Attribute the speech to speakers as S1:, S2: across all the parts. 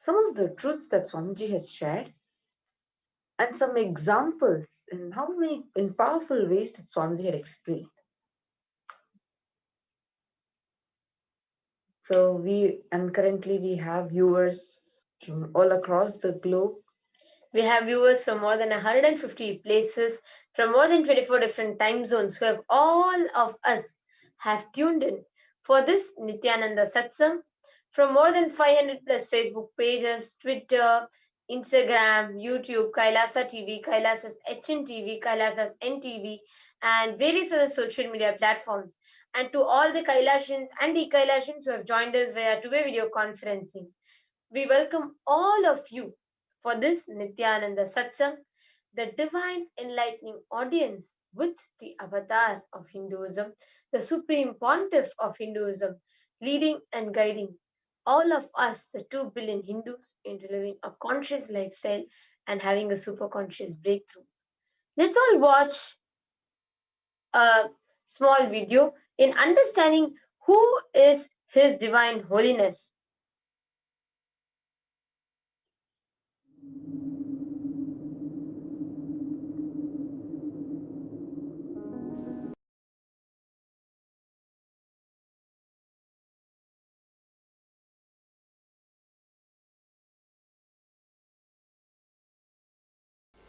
S1: some of the truths that Swamiji has shared and some examples in how many in powerful ways that Swamiji had explained. So currently we have viewers from all across the globe.
S2: We have viewers from more than 150 places, from more than 24 different time zones, who have all of us have tuned in for this Nithyananda Satsang from more than 500 plus Facebook pages, Twitter, Instagram, YouTube, Kailasa TV, Kailasa's HN TV, Kailasa's NTV, and various other social media platforms. And to all the Kailashans and the Kailashans who have joined us via two-way video conferencing, we welcome all of you for this Nithyananda Satsang, the divine enlightening audience with the avatar of Hinduism, the supreme pontiff of Hinduism, leading and guiding all of us, the 2 billion Hindus, into living a conscious lifestyle and having a super conscious breakthrough. Let's all watch a small video in understanding who is His Divine Holiness.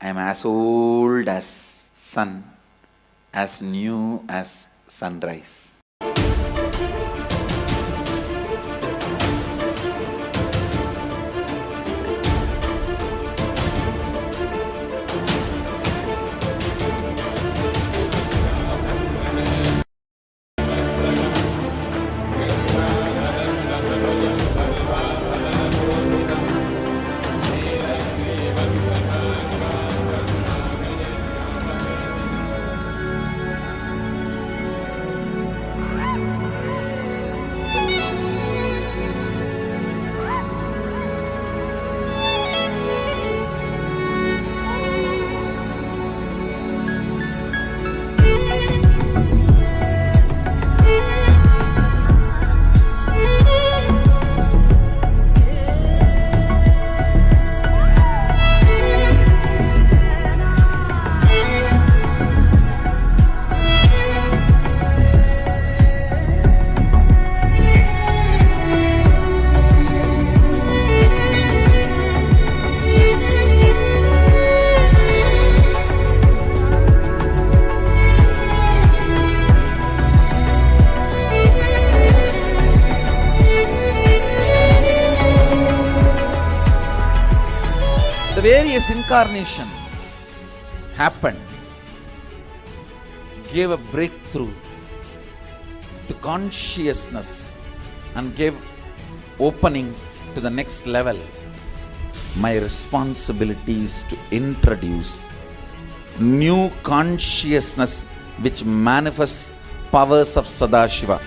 S3: I am as old as sun, as new as sunrise. The various incarnations happened, gave a breakthrough to consciousness and gave opening to the next level. My responsibility is to introduce new consciousness which manifests powers of Sadashiva.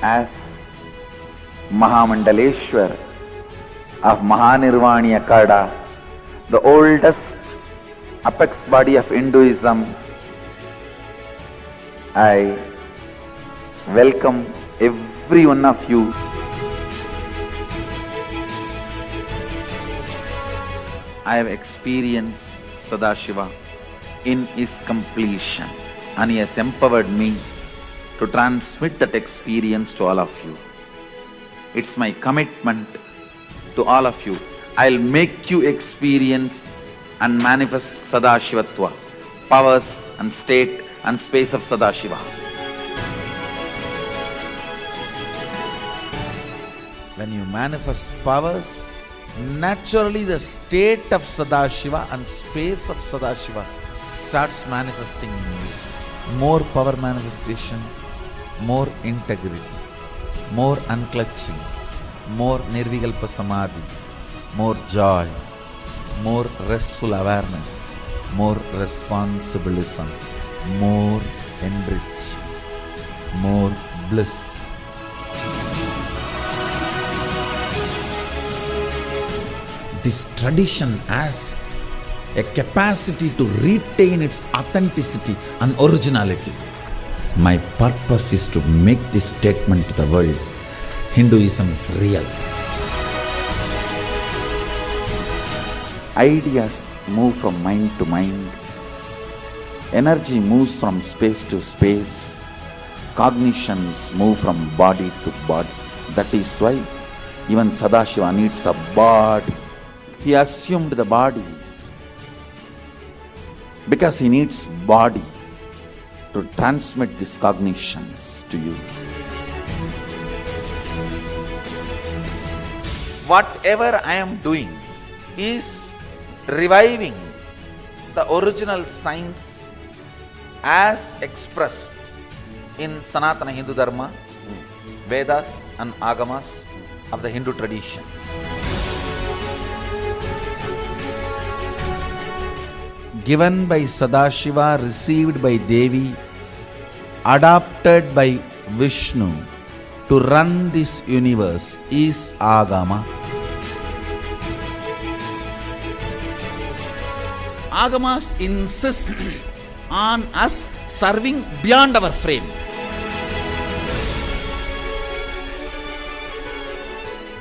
S3: As Mahamandaleshwar of Mahanirvani Akada, the oldest apex body of Hinduism, I welcome every one of you. I have experienced Sadashiva in his completion, and he has empowered me to transmit that experience to all of you. It's my commitment to all of you. I'll make you experience and manifest Sadashivatva, powers and state and space of Sadashiva. When you manifest powers, naturally the state of Sadashiva and space of Sadashiva starts manifesting in you. More power manifestation, more integrity, more unclutching, more nirvikalpa samadhi, more joy, more restful awareness, more responsibilism, more enrich, more bliss. This tradition has a capacity to retain its authenticity and originality. My purpose is to make this statement to the world. Hinduism is real. Ideas move from mind to mind. Energy moves from space to space. Cognitions move from body to body. That is why even Sadashiva needs a body. He assumed the body because he needs body to transmit these cognitions to you. Whatever I am doing is reviving the original science as expressed in Sanatana Hindu Dharma, Vedas and Agamas of the Hindu tradition. Given by Sadashiva, received by Devi, adopted by Vishnu to run this universe is Agama. Agamas insist on us serving beyond our frame.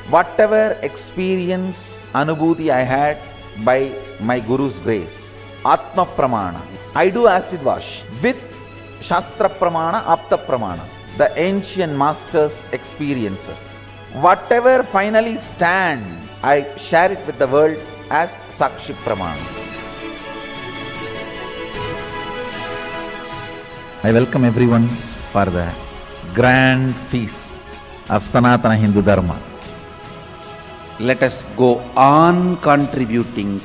S3: Whatever experience, anubhuti I had by my Guru's grace, Atma Pramana, I do acid wash with Shastra Pramana, Apta Pramana, the ancient masters' experiences. Whatever finally stand, I share it with the world as Sakshi Pramana. I welcome everyone for the grand feast of Sanatana Hindu Dharma. Let us go on contributing.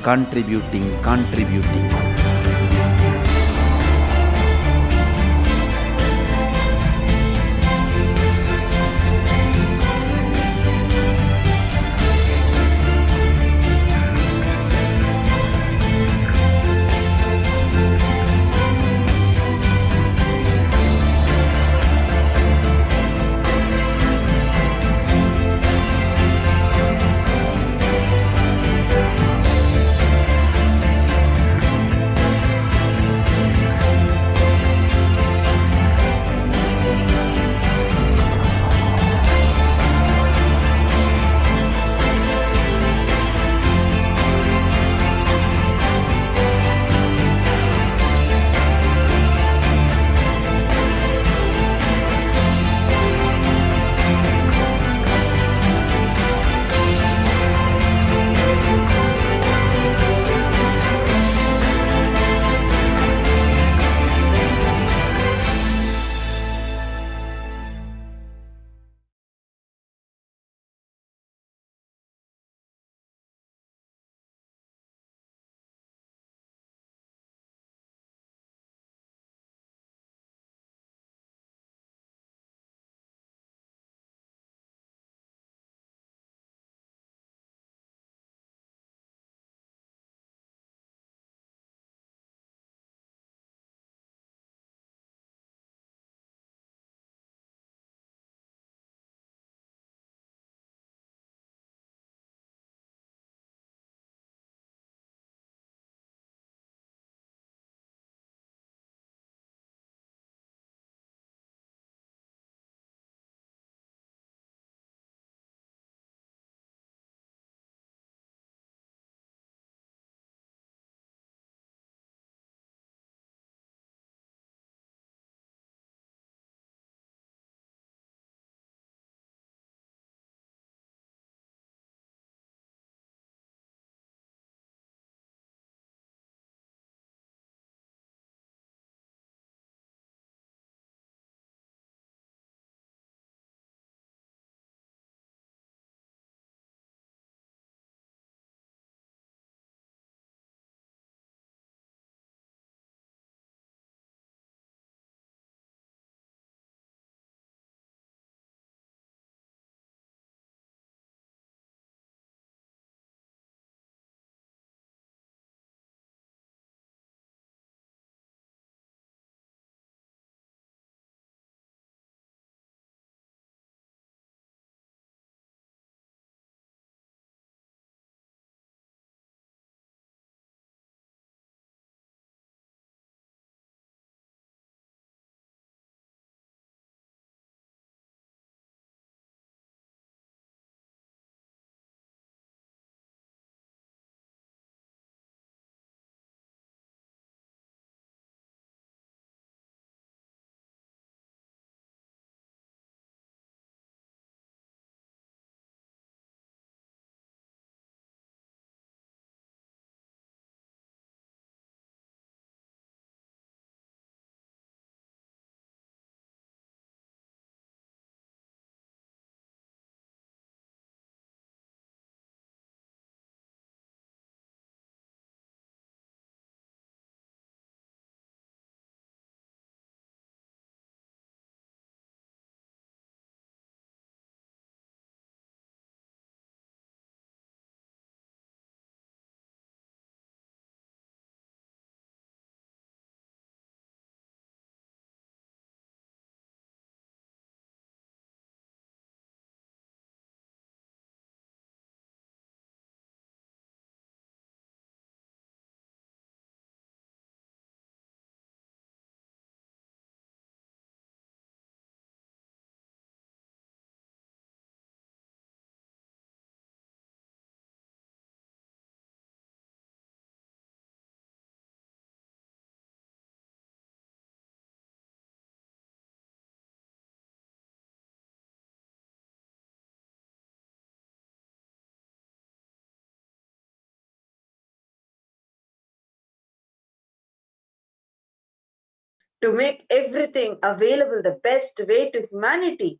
S1: to make everything available the best way to humanity.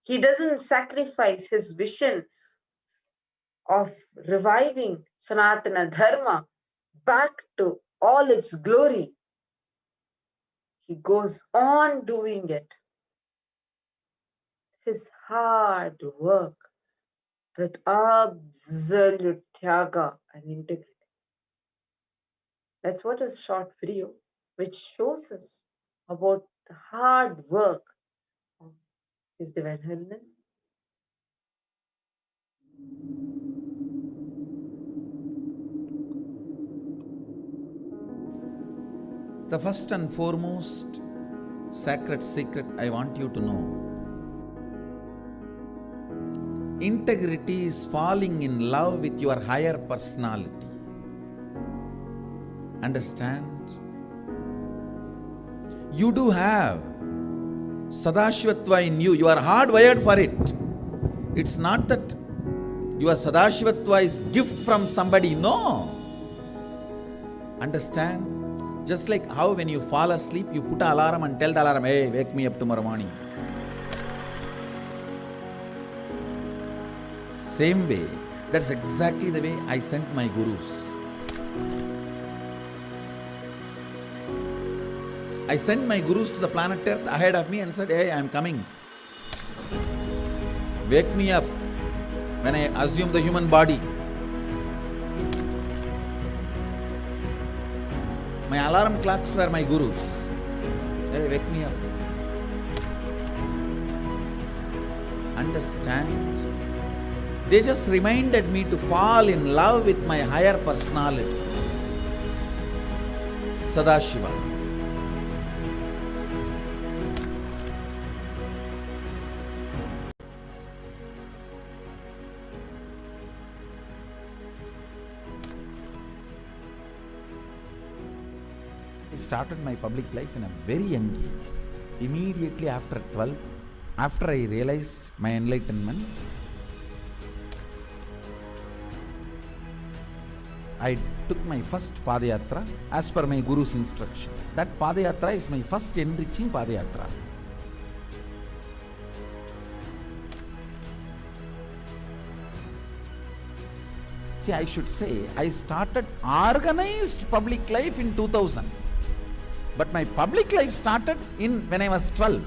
S1: He doesn't sacrifice his vision of reviving Sanatana Dharma back to all its glory. He goes on doing it. His hard work with absolute tyaga and integrity. Let's watch a short video which shows us about the hard work of His Divine Holiness.
S3: The first and foremost sacred secret I want you to know: integrity is falling in love with your higher personality. Understand? You do have Sadashivatva in you. You are hardwired for it. It's not that your Sadashivatva is gift from somebody. No. Understand? Just like how when you fall asleep, you put an alarm and tell the alarm, hey, wake me up tomorrow morning. Same way, that's exactly the way I sent my gurus. I sent my gurus to the planet Earth ahead of me and said, hey, I am coming. Wake me up when I assume the human body. My alarm clocks were my gurus. Hey, wake me up. Understand? They just reminded me to fall in love with my higher personality, Sadashiva. I started my public life in a very young age. Immediately after 12, after I realized my enlightenment, I took my first Padayatra as per my Guru's instruction. That Padayatra is my first enriching Padayatra. See, I should say, I started organized public life in 2000. But my public life started when I was 12.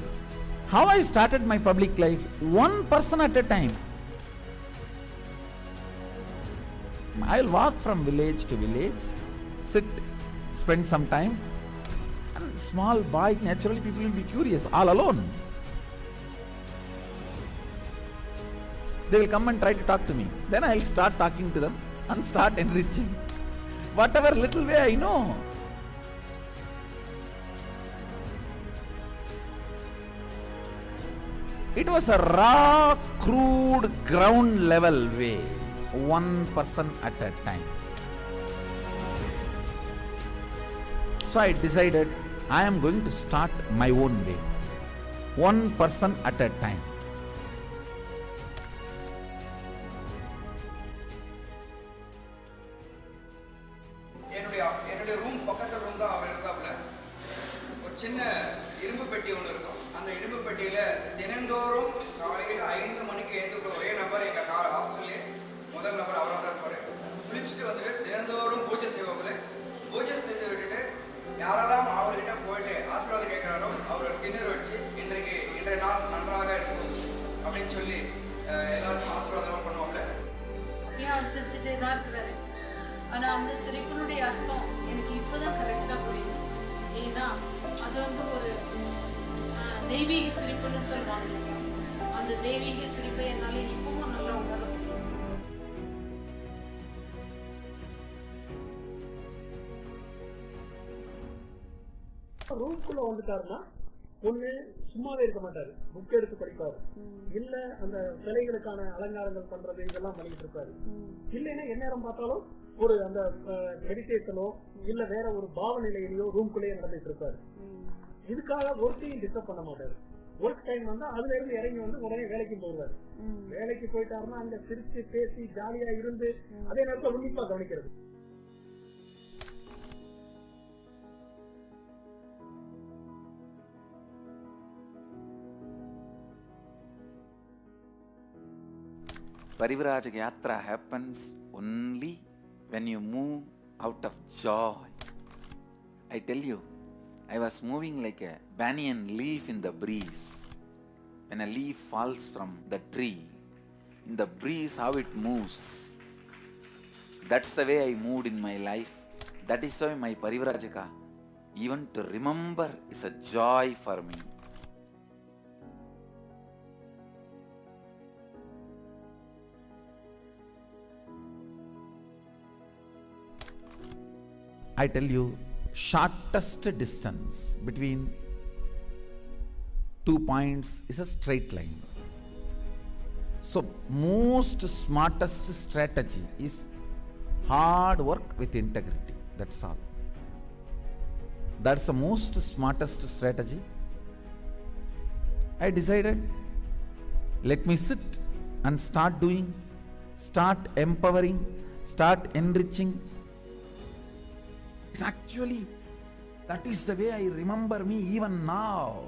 S3: How I started my public life? One person at a time. I'll walk from village to village, sit, spend some time. And small boy, naturally people will be curious, all alone. They will come and try to talk to me. Then I'll start talking to them and start enriching. Whatever little way I know. It was a raw, crude, ground level way. One person at a time. So I decided I am going to start my own way. One person at a time.
S4: என்னுடைய room பக்கத்து room தான் அவர் இருந்தாப்புல. ஒரு சின்ன இரும்பு பெட்டி ஒன்று இருக்கும். அந்த இரும்பு பெட்டியில தினந்தோறும் காலையில் 5 மணிக்கு எழுந்துக்குள்ள ஒரே நபர் எங்க ஹாஸ்டல்லே முதல் நபர் அவராக தான் இருப்பாரு. குளிச்சுட்டு வந்துட்டு தினந்தோறும் பூஜை செய்வாப்புல. பூஜை செய்து விட்டுட்டு யாரெல்லாம் அவர்கிட்ட போயிட்டு ஆசீர்வாதம் கேட்கிறாரோ அவர் திண்ணூர் வச்சு இன்றைய நாள் நன்றாக இருக்கும் அப்படின்னு சொல்லி எல்லாருக்கும் ஆசீர்வாதம் பண்ணுவாப்புல.
S5: அவர் சிரிச்சுட்டே தான் இருக்கிறாரு. ஆனா அந்த சிரிப்பினுடைய அர்த்தம் எனக்கு இப்பதான் கரெக்டா புரியுது. ஏன்னா அது ஒரு தெய்வீக சிரிப்புன்னு சொல்லுவாங்க இல்லையா, அந்த தெய்வீக சிரிப்பை என்னால இப்பவும் நல்லா உணர முடியும்.
S6: ரூம்குள்ள வந்துட்டாருன்னா ஒண்ணு சும்மாவே இருக்க மாட்டாரு, புக் எடுத்து படிப்பாரு, இல்ல அந்த சிலைகளுக்கான அலங்காரங்கள் பண்றது இதெல்லாம் பண்ணிட்டு இருப்பாரு. இல்லைன்னா எந்நேரம் பார்த்தாலும் ஒரு அந்த மெடிடேஷனோ இல்ல வேற ஒரு பாவ நிலையிலையோ ரூம்குள்ளேயே நடந்துட்டு இருப்பாரு. இதுக்காக ஒர்க்கையும் டிஸ்டர்ப் பண்ண மாட்டாரு. ஒர்க் டைம் வந்தா அதுல இருந்து இறங்கி உடனே வேலைக்கு போயிடுவாரு. வேலைக்கு போயிட்டாருன்னா அங்க சிரிச்சு பேசி ஜாலியா இருந்து அதே நேரத்தில் உன்னிப்பா கவனிக்கிறது.
S3: Parivrajaka Yatra happens only when you move out of joy. I tell you, I was moving like a banyan leaf in the breeze. When a leaf falls from the tree, in the breeze how it moves. That's the way I moved in my life. That is why my Parivrajaka, even to remember, is a joy for me. I tell you, shortest distance between 2 points is a straight line. So most smartest strategy is hard work with integrity. That's all. That's the most smartest strategy. I decided, let me sit and start doing, start empowering, start enriching. It's actually, that is the way I remember me even now.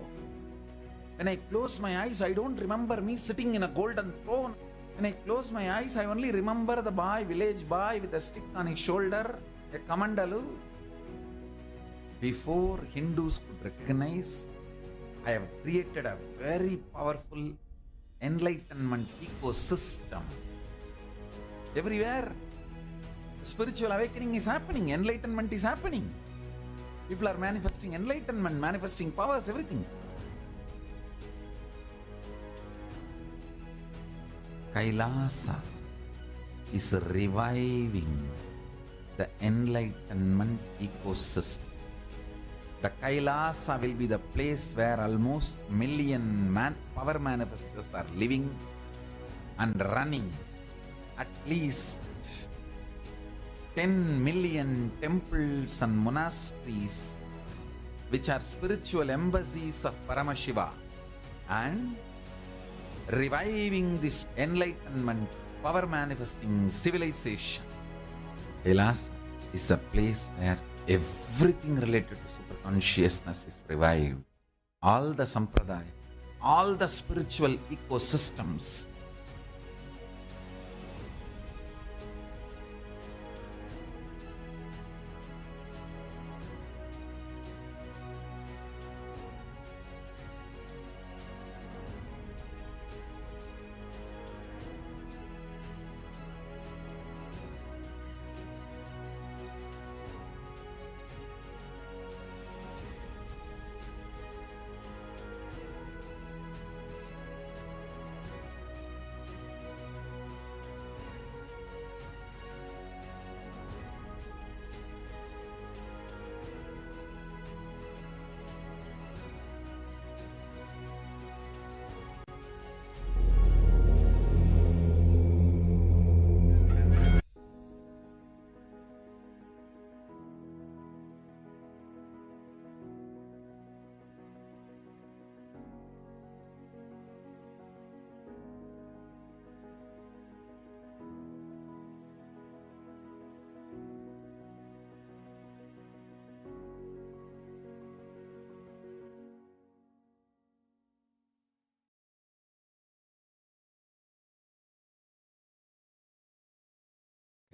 S3: When I close my eyes, I don't remember me sitting in a golden throne. When I close my eyes, I only remember the boy, village boy with a stick on his shoulder, a kamandalu. Before Hindus could recognize, I have created a very powerful enlightenment ecosystem. Everywhere, spiritual awakening is happening, enlightenment is happening. People are manifesting enlightenment, manifesting powers, everything. Kailasa is reviving the enlightenment ecosystem. The Kailasa will be the place where almost million power manifestors are living and running. At least 10 million temples and monasteries, which are spiritual embassies of Paramashiva, and reviving this enlightenment, power manifesting civilization. Kailas is a place where everything related to super consciousness is revived. All the sampradaya, all the spiritual ecosystems.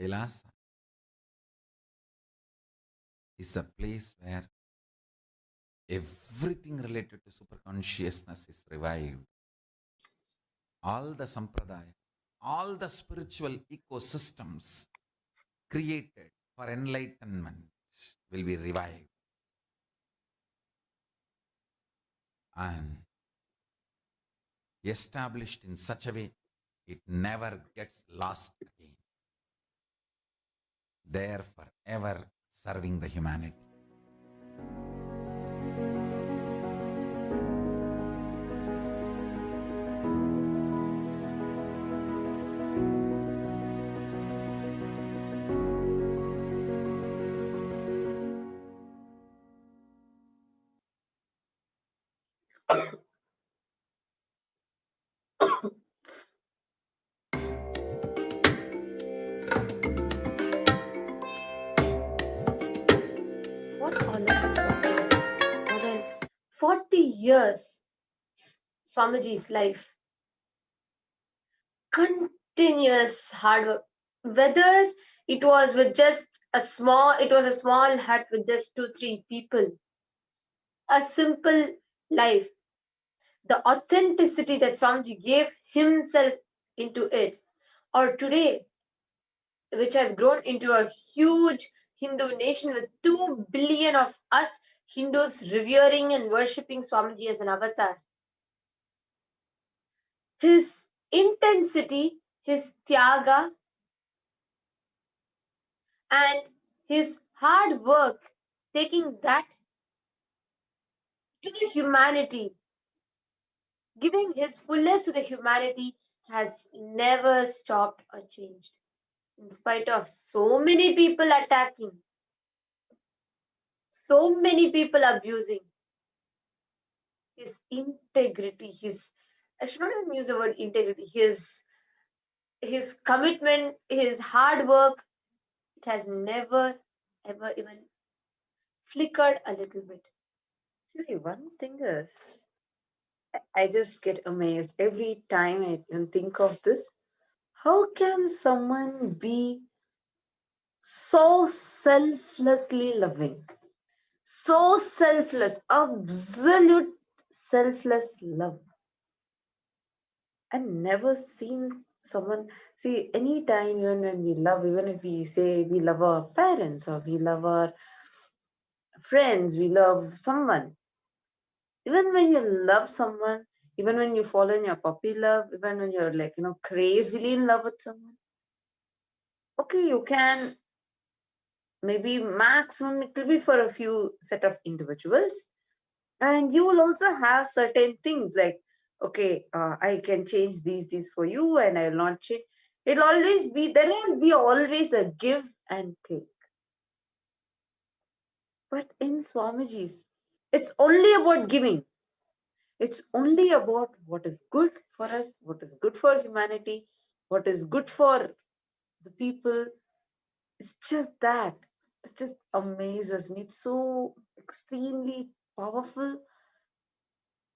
S3: Kailasa is a place where everything related to super consciousness is revived. All the sampradaya, all the spiritual ecosystems created for enlightenment will be revived. And established in such a way it never gets lost again. There forever serving the humanity.
S2: What all of this was? More than 40 years, Swamiji's life continuous hard work. Whether it was with just a small hut with just 2, 3 people, a simple life, the authenticity that Swamiji gave himself into it, or today, which has grown into a huge Hindu nation with 2 billion of us Hindus revering and worshipping Swamiji as an avatar. His intensity, his tyaga, and his hard work, taking that to the humanity, giving his fullest to the humanity, has never stopped or changed. In spite of so many people attacking, so many people abusing, his integrity, I should not even use the word integrity, his commitment, his hard work, it has never ever even flickered a little bit.
S1: Actually, one thing is, I just get amazed every time I even think of this. How can someone be so selflessly loving? So selfless, absolute selfless love. I've never seen someone see anytime, even when we love, even if we say we love our parents or we love our friends, we love someone. Even when you love someone, even when you fall in your puppy love, even when you're like, crazily in love with someone, okay, you can maybe maximum it will be for a few set of individuals, and you will also have certain things like, okay, I can change these for you, and I will not change. It'll always be there will be always a give and take. But in Swamiji's, it's only about giving. It's only about what is good for us, what is good for humanity, what is good for the people. It's just that. It just amazes me. It's so extremely powerful.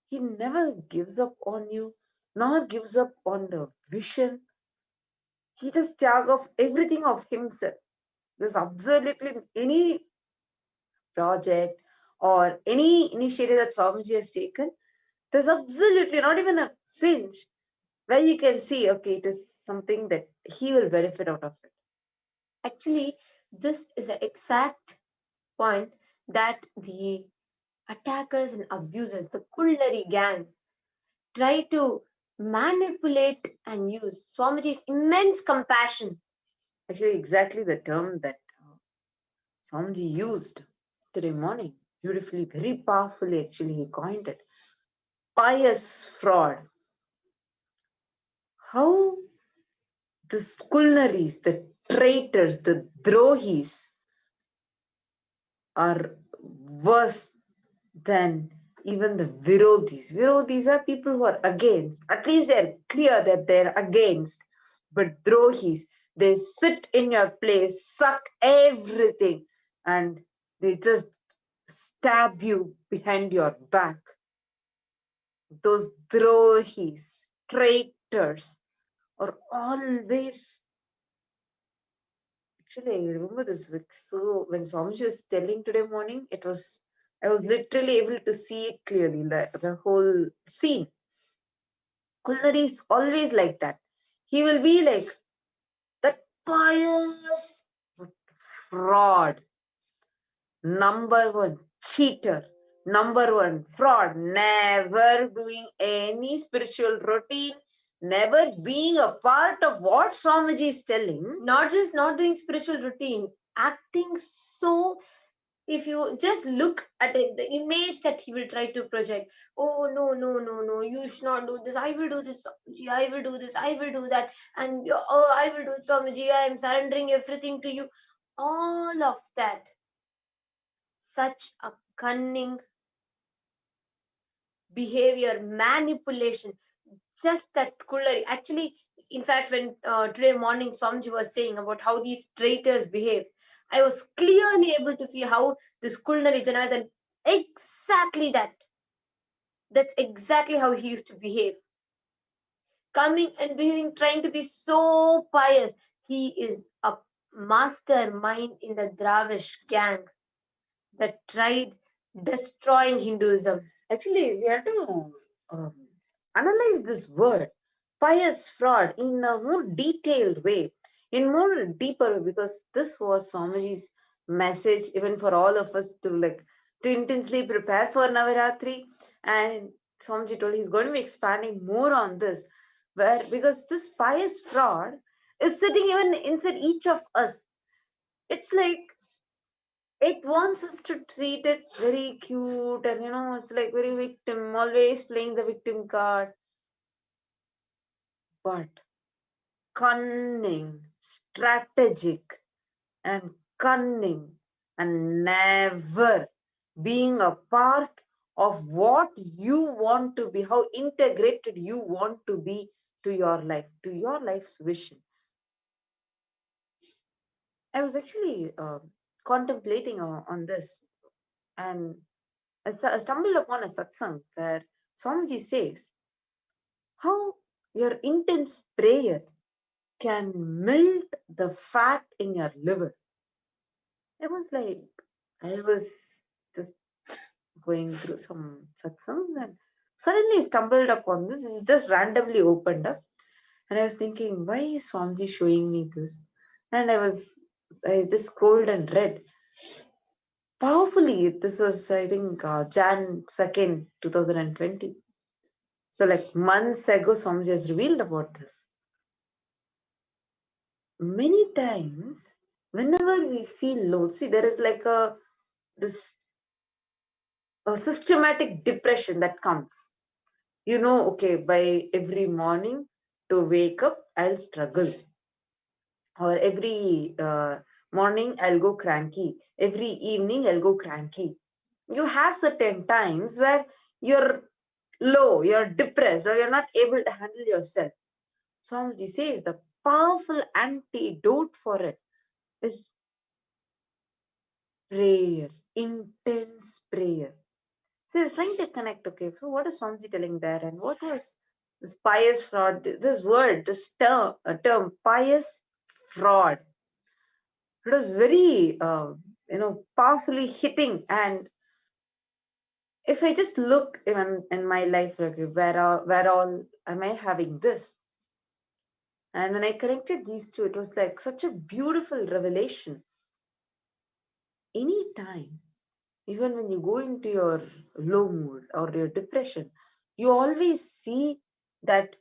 S1: He never gives up on you, nor gives up on the vision. He does tag of everything of himself. There's absolutely any project or any initiative that Swamiji has taken, there's absolutely not even a pinch where you can see, okay, it is something that he will benefit out of it.
S2: Actually, this is the exact point that the attackers and abusers, the Kullari gang, try to manipulate and use Swamiji's immense compassion.
S1: Actually, exactly the term that Swamiji used today morning, beautifully, very powerfully, actually, he coined it. Pious fraud. How the skulnaries, the traitors, the drohis are worse than even the virodhis. Virodhis are people who are against. At least they're clear that they're against. But drohis, they sit in your place, suck everything, and they just stab you behind your back. Those drohis, traitors, are always. Actually, I remember this week. So when Swamiji was telling today morning, I was literally able to see it clearly, the whole scene. Kulnari is always like that. He will be like that pious fraud, number one cheater, number one fraud, never doing any spiritual routine, never being a part of what Swamiji is telling.
S2: Not just not doing spiritual routine, acting so. If you just look at it, the image that he will try to project, oh no, no, no, no, you should not do this. I will do this, Swamiji. I will do this. I will do that. And oh, I will do it, Swamiji. I am surrendering everything to you. All of that. Such a cunning behavior, manipulation. Just that Kullari. Actually, in fact, when today morning Swamiji was saying about how these traitors behave, I was clearly able to see how this Kullari Janardhan, exactly that. That's exactly how he used to behave. coming and behaving, trying to be so pious. He is a mastermind in the Dravish gang that tried destroying Hinduism.
S1: Actually, we have to um, analyze this word, pious fraud, in a more detailed way, in more deeper way, because this was Swamiji's message, even for all of us to intensely prepare for Navaratri. And Swamiji told he's going to be expanding more on this, where because this pious fraud is sitting even inside each of us. It's like it wants us to treat it very cute, and it's like very victim, always playing the victim card. But cunning, strategic, and cunning, and never being a part of what you want to be, how integrated you want to be to your life, to your life's vision. I was actually contemplating on this, and I stumbled upon a satsang where Swamiji says how your intense prayer can melt the fat in your liver. I was just going through some satsangs and suddenly stumbled upon this. It just randomly opened up, and I was thinking, why is Swamiji showing me this? And I just scrolled and read. Powerfully, this was, I think, Jan 2nd, 2020. So, like months ago, Swamiji has revealed about this. Many times, whenever we feel low, see, there is like this a systematic depression that comes. Okay, by every morning to wake up, I'll struggle. Or every morning, I'll go cranky. Every evening, I'll go cranky. You have certain times where you're low, you're depressed, or you're not able to handle yourself. Swamiji says the powerful antidote for it is prayer, intense prayer. So I was trying to connect, okay, so what is Swamiji telling there? And what was this pious fraud? This word, this term, pious fraud. It was very, powerfully hitting. And if I just look even in my life, like where all am I having this? And when I connected these two, it was like such a beautiful revelation. Anytime, even when you go into your low mood or your depression, you always see that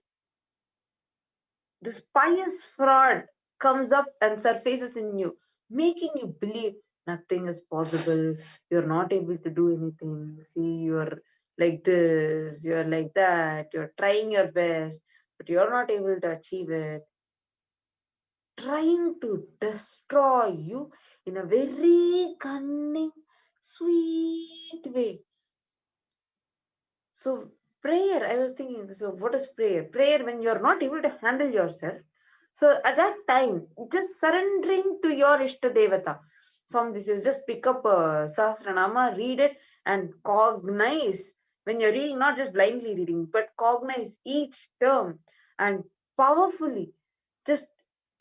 S1: this pious fraud comes up and surfaces in you, making you believe nothing is possible. You're not able to do anything. See, you're like this, you're like that, you're trying your best, but you're not able to achieve it. Trying to destroy you in a very cunning, sweet way. So, prayer, I was thinking, so what is prayer? Prayer when you're not able to handle yourself. So, at that time, just surrendering to your Ishta Devata. Some this is just pick up a Sahasranama, read it, and cognize. When you're reading, not just blindly reading, but cognize each term and powerfully just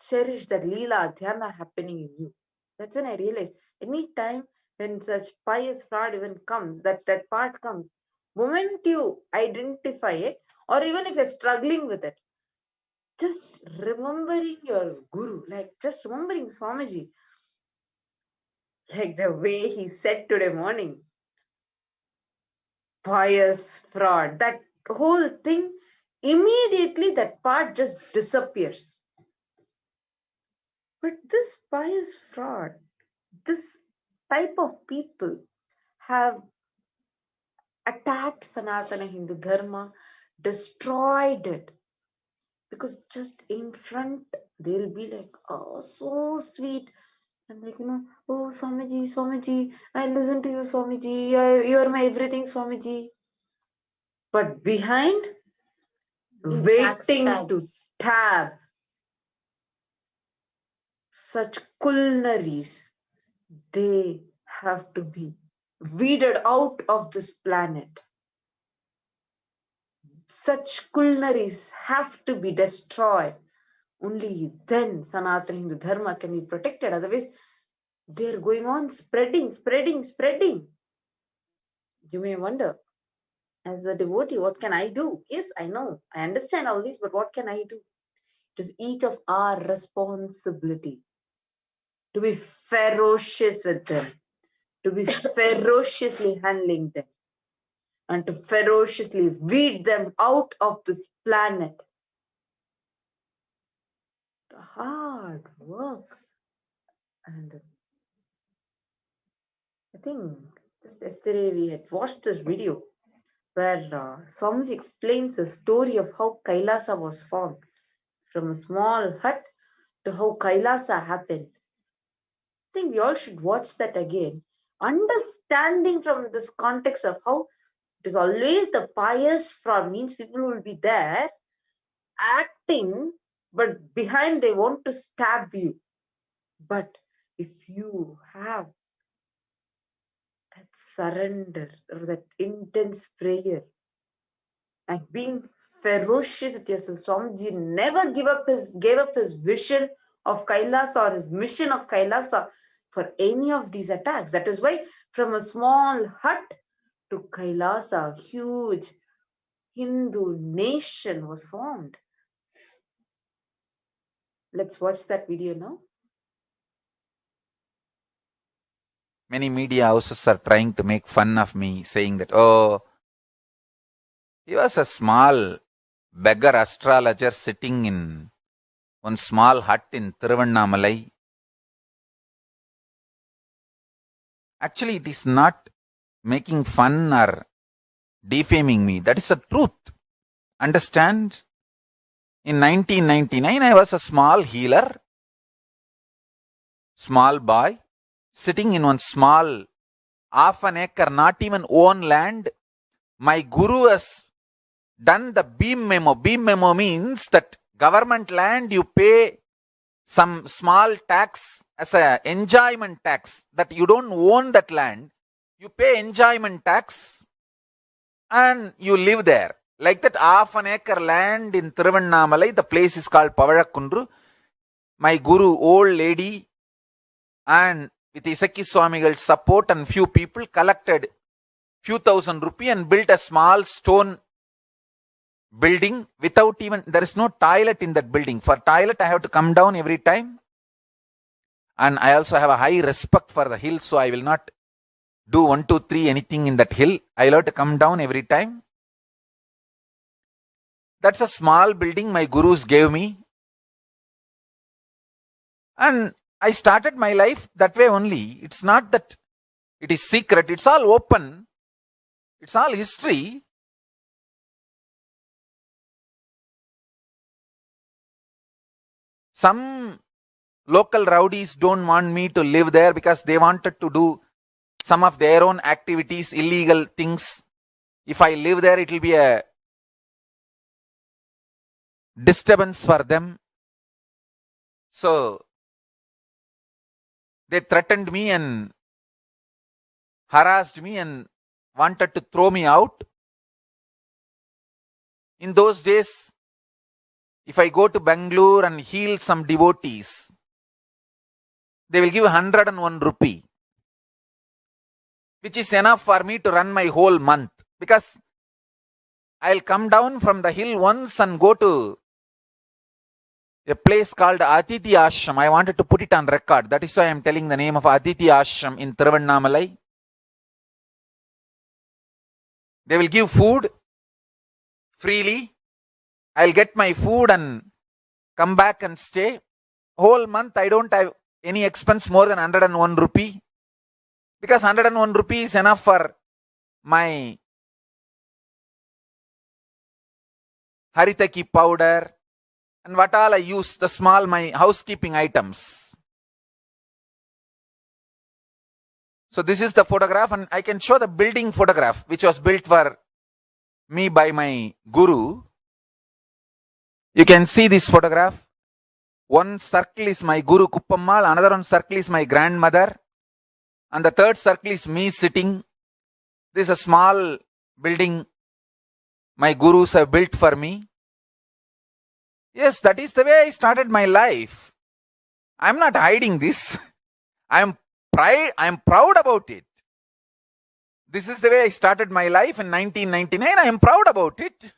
S1: cherish that Leela Dhyana happening in you. That's when I realized any time when such pious fraud even comes, that part comes, moment you identify it, or even if you're struggling with it, just remembering your guru, like just remembering Swamiji, like the way he said today morning, pious fraud, that whole thing, immediately that part just disappears. But this pious fraud, this type of people have attacked Sanatana Hindu Dharma, destroyed it. Because just in front, they'll be like, oh, so sweet. And like, oh, Swamiji, Swamiji, I listen to you, Swamiji. You are my everything, Swamiji. But behind, waiting to stab. Such culnaries, they have to be weeded out of this planet. such culinaries have to be destroyed. Only then Sanatana Hindu Dharma can be protected. Otherwise, they're going on spreading. You may wonder, as a devotee, what can I do? Yes, I know, I understand all this, but what can I do? It is each of our responsibility to be ferocious with them, to be ferociously handling them, and to ferociously weed them out of this planet. The hard work. And I think just yesterday we had watched this video where Swamiji explains the story of how Kailasa was formed, from a small hut to how Kailasa happened. I think we all should watch that again, understanding from this context of how it is always the pious fraud, means people will be there acting, but behind they want to stab you. But if you have that surrender or that intense prayer and being ferocious with yourself, Swamiji never gave up his vision of Kailasa or his mission of Kailasa for any of these attacks. That is why from a small hut to Kailasa, a huge Hindu nation was formed. Let's watch that video now.
S3: Many media houses are trying to make fun of me, saying that, oh, he was a small beggar astrologer sitting in one small hut in Tiruvannamalai. Actually, it is not making fun or defaming me. That is the truth. Understand? In 1999, I was a small healer, small boy, sitting in one small half an acre, not even own land. My guru has done the beam memo. Beam memo means that government land you pay some small tax as a enjoyment tax, that you don't own that land. You pay enjoyment tax and you live there. Like that half an acre land in Tiruvannamalai, the place is called Pavalakkundru. My guru, old lady, and with Isaki Swamigal's support and few people, collected few thousand rupees and built a small stone building without even, there is no toilet in that building. For toilet, I have to come down every time. And I also have a high respect for the hill, so I will not do 1, 2, 3 anything in that hill. I will have to come down every time. That's a small building my gurus gave me. And I started my life that way only. It's not that it is secret. It's all open. It's all history. Some local rowdies don't want me to live there because they wanted to do some of their own activities, illegal things. If I live there, it will be a disturbance for them. So they threatened me and harassed me and wanted to throw me out. In those days, if I go to Bangalore and heal some devotees, they will give 101 rupee, which is enough for me to run my whole month. Because I'll come down from the hill once and go to a place called Aditi Ashram. I wanted to put it on record. That is why I am telling the name of Aditi Ashram in Tiruvannamalai. They will give food freely. I'll get my food and come back and stay. Whole month I don't have any expense more than 101 rupee. Because 101 rupee is enough for my haritaki powder and what all I use, the small, my housekeeping items. So this is the photograph, and I can show the building photograph which was built for me by my guru. You can see this photograph. One circle is my guru Kuppammal, another one circle is my grandmother, and the third circle is me sitting. This is a small building my gurus have built for me. Yes, that is the way I started my life. I am not hiding this. I am proud about it. This is the way I started my life in 1999. I am proud about it.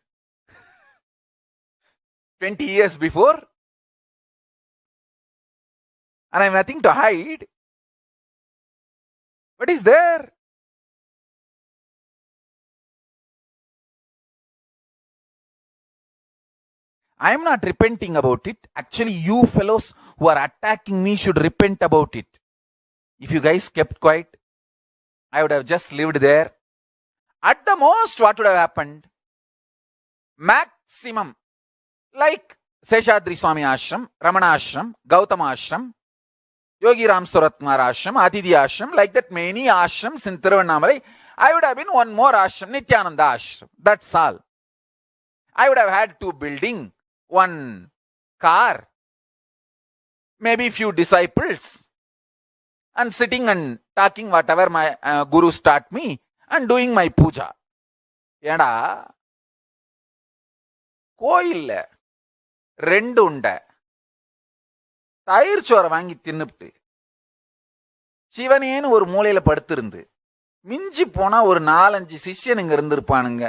S3: 20 years before. And I have nothing to hide. What is there? I am not repenting about it. Actually, you fellows who are attacking me should repent about it. If you guys kept quiet, I would have just lived there. At the most, what would have happened? Maximum. Like Seshadri Swami Ashram, Ramana Ashram, Gautama Ashram, Yogi Ram Suratmar Ashram, Atidhi Ashram, like that many ashrams in Tiruvannamalai. I would have been one more ashram, Nithyananda Ashram. That's all. I would have had 2 buildings, 1 car, maybe few disciples, and sitting and talking whatever my gurus taught me and doing my puja. ஏடா கோயில்ல 2 உண்டை தயிர் சோறை வாங்கி தின்னுப்ட்டு சிவனேன்னு ஒரு மூலையில படுத்திருந்து மிஞ்சி போனா ஒரு 4-5 சிஷ்யனுங்க இருந்திருப்பானுங்க,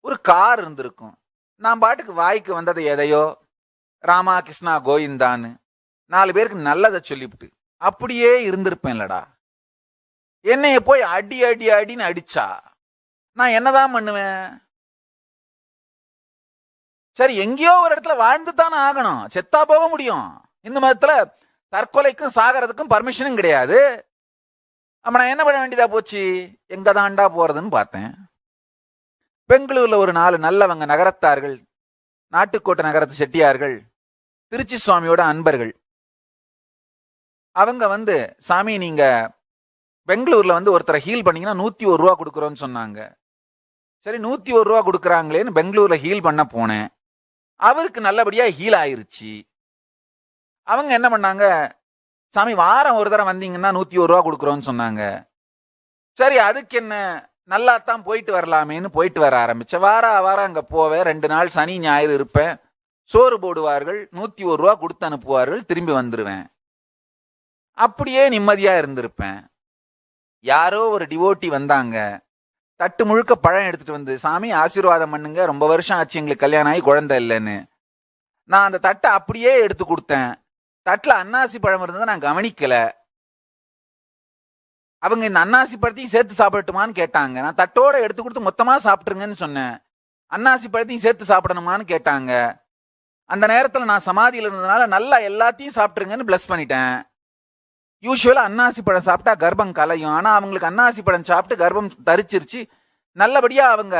S3: ஒரு கார் இருந்திருக்கும். நான் பாட்டுக்கு வாய்க்கு வந்ததை எதையோ ராமா கிருஷ்ணா கோவிந்தான்னு 4 பேருக்கு நல்லதை சொல்லிவிட்டு அப்படியே இருந்திருப்பேன்லடா. என்னைய போய் அடி அடி அடின்னு அடிச்சா நான் என்னதான் பண்ணுவேன்? சரி, எங்கேயோ ஒரு இடத்துல வாழ்ந்து தானே ஆகணும், செத்தா போக முடியும். இந்த மதத்துல தற்கொலைக்கும் சாகிறதுக்கும் பர்மிஷனும் கிடையாது. அப்ப நான் என்ன பண்ண வேண்டியதா போச்சு? எங்க தாண்டா போறதுன்னு பார்த்தேன். பெங்களூர்ல ஒரு 4 நல்லவங்க நகரத்தார்கள், நாட்டுக்கோட்டை நகரத்து செட்டியார்கள், திருச்சி சுவாமியோட அன்பர்கள். அவங்க சாமி நீங்க பெங்களூர்ல ஒருத்தரை ஹீல் பண்ணீங்கன்னா 101 ரூபா கொடுக்குறோன்னு சொன்னாங்க. சரி, 101 ரூபா கொடுக்குறாங்களேன்னு பெங்களூர்ல ஹீல் பண்ண போனேன். அவருக்கு நல்லபடியா ஹீல் ஆயிருச்சு. அவங்க என்ன பண்ணாங்க, சாமி வாரம் ஒரு தடவை வந்தீங்கன்னா 101 ரூபா கொடுக்குறோன்னு சொன்னாங்க. சரி, அதுக்கு என்ன, நல்லா தான் போயிட்டு வரலாமேன்னு போயிட்டு வர ஆரம்பிச்சேன். வாரம் அங்க போவேன். 2 நாள் சனி ஞாயிறு இருப்பேன். சோறு போடுவார்கள், 101 ரூபா கொடுத்து அனுப்புவார்கள், திரும்பி வந்துருவேன். அப்படியே நிம்மதியா இருந்திருப்பேன். யாரோ ஒரு டிவோட்டி வந்தாங்க, தட்டு முழுக்க பழம் எடுத்துட்டு வந்து, சாமி ஆசீர்வாதம் பண்ணுங்க, ரொம்ப வருஷம் ஆச்சு எங்களுக்கு கல்யாணம் ஆகி குழந்தை இல்லைன்னு. நான் அந்த தட்டை அப்படியே எடுத்து கொடுத்தேன். தட்டுல அன்னாசி பழம் இருந்ததை நான் கவனிக்கல. அவங்க இந்த அன்னாசி பழத்தையும் சேர்த்து சாப்பிடட்டுமான்னு கேட்டாங்க. நான் தட்டோட எடுத்து கொடுத்து மொத்தமா சாப்பிட்டுருங்கன்னு சொன்னேன். அன்னாசி பழத்தையும் சேர்த்து சாப்பிடணுமான்னு கேட்டாங்க. அந்த நேரத்துல நான் சமாதியில் இருந்ததுனால நல்லா எல்லாத்தையும் சாப்பிட்டுருங்கன்னு பிளஸ் பண்ணிட்டேன். யூஸ்வலா அன்னாசி பழம் சாப்பிட்டா கர்ப்பம் கலையும். ஆனா அவங்களுக்கு அன்னாசி பழம் சாப்பிட்டு கர்ப்பம் தரிச்சிருச்சு. நல்லபடியா அவங்க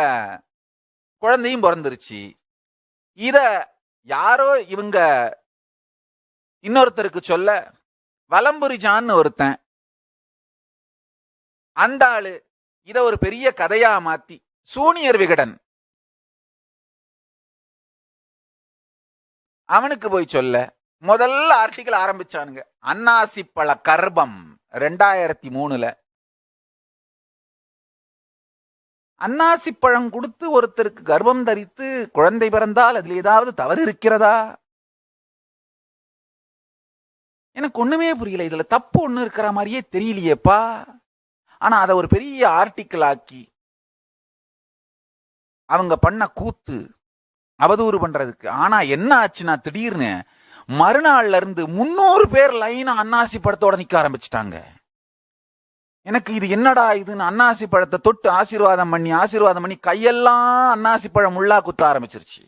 S3: குழந்தையும் பிறந்துருச்சு. இத யாரோ இவங்க இன்னொருத்தருக்கு சொல்ல, வலம்புரிஜான்னு ஒருத்தன், அந்த ஆளு இத ஒரு பெரிய கதையா மாத்தி, சூனியர் விகடன் அவனுக்கு போய் சொல்ல, முதல்ல ஆர்டிக்கல் ஆரம்பிச்சானுங்க. அன்னாசி பழ கர்ப்பம் 2003. அன்னாசி பழம் கொடுத்து ஒருத்தருக்கு கர்ப்பம் தரித்து குழந்தை பிறந்தால் அதுல ஏதாவது தவறு இருக்கிறதா? எனக்கு ஒண்ணுமே புரியல. இதுல தப்பு ஒண்ணு இருக்கிற மாதிரியே தெரியலையேப்பா. ஆனா அதை ஒரு பெரிய ஆர்டிக்கிள் ஆக்கி அவங்க பண்ண கூத்து அவதூறு பண்றதுக்கு. ஆனா என்ன ஆச்சுன்னா, திடீர்னு மறுநாள்ல இருந்து 300 பேர் லைனா அன்னாசி பழத்தோட நிக்க ஆரம்பிச்சுட்டாங்க. எனக்கு இது என்னடா இதுன்னு அன்னாசி பழத்தை தொட்டு ஆசீர்வாதம் பண்ணி கையெல்லாம் அன்னாசி பழம் முள்ளா குத்த ஆரம்பிச்சிருச்சு.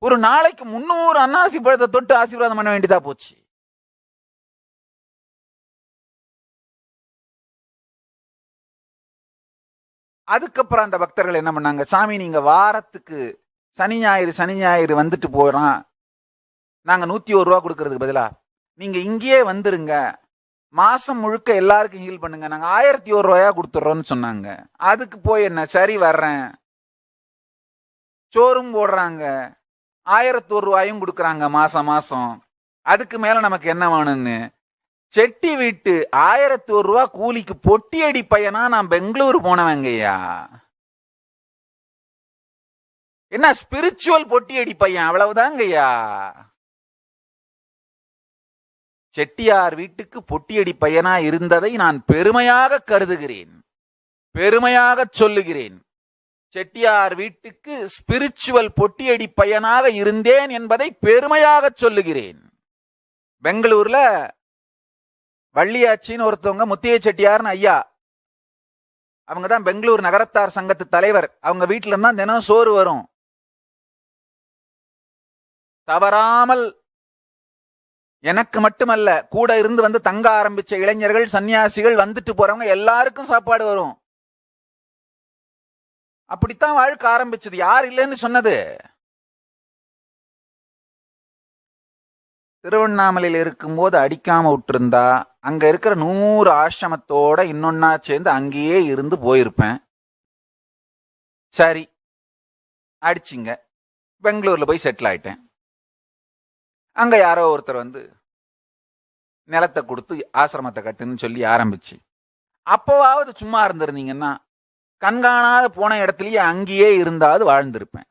S3: ஒரு நாளைக்கு 300 அன்னாசி பழத்தை தொட்டு ஆசீர்வாதம் பண்ண வேண்டியதா போச்சு. அதுக்கப்புறம் அந்த பக்தர்கள் என்ன பண்ணாங்க, சாமி நீங்க வாரத்துக்கு சனி ஞாயிறு வந்துட்டு போறோம், நாங்க 101 ரூபா கொடுக்கறதுக்கு பதிலா நீங்க இங்கேயே வந்துருங்க, மாசம் முழுக்க எல்லாருக்கும் ஹீல் பண்ணுங்க, நாங்க 1001 ரூபாயா கொடுத்துட்றோம்னு சொன்னாங்க. அதுக்கு போய் என்ன, சரி வர்றேன், சோறும் போடுறாங்க, 1001 ரூபாயும் கொடுக்குறாங்க மாசம். அதுக்கு மேல நமக்கு என்ன வேணும்னு செட்டி வீட்டு 1001 ரூபா கூலிக்கு பொட்டி அடி பையனா நான் பெங்களூர் போனவங்கய்யா. என்ன ஸ்பிரிச்சுவல் பொட்டியடி பையன், அவ்வளவுதாங்கய்யா. செட்டியார் வீட்டுக்கு பொட்டியடி பையனா இருந்ததை நான் பெருமையாக கருதுகிறேன், பெருமையாக சொல்லுகிறேன். செட்டியார் வீட்டுக்கு ஸ்பிரிச்சுவல் பொட்டியடி பையனாக இருந்தேன் என்பதை பெருமையாக சொல்லுகிறேன். பெங்களூர்ல வள்ளியாச்சின்னு ஒருத்தவங்க, முத்திய செட்டியார்னு ஐயா, அவங்க தான் பெங்களூர் நகரத்தார் சங்கத்து தலைவர். அவங்க வீட்டுல இருந்தா தினம் சோறு வரும். தவறாமல் எனக்கு மட்டுமல்ல, கூட இருந்து வந்து தங்க ஆரம்பிச்ச இளைஞர்கள், சன்னியாசிகள், வந்துட்டு போறவங்க எல்லாருக்கும் சாப்பாடு வரும். அப்படித்தான் வாழ்க்கை ஆரம்பிச்சது. யார் இல்லைன்னு சொன்னது? திருவண்ணாமலையில் இருக்கும்போது அடிக்காம விட்டுருந்தா அங்க இருக்கிற 100 ஆசிரமத்தோட இன்னொன்னா சேர்ந்து அங்கேயே இருந்து போயிருப்பேன். சரி, அடிச்சிங்க, பெங்களூர்ல போய் செட்டில் ஆயிட்டேன். அங்க யாரோ ஒருத்தர் வந்து நிலத்தை கொடுத்து ஆசிரமத்தை கட்டுன்னு சொல்லி ஆரம்பிச்சு, அப்போவாவது சும்மா இருந்திருந்தீங்கன்னா கண்காணாத போன இடத்துலயே அங்கேயே இருந்தாவது வாழ்ந்திருப்பேன்.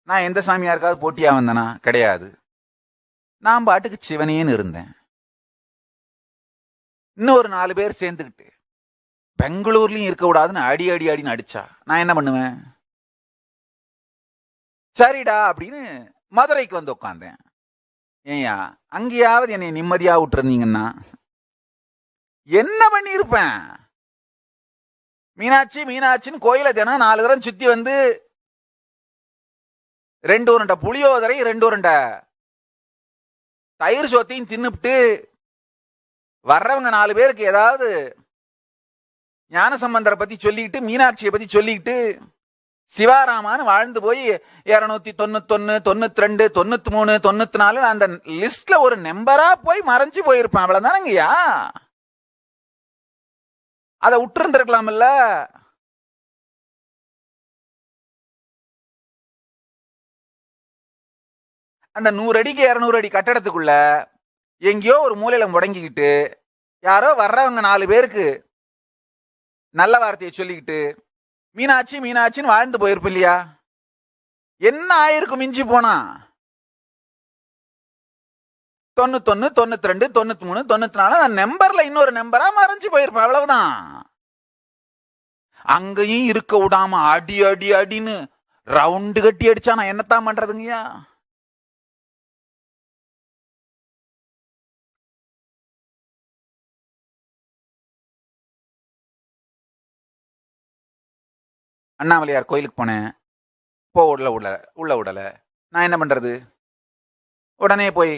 S3: நான் எந்த சாமியாருக்காவது போட்டியா வந்தேனா? கிடையாது. நான் பாட்டுக்கு சிவனேன்னு இருந்தேன். இன்னும் ஒரு 4 பேர் சேர்ந்துக்கிட்டு பெங்களூர்லயும் இருக்க கூடாதுன்னு அடி அடி அடின்னு அடிச்சா நான் என்ன பண்ணுவேன்? சரிடா அப்படின்னு மதுரைக்கு வந்து உட்காந்தேன். ஏயா, அங்கேயாவது என்னை நிம்மதியா விட்டுருந்தீங்கன்னா என்ன பண்ணியிருப்பேன்? மீனாட்சி மீனாட்சின்னு கோயில தினம் 4 தரம் சுத்தி வந்து 2 உருண்டை புளியோதரை 2 உருண்டை தயிர் சோத்தையும் தின்னுபிட்டு வர்றவங்க 4 பேருக்கு ஏதாவது ஞானசம்பந்தரை பத்தி சொல்லிக்கிட்டு, மீனாட்சியை பத்தி சொல்லிக்கிட்டு சிவாராமான்னு வாழ்ந்து போய் 291, 92, 93, 94 அந்த லிஸ்ட்ல ஒரு நம்பரா போய் மறைஞ்சு போயிருப்பேன். அவ்வளவுதானங்கய்யா. அதை விட்டு இருந்திருக்கலாம்ல. அந்த 100 அடிக்கு 200 அடி கட்டடத்துக்குள்ள எங்கேயோ ஒரு மூலையில முடங்கிக்கிட்டு யாரோ வர்றவங்க 4 பேருக்கு நல்ல வார்த்தையை சொல்லிக்கிட்டு மீனாட்சி மீனாட்சின்னு வாழ்ந்து போயிருப்ப இல்லையா? என்ன ஆயிருக்கும் மிஞ்சி போனா? 91, 92, 93, 94 அந்த நம்பர்ல இன்னொரு நம்பரா மறைஞ்சு போயிருப்பேன். அவ்வளவுதான். அங்கேயும் இருக்க விடாம அடி அடி அடின்னு ரவுண்டு கட்டி அடிச்சா நான் என்னத்தான் பண்றதுங்கய்யா? அண்ணாமலையார் கோயிலுக்கு போனேன். உள்ள விடல. நான் என்ன பண்றது? உடனே போய்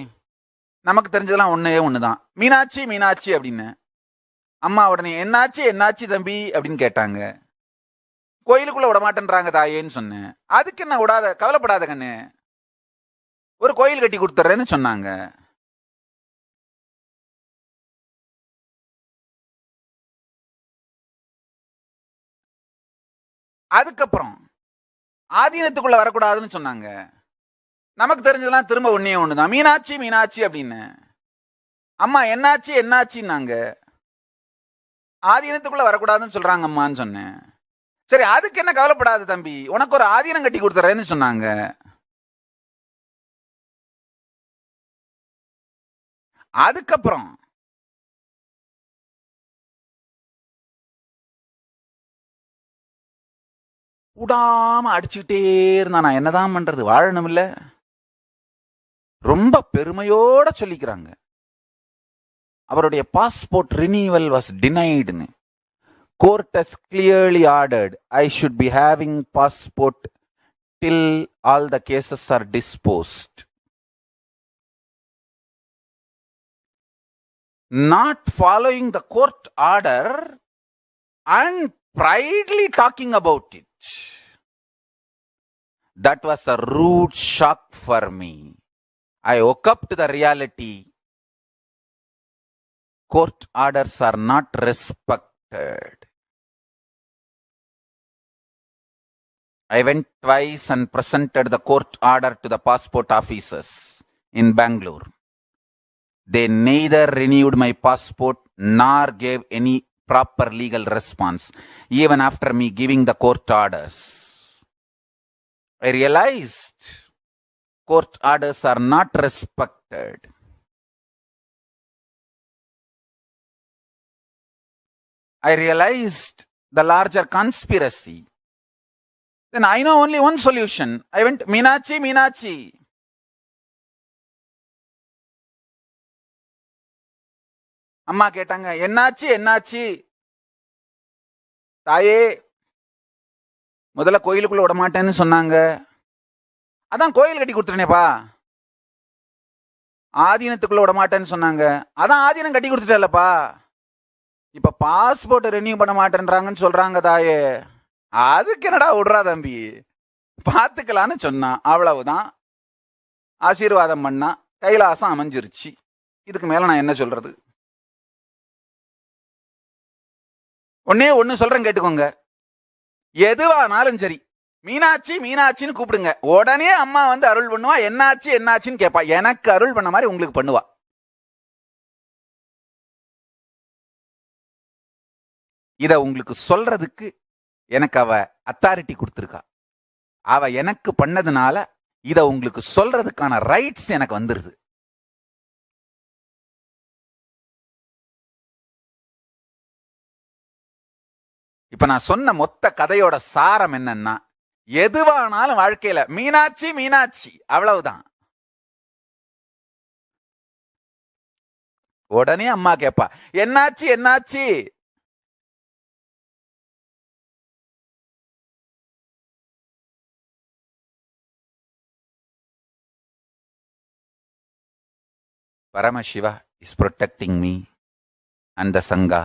S3: நமக்கு தெரிஞ்சதெல்லாம் ஒண்ணுதான், மீனாட்சி மீனாட்சி அப்படின்னு. அம்மா உடனே என்னாச்சு என்னாச்சு தம்பி அப்படின்னு கேட்டாங்க. கோயிலுக்குள்ள விட மாட்டேன்றாங்க தாயேன்னு சொன்னேன். அதுக்கு என்ன, விடாத, கவலைப்படாத கண்ணு, ஒரு கோயில் கட்டி கொடுத்துட்றேன்னு சொன்னாங்க. அதுக்கப்புறம் ஆதீனத்துக்குள்ள வரக்கூடாதுன்னு சொன்னாங்க. நமக்கு தெரிஞ்சதெல்லாம் திரும்ப ஒண்ணுதான், மீனாட்சி மீனாட்சி அப்படின்னு. அம்மா என்னாச்சு என்னாச்சுன்னாங்க. ஆதீனத்துக்குள்ள வரக்கூடாதுன்னு சொல்றாங்க அம்மான்னு சொன்னேன். சரி, அதுக்கு என்ன, கவலைப்படாது தம்பி, உனக்கு ஒரு ஆதீனம் கட்டி கொடுத்துறேன்னு சொன்னாங்க. அதுக்கப்புறம் விடாம அடிச்சுக்கிட்டே இருந்தா நான் என்னதான் பண்றது? வாழணும் இல்ல? ரொம்ப பெருமையோட சொல்லிக்கிறாங்க, அவருடைய பாஸ்போர்ட் ரினியூவல் வாஸ் டினைடுன்னு. Court has clearly ordered I should be having passport till all the cases are disposed. Not following the court order and proudly talking about it. That was a rude shock for me. I woke up to the reality. Court orders are not respected. I went twice and presented the court order to the passport officers in Bangalore. They neither renewed my passport nor gave any proper legal response, even after me giving the court orders. I realized court orders are not respected. I realized the larger conspiracy. Then I know only one solution. I went, Meenachi. அம்மா கேட்டாங்க, என்னாச்சு தாயே? முதல்ல கோயிலுக்குள்ள விட மாட்டேன்னு சொன்னாங்க. அதான் கோயில் கட்டி கொடுத்துட்டேனேப்பா. ஆதீனத்துக்குள்ள விட மாட்டேன்னு சொன்னாங்க. அதான் ஆதீனம் கட்டி கொடுத்துட்டேன்லப்பா. இப்ப பாஸ்போர்ட் ரெனியூ பண்ண மாட்டேன்றாங்கன்னு சொல்றாங்க தாயே. அதுக்கு என்னடா விடுறா தம்பி, பார்த்துக்கலான்னு சொன்னான். அவ்வளவுதான். ஆசீர்வாதம் பண்ணா, கைலாசம் அமைஞ்சிருச்சு. இதுக்கு மேல நான் என்ன சொல்றது? ஒண்ணு சொல்றேன் கேட்டுக்கோங்க. எதுவானாலும் சரி, மீனாட்சின்னு கூப்பிடுங்க. உடனே அம்மா வந்து அருள் பண்ணுவா. என்னாச்சுன்னு கேட்பா. எனக்கு அருள் பண்ண மாதிரி உங்களுக்கு பண்ணுவா. இத உங்களுக்கு சொல்றதுக்கு எனக்கு அவ அத்தாரிட்டி கொடுத்துருக்கா. அவ எனக்கு பண்ணதுனால இத உங்களுக்கு சொல்றதுக்கான ரைட்ஸ் எனக்கு வந்துருது. இப்ப நான் சொன்ன மொத்த கதையோட சாரம் என்னன்னா, எதுவானாலும் வாழ்க்கையில மீனாட்சி அவ்வளவுதான். உடனே அம்மா கேப்பா, என்னாச்சு? Paramashiva is protecting me and the Sangha.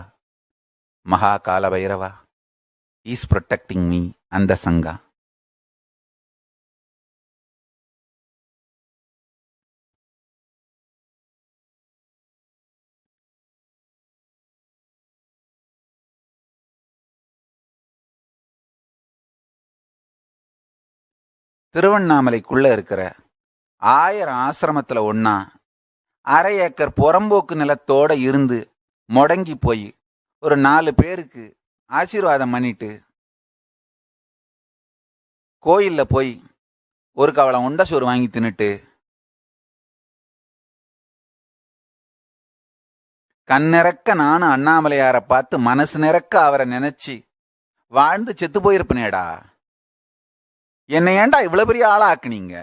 S3: Mahakala Bhairava is protecting me and the Sangha. திருவண்ணாமலைக்குள்ள இருக்கிற 1000 ஆசிரமத்துல ஒன்னா 1/2 ஏக்கர் புறம்போக்கு நிலத்தோட இருந்து முடங்கி போய் ஒரு 4 பேருக்கு ஆசீர்வாதம் பண்ணிட்டு கோயில்ல போய் ஒரு கவளம் உண்ட சோறு வாங்கி தின்னுட்டு கண்ணிறக்க நானும் அண்ணாமலையாரை பார்த்து மனசு நிறக்க அவரை நினைச்சு வாழ்ந்து செத்து போயிருப்பனேடா. என்னை ஏண்டா இவ்வளவு பெரிய ஆளா ஆக்குனீங்க?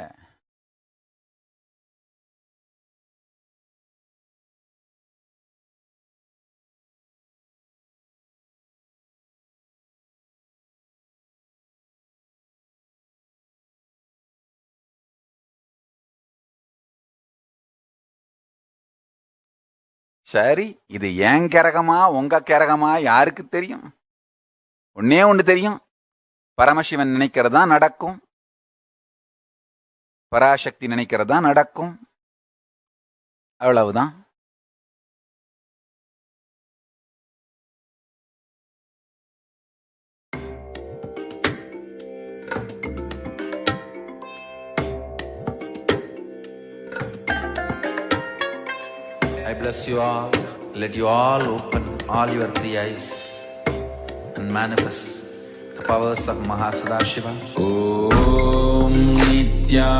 S3: சரி, இது ஏன் கரகமா உங்க கரகமா யாருக்கு தெரியும்? ஒண்ணு தெரியும், பரமசிவன் நினைக்கிறதா நடக்கும், பராசக்தி நினைக்கிறதா நடக்கும். அவ்வளவுதான். I bless you all. Let you all open all your 3 eyes and manifest the powers of Mahasadashiva. Om Nithya.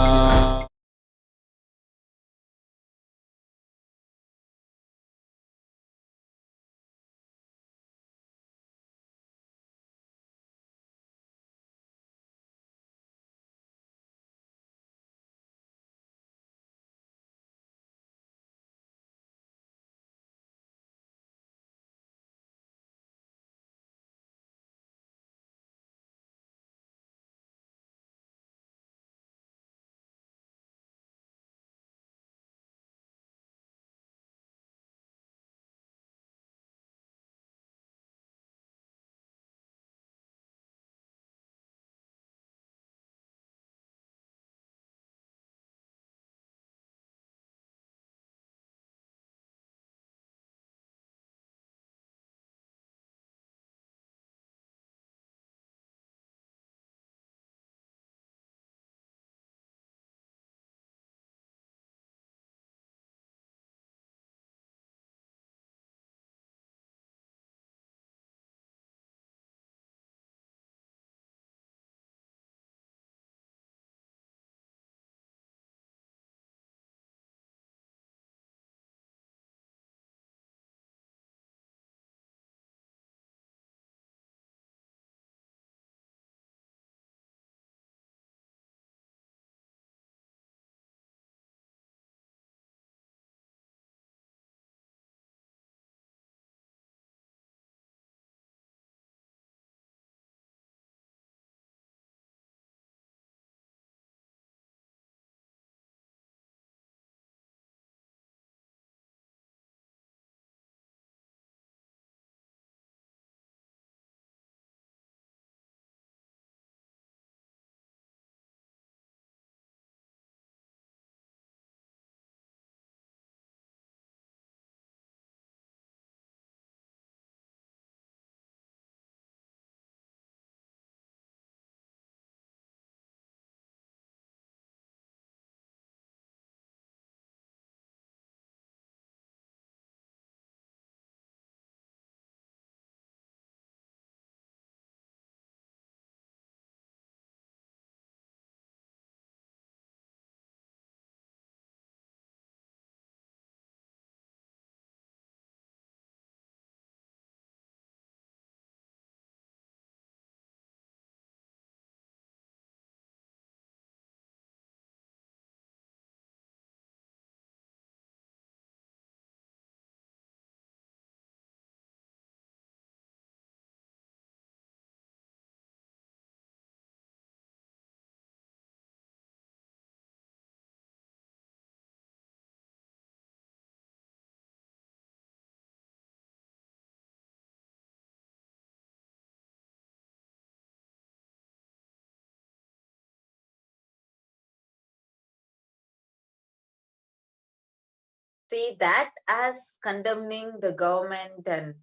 S1: say that as condemning the government and,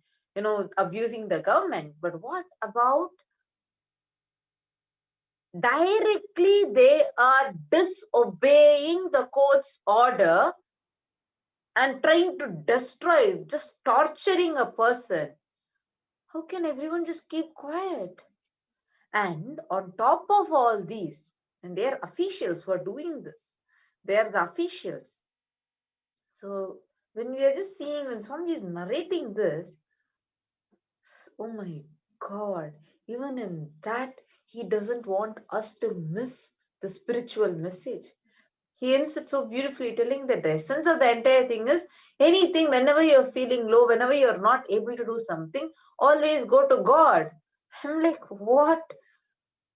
S1: abusing the government. But what about directly they are disobeying the court's order and trying to destroy, just torturing a person? How can everyone just keep quiet? And on top of all these, and they are officials who are doing this, they are the officials. So when we are just seeing, when somebody is narrating this, oh my God, even in that, he doesn't want us to miss the spiritual message. He ends it so beautifully, telling that the essence of the entire thing is anything, whenever you're feeling low, whenever you're not able to do something, always go to God. I'm like, what?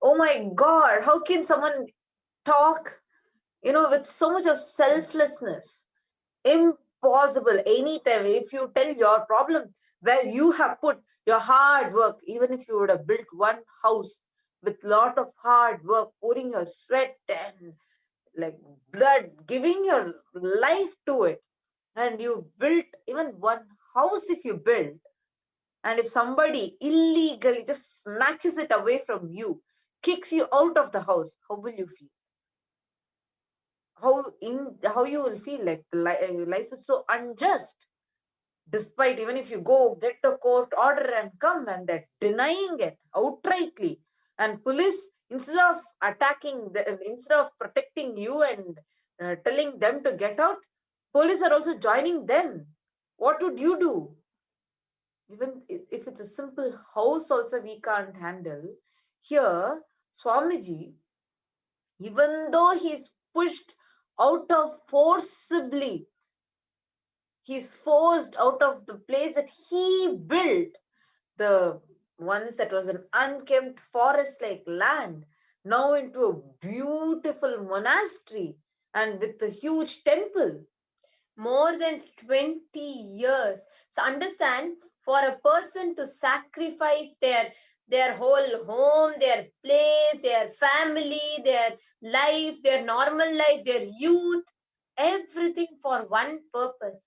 S1: Oh my God, how can someone talk, with so much of selflessness? Impossible. Anytime, if you tell your problem where you have put your hard work, even if you would have built one house with lot of hard work, pouring your sweat and like blood, giving your life to it, and you built even one house, if you build, and if somebody illegally just snatches it away from you, kicks you out of the house, how will you feel? How you will feel? Like life is so unjust. Despite, even if you go get a court order and come, and they're denying it outrightly, and police, instead of instead of protecting you and telling them to get out, police are also joining them. What would you do? Even if it's a simple house also we can't handle. Here, Swamiji, even though he's pushed out of forcibly, he's forced out of the place that he built, the once that was an unkempt forest like land, now into a beautiful monastery and with a huge temple.
S2: More than 20 years. So understand, for a person to sacrifice their whole home, their place, their family, their life, their normal life, their youth, everything for one purpose,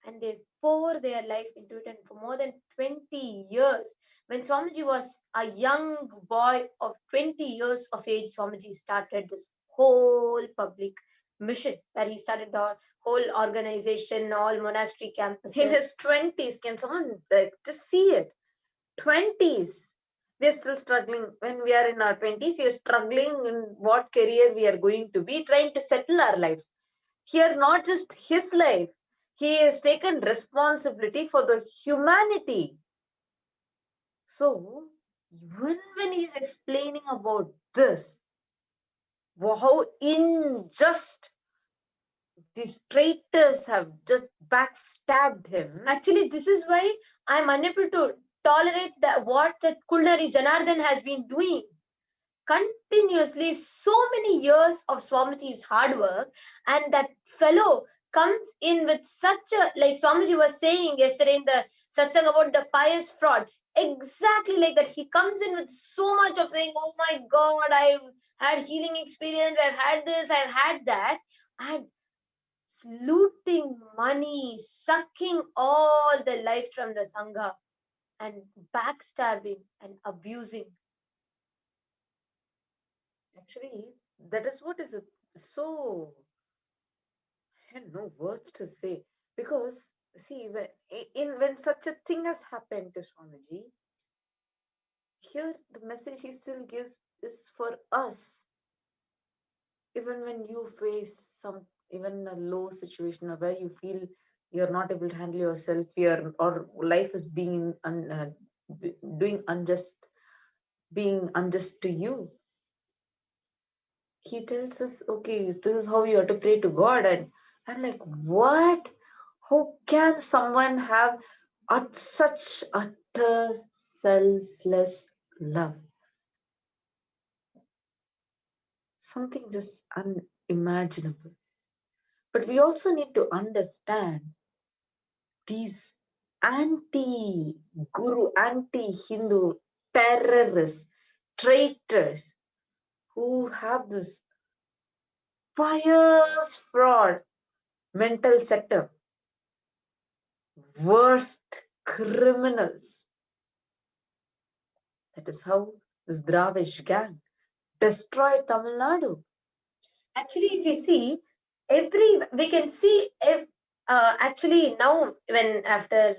S2: and they pour their life into it, and for more than 20 years. When Swamiji was a young boy of 20 years of age, Swamiji started this whole public mission, where he started the whole organization, all monastery campuses.
S1: In his 20s, can someone just see it? 20s. We're still struggling. When we are in our 20s, we are struggling in what career we are going to be, trying to settle our lives. Here, not just his life, he has taken responsibility for the humanity. So, even when he is explaining about this, how unjust these traitors have just backstabbed him.
S2: Actually, this is why I'm unable to tolerate what that Kulnari Janardhan has been doing. Continuously, so many years of Swamiji's hard work, and that fellow comes in with such a, like Swamiji was saying yesterday in the Satsang about the pious fraud, exactly like that. He comes in with so much of saying, oh my God, I've had healing experience, I've had this, I've had that, and looting money, sucking all the life from the Sangha, and backstabbing and abusing.
S1: Actually, that is what is so, I have no words to say. Because, see, when such a thing has happened to Swamiji, here the message he still gives is for us. Even when you face even a low situation, or where you feel you're not able to handle yourself, or life is being unjust to you, he tells us, okay, this is how you have to pray to God. And I'm like, what? How can someone have such utter selfless love? Something just unimaginable. But we also need to understand these anti-guru, anti-Hindu terrorists, traitors who have this pious fraud mental setup. worst criminals. That is how this Dravish gang destroyed Tamil Nadu.
S2: Actually, if we see, we can see if actually now when after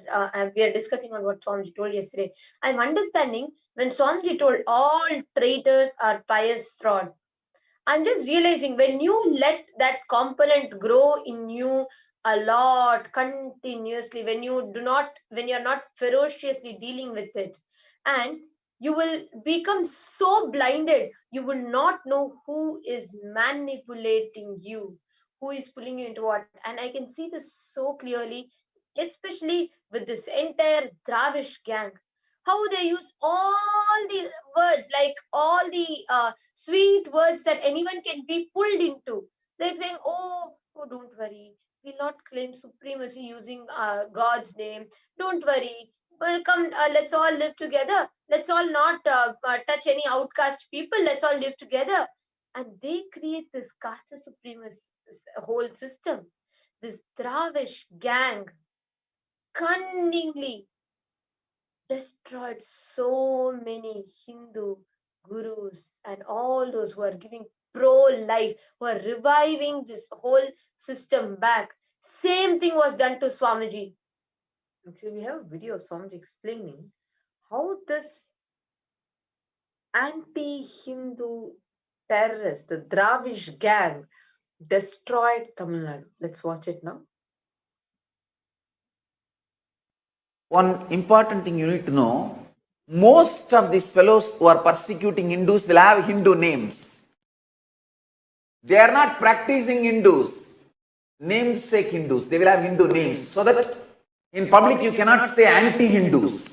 S2: we are discussing on what Swamiji told yesterday, I'm understanding when Swamiji told all traitors are pious fraud. I'm just realizing when you let that component grow in you a lot continuously, when you're not ferociously dealing with it, and you will become so blinded, you will not know who is manipulating you, who is pulling you into what. And I can see this so clearly, especially with this entire Dravish gang, how they use all the words, like all the sweet words that anyone can be pulled into. They're saying, oh, don't worry. We'll not claim supremacy using God's name. Don't worry. Well, come, let's all live together. Let's all not touch any outcast people. Let's all live together. And they create this caste supremacy whole system. This Dravish gang cunningly destroyed so many Hindu gurus and all those who are giving pro-life, who are reviving this whole system back. Same thing was done to Swamiji.
S1: Actually, we have a video of Swamiji explaining how this anti-Hindu terrorists, the Dravish gang, destroyed Tamil Nadu. Let's watch it now.
S3: One important thing you need to know, most of these fellows who are persecuting Hindus will have Hindu names. They are not practicing Hindus, namesake Hindus. They will have Hindu names, so that in public you cannot say anti-Hindus.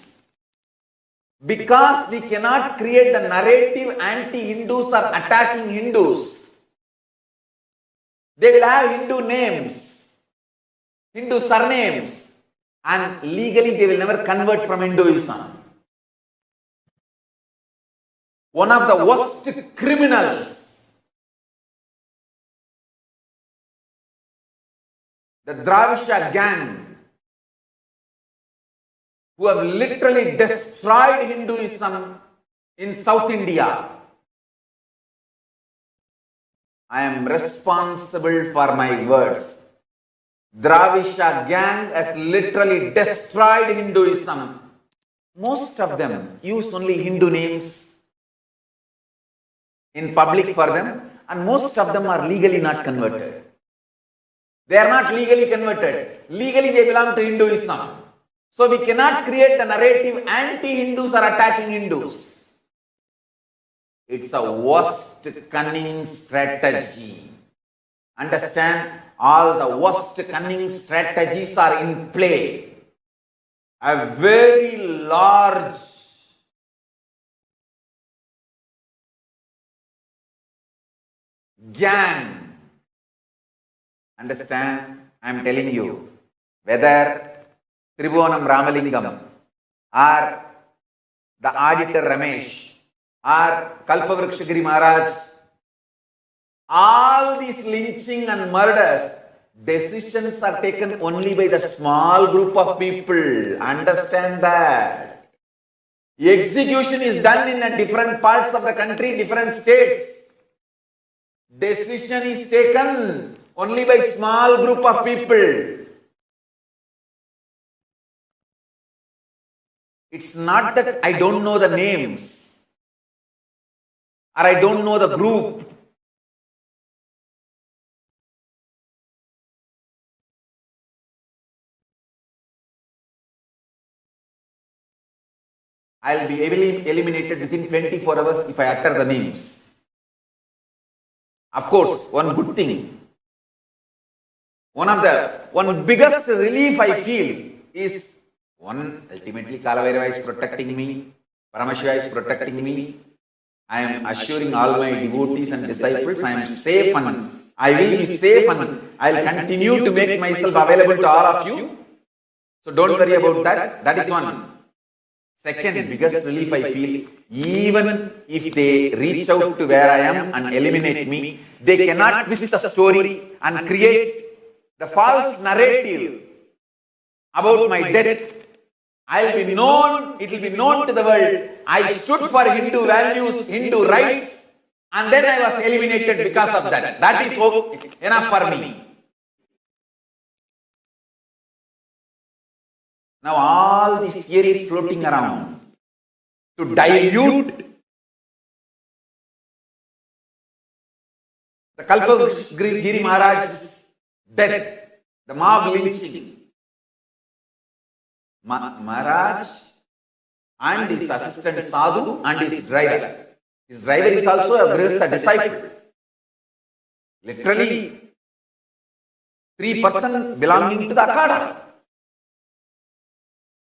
S3: Because we cannot create the narrative anti-Hindus are attacking Hindus. They will have Hindu names, Hindu surnames, and legally they will never convert from Hinduism. One of the worst criminals, the Dravisha gang, who have literally destroyed Hinduism in South India. I am responsible for my words. Dravisha gang has literally destroyed Hinduism. Most of them use only Hindu names in public for them, and most of them are legally not converted. They are not legally converted. Legally they belong to Hinduism. So we cannot create the narrative anti-Hindus are attacking Hindus. It's a worst cunning strategy. Understand, all the worst cunning strategies are in play. A very large gang. Understand, I am telling you, whether Tribhuvanam Ramalingam or the auditor Ramesh or Kalpavrikshagiri Maharaj, all these lynching and murders, decisions are taken only by the small group of people. Understand that. Execution is done in different parts of the country, different states. Decision is taken only by small group of people. It's not that I don't know the names or I don't know the group. I'll be eliminated within 24 hours if I utter the names. Of course, one good thing, one biggest relief I feel is, one, ultimately Kalavairava is protecting me, Paramashiva is protecting me. I am assuring all my devotees and disciples I am safe and I will be safe and I will continue to make myself available to all of you. So don't worry about that. That is one. Second biggest relief I feel, even if they reach out to where I am and eliminate me, they cannot twist the story and create the false narrative about my death, I'll be known, it will be known to the world. I stood for Hindu values, Hindu rights, and then I was eliminated because of that. That is enough for me. Now all these theories floating around to dilute the Kalpagiri Maharaj's death, the mob lynching. Maharaj and his assistant Sadhu and his driver. His driver is also a Grihastha disciple. Literally, 3% belonging to the Akhada.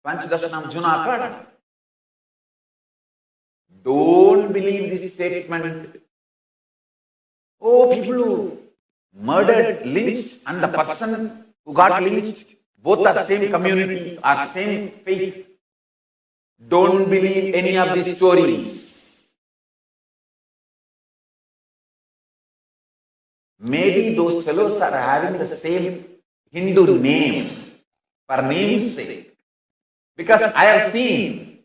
S3: Panchadashanam Juna Akhada. Don't believe this statement. Oh, people who murdered, lynched, and the person who got lynched, both are same community, are same faith. Don't believe any of these stories. Maybe those fellows are having the same Hindu name for name's sake. Because I have seen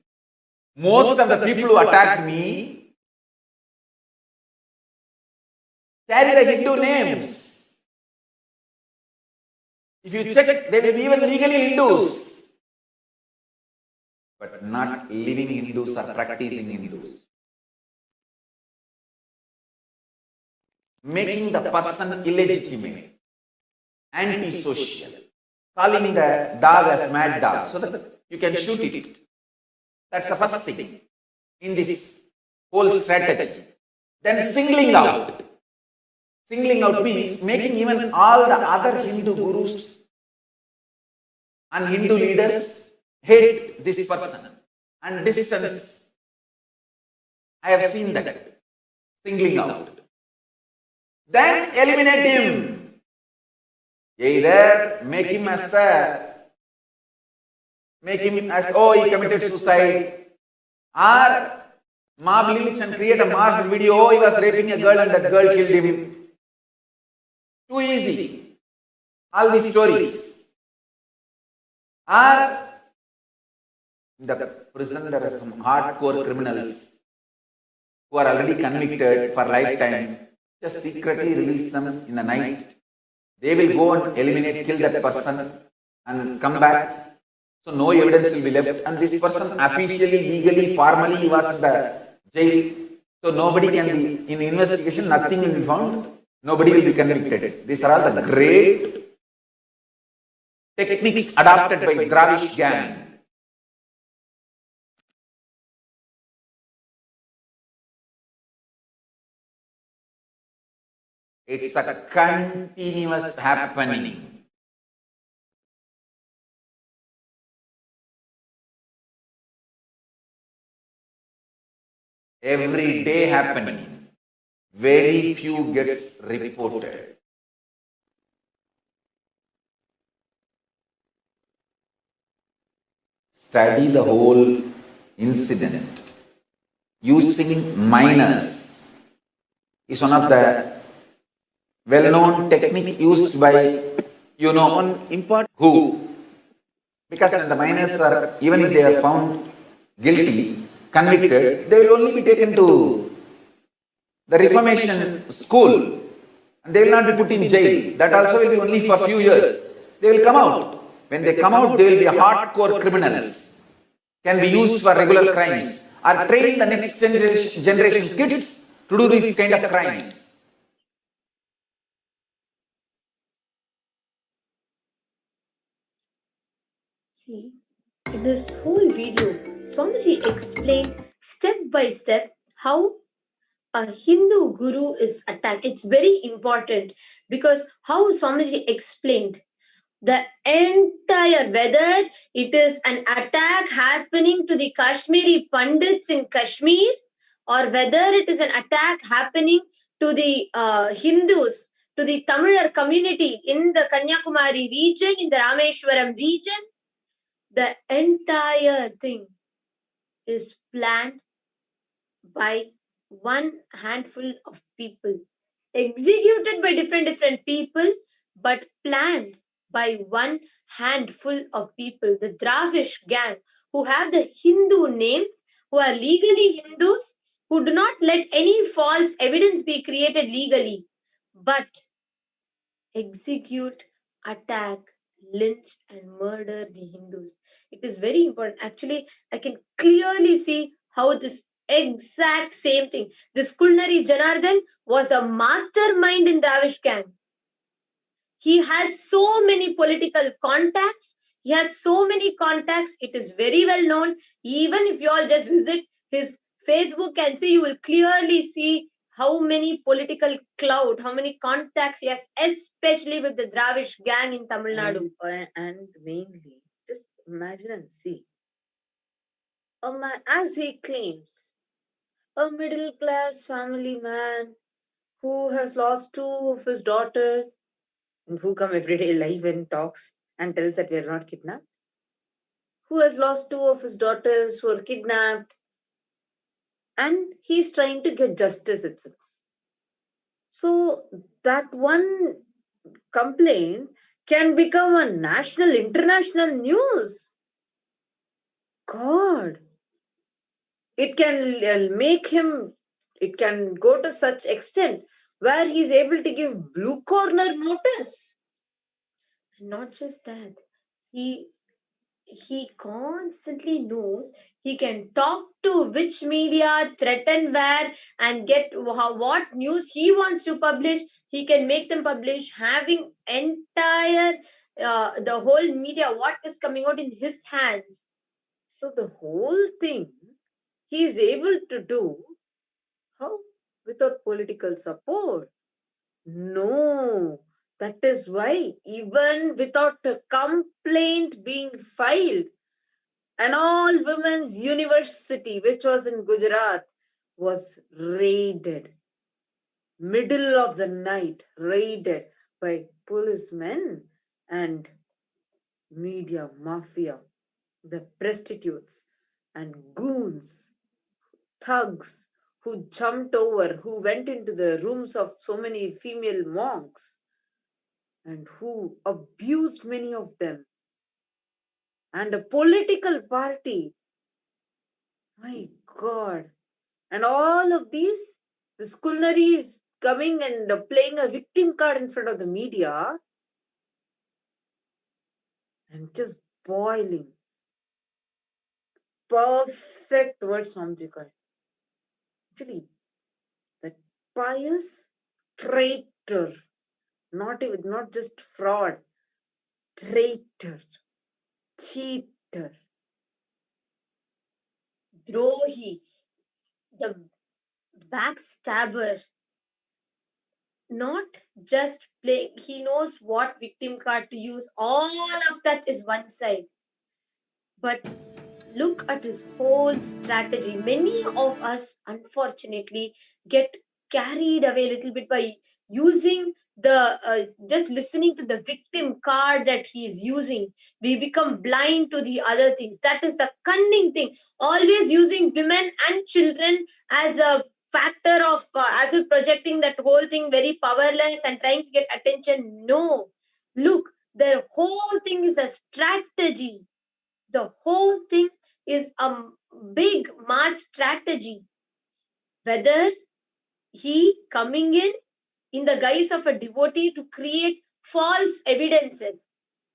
S3: most of the people who attacked me carry the Hindu names. If you check, they will be even legally Hindus, but not living Hindus or practicing Hindus. Making the person illegitimate, antisocial, calling the dog as mad dog so that you can shoot it. That's the first thing in this whole strategy. Then singling out. Singling out means making even all the other Hindu gurus and Hindu leaders hate this person and distance. I have seen that. Singling out. Then eliminate him. Either make him as oh, he committed suicide, or mob lynch and create a marked video, oh, he was raping a girl and that girl killed him. Too easy. All these stories. Or in the prison there are some hardcore criminals who are already convicted for lifetime. Just secretly release them in the night. They will go and eliminate, kill that person and come back. So no evidence will be left. And this person officially, legally, formally he was in the jail. So nobody can be, in investigation, nothing will be found. Nobody will be convicted. These are all the great techniques adopted by Dravish gang. It's a continuous happening. Every day happening. Very few gets reported. Study the whole incident. Using minors is one of the well-known technique used by, one important who. Because when the minors are, even if they are found guilty, convicted, they will only be taken to the reformation school and they will not be put in jail. That also will be only for a few years. They will come out. When they come out, they will be hardcore criminals. Can be used for regular crimes or train the next generation kids to do these kind of crimes.
S2: See, in this whole video, Swamiji explained step by step how a Hindu guru is attacked. It's very important because how Swamiji explained the entire, whether it is an attack happening to the Kashmiri Pandits in Kashmir or whether it is an attack happening to the Hindus, to the Tamilar community in the Kanyakumari region, in the Rameshwaram region, the entire thing is planned by one handful of people, executed by different people, but planned by one handful of people, the Dravish gang, who have the Hindu names, who are legally Hindus, who do not let any false evidence be created legally, but execute, attack, lynch, and murder the Hindus. It is very important. Actually, I can clearly see how this exact same thing. This Kulnari Janardhan was a mastermind in Dravish gang. He has so many political contacts. He has so many contacts. It is very well known. Even if you all just visit his Facebook and see, you will clearly see how many political clout, how many contacts he has, especially with the Dravish gang in Tamil Nadu.
S1: And mainly, just imagine and see. A man, as he claims, a middle class family man who has lost two of his daughters and who come every day live and talks and tells that we are not kidnapped, who has lost two of his daughters who are kidnapped, and he's trying to get justice, it seems. So that one complaint can become a national, international news. God, it can make him, it can go to such extent where he's able to give blue corner notice.
S2: Not just that, he constantly knows he can talk to which media, threaten where, and get what news he wants to publish. He can make them publish, having entire the whole media, what is coming out in his hands.
S1: So the whole thing he is able to do, how? Without political support. No, that is why, even without a complaint being filed, an all women's university, which was in Gujarat, was raided. Middle of the night, raided by policemen and media mafia, the prostitutes and goons, thugs who jumped over, who went into the rooms of so many female monks and who abused many of them. And a political party. My God. And all of these, the Skulnari is coming and playing a victim card in front of the media. I'm just boiling. Perfect words, Mamjika. Actually, that pious traitor, not just fraud, traitor, cheater,
S2: Drohi, the backstabber, not just playing, he knows what victim card to use. All of that is one side. But look at his whole strategy. Many of us, unfortunately, get carried away a little bit by using just listening to the victim card that he's using. We become blind to the other things. That is the cunning thing. Always using women and children as a factor of, as if projecting that whole thing very powerless and trying to get attention. No. Look, the whole thing is a strategy. The whole thing is a big mass strategy. Whether he coming in the guise of a devotee to create false evidences.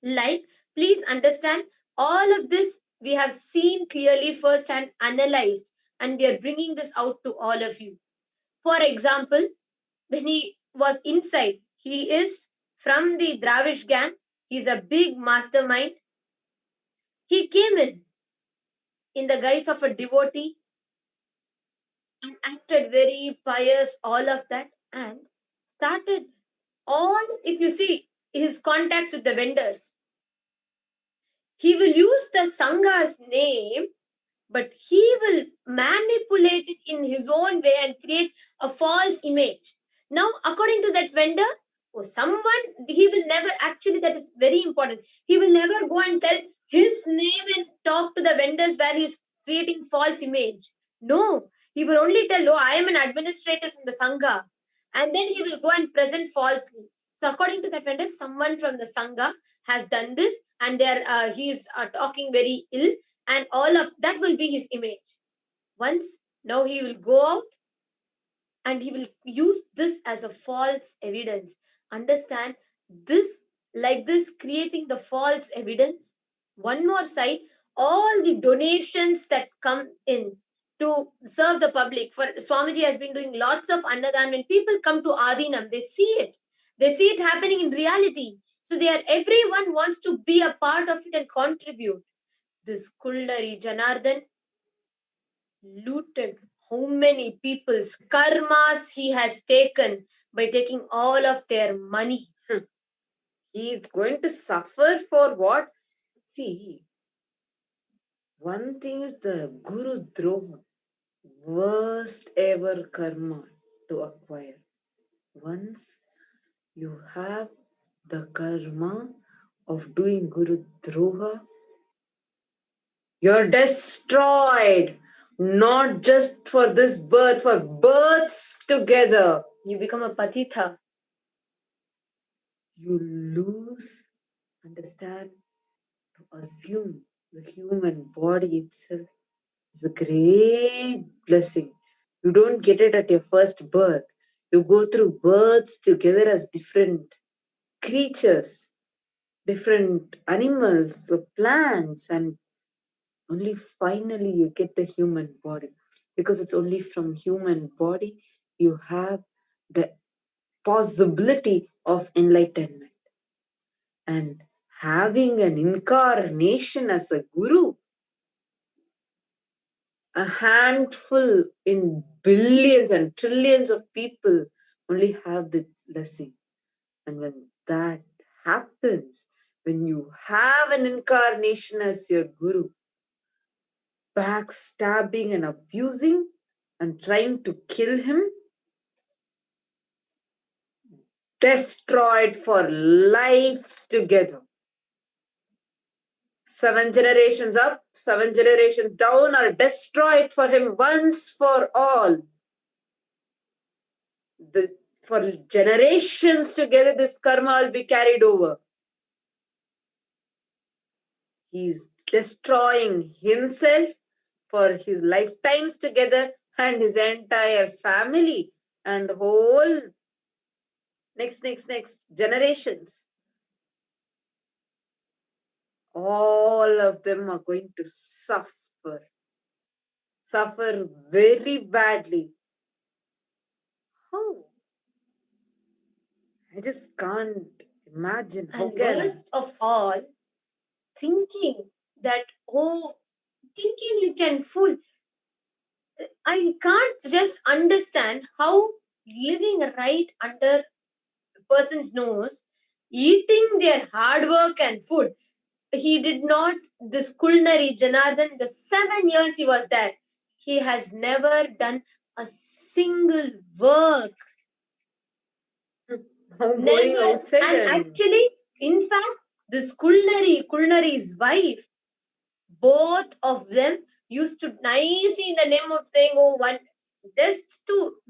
S2: Like, please understand, all of this we have seen clearly first and analyzed, and we are bringing this out to all of you. For example, when he was inside, he is from the Dravish gang, he's a big mastermind. He came in the guise of a devotee and acted very pious, all of that, and started all, if you see his contacts with the vendors, he will use the Sangha's name, but he will manipulate it in his own way and create a false image. Now, according to that vendor, someone, he will never, actually, that is very important. He will never go and tell his name and talk to the vendors where he's creating false image. No, he will only tell, oh, I am an administrator from the Sangha. And then he will go and present falsely. So according to that vendor, someone from the Sangha has done this, and he's talking very ill, and all of that will be his image. Once now he will go out and he will use this as a false evidence. Understand this, like this, creating the false evidence. One more side, all the donations that come in to serve the public. For Swamiji has been doing lots of Annadan. When people come to Adinam, they see it. They see it happening in reality. So everyone wants to be a part of it and contribute. This Kuldari Janardhan looted how many people's karmas he has taken by taking all of their money.
S1: He is going to suffer for what? See, one thing is the Guru Droha, worst ever karma to acquire. Once you have the karma of doing Guru Droha, you're destroyed. Not just for this birth, for births together.
S2: You become a patitha.
S1: You lose, understand, to assume the human body itself is a great blessing. You don't get it at your first birth. You go through births together as different creatures, different animals, plants, and only finally you get the human body. Because it's only from human body you have the possibility of enlightenment. And having an incarnation as a guru, a handful in billions and trillions of people only have the blessing. And when that happens, when you have an incarnation as your guru, backstabbing and abusing and trying to kill him, destroyed for lives together. 7 generations up, 7 generations down are destroyed for him once for all. For generations together, this karma will be carried over. He's destroying himself for his lifetimes together and his entire family and whole next generations. All of them are going to suffer very badly. How? I just can't imagine.
S2: And worst of all, thinking you can fool. I can't just understand how living right under a person's nose, eating their hard work and food. He did not, this Kulnari Janardhan, the 7 years he was there, he has never done a single work.
S1: Going outside
S2: and actually, in fact, this Kulnari's wife, both of them used to nicely in the name of saying,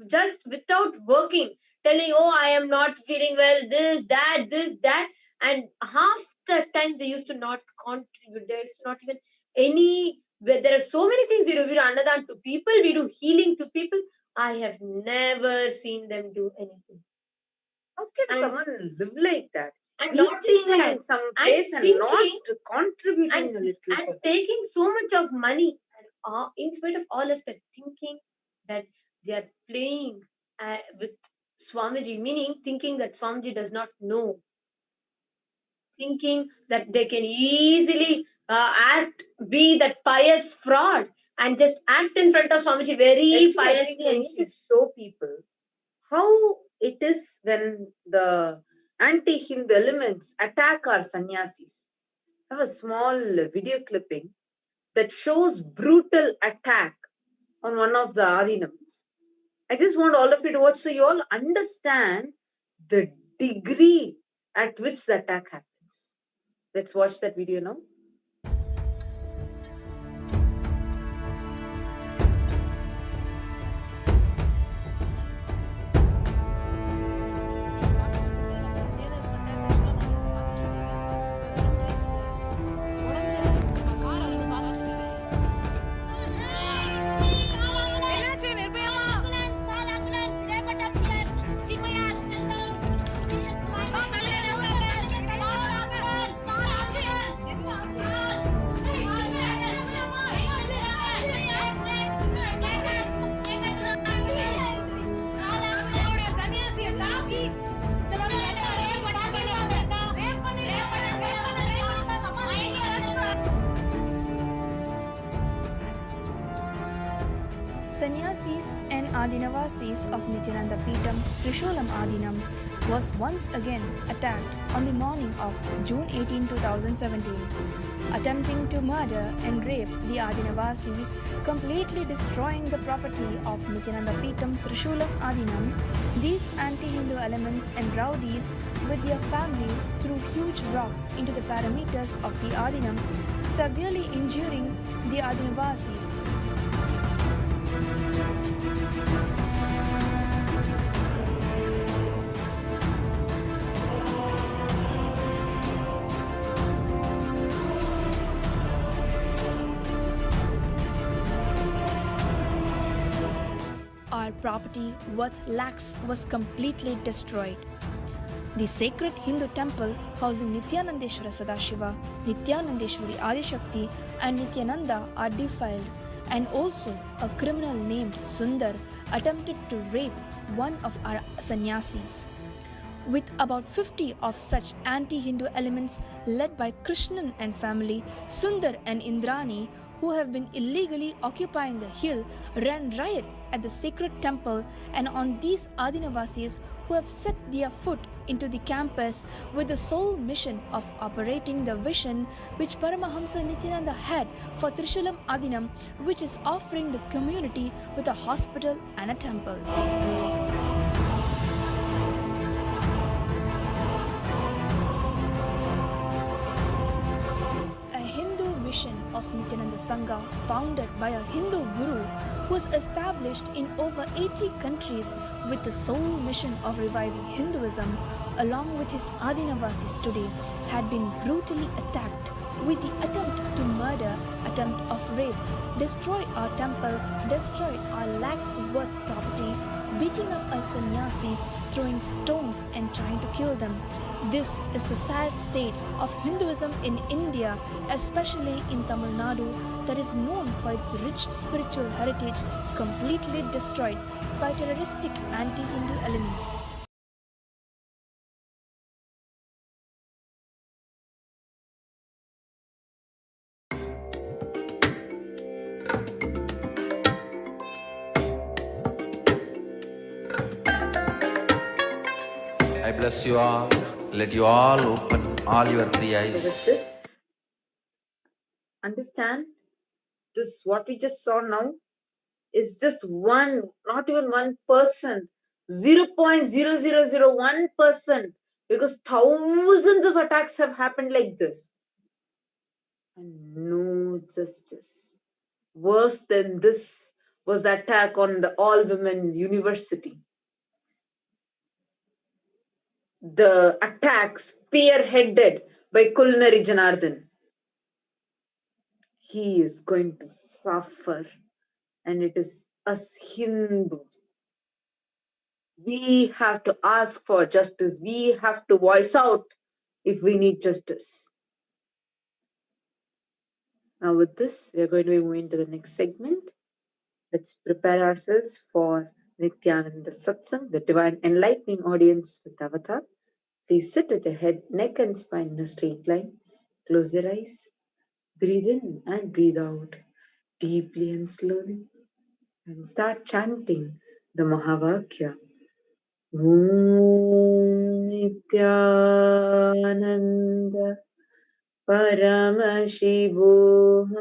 S2: just without working, telling, I am not feeling well, this, that, and half the time they used to not contribute. There is not even any, there are so many things we do. We do Annadan to people, we do healing to people. I have never seen them do anything.
S1: How can someone live like that?
S2: And not in
S1: some place and not contributing a little.
S2: And taking so much of money, and in spite of all of that, thinking that they are playing with Swamiji, meaning thinking that Swamiji does not know. Thinking that they can easily be that pious fraud and just act in front of Swamiji very piously.
S1: I need to show people how it is when the anti-Hindu elements attack our sannyasis. I have a small video clipping that shows brutal attack on one of the Adinams. I just want all of you to watch so you all understand the degree at which the attack happens. Let's watch that video now.
S7: Adinavasis of Nithyananda Peetham, Trishulam Adinam, was once again attacked on the morning of June 18, 2017, attempting to murder and rape the Adinavasis, completely destroying the property of Nithyananda Peetham, Trishulam Adinam. These anti-Hindu elements and rowdies with their family threw huge rocks into the parameters of the Adinam, severely injuring the Adinavasis. Our property worth lakhs was completely destroyed. The sacred Hindu temple housing Nithyanandeshwara Sadashiva, Nithyanandeshwari Adishakti and Nithyananda are defiled, and also a criminal named Sundar attempted to rape one of our sannyasis. With about 50 of such anti-Hindu elements led by Krishnan and family, Sundar and Indrani, who have been illegally occupying the hill, ran riot at the sacred temple and on these Adinavasis who have set their foot into the campus with the sole mission of operating the vision which Paramahamsa Nithyananda had for Trishulam Adinam, which is offering the community with a hospital and a temple. Of Nithyananda Sangha, founded by a Hindu guru, was established in over 80 countries with the sole mission of reviving Hinduism, along with his Adinavasis today, had been brutally attacked with the attempt to murder, attempt of rape, destroy our temples, destroy our lakhs worth property, beating up our sannyasis, throwing stones and trying to kill them. This is the sad state of Hinduism in India, especially in Tamil Nadu, that is known for its rich spiritual heritage, completely destroyed by terroristic anti-Hindu elements.
S3: I bless you all. Let you all open all your three eyes.
S1: So with this, understand this, what we just saw now is just one, not even 1%, 0.0001%, because thousands of attacks have happened like this. And no justice. Worse than this was the attack on the all-women university. The attack spearheaded by Kulnari Janardhan. He is going to suffer, and it is us Hindus. We have to ask for justice. We have to voice out if we need justice. Now with this, we are going to be moving to the next segment. Let's prepare ourselves for Nithyananda Satsang, the divine enlightening audience with Avatar. Please sit with your head, neck and spine in a straight line. Close your eyes. Breathe in and breathe out deeply and slowly. And start chanting the Mahavakya. Om Nithyananda Paramashivoham.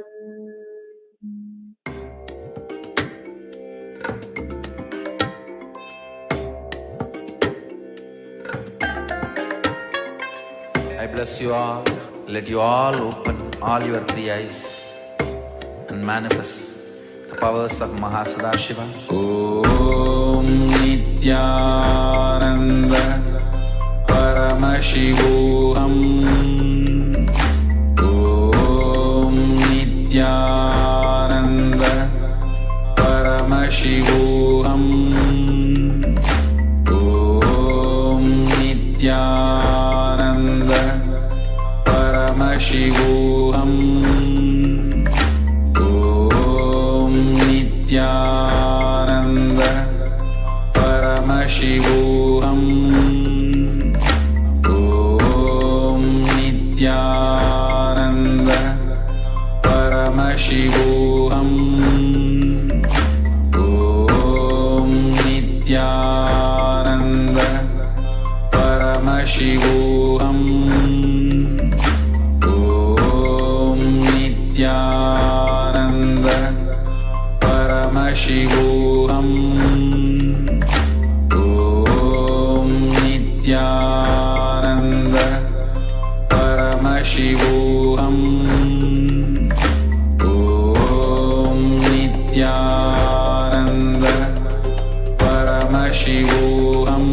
S3: I bless you all. Let you all open all your three eyes and manifest the powers of Mahasadashiva. Om Nithyananda Paramashivoham. Om Nithyananda Paramashivoham. Om Nithyananda Paramashivoham. Om Nithyananda Paramashivoham. Om Nithyananda Paramashivoham. Om
S8: Paramashivoham. Om Nithyananda Paramashivoham. Om Nithyananda Paramashivoham. Om Nithyananda Paramashivoham.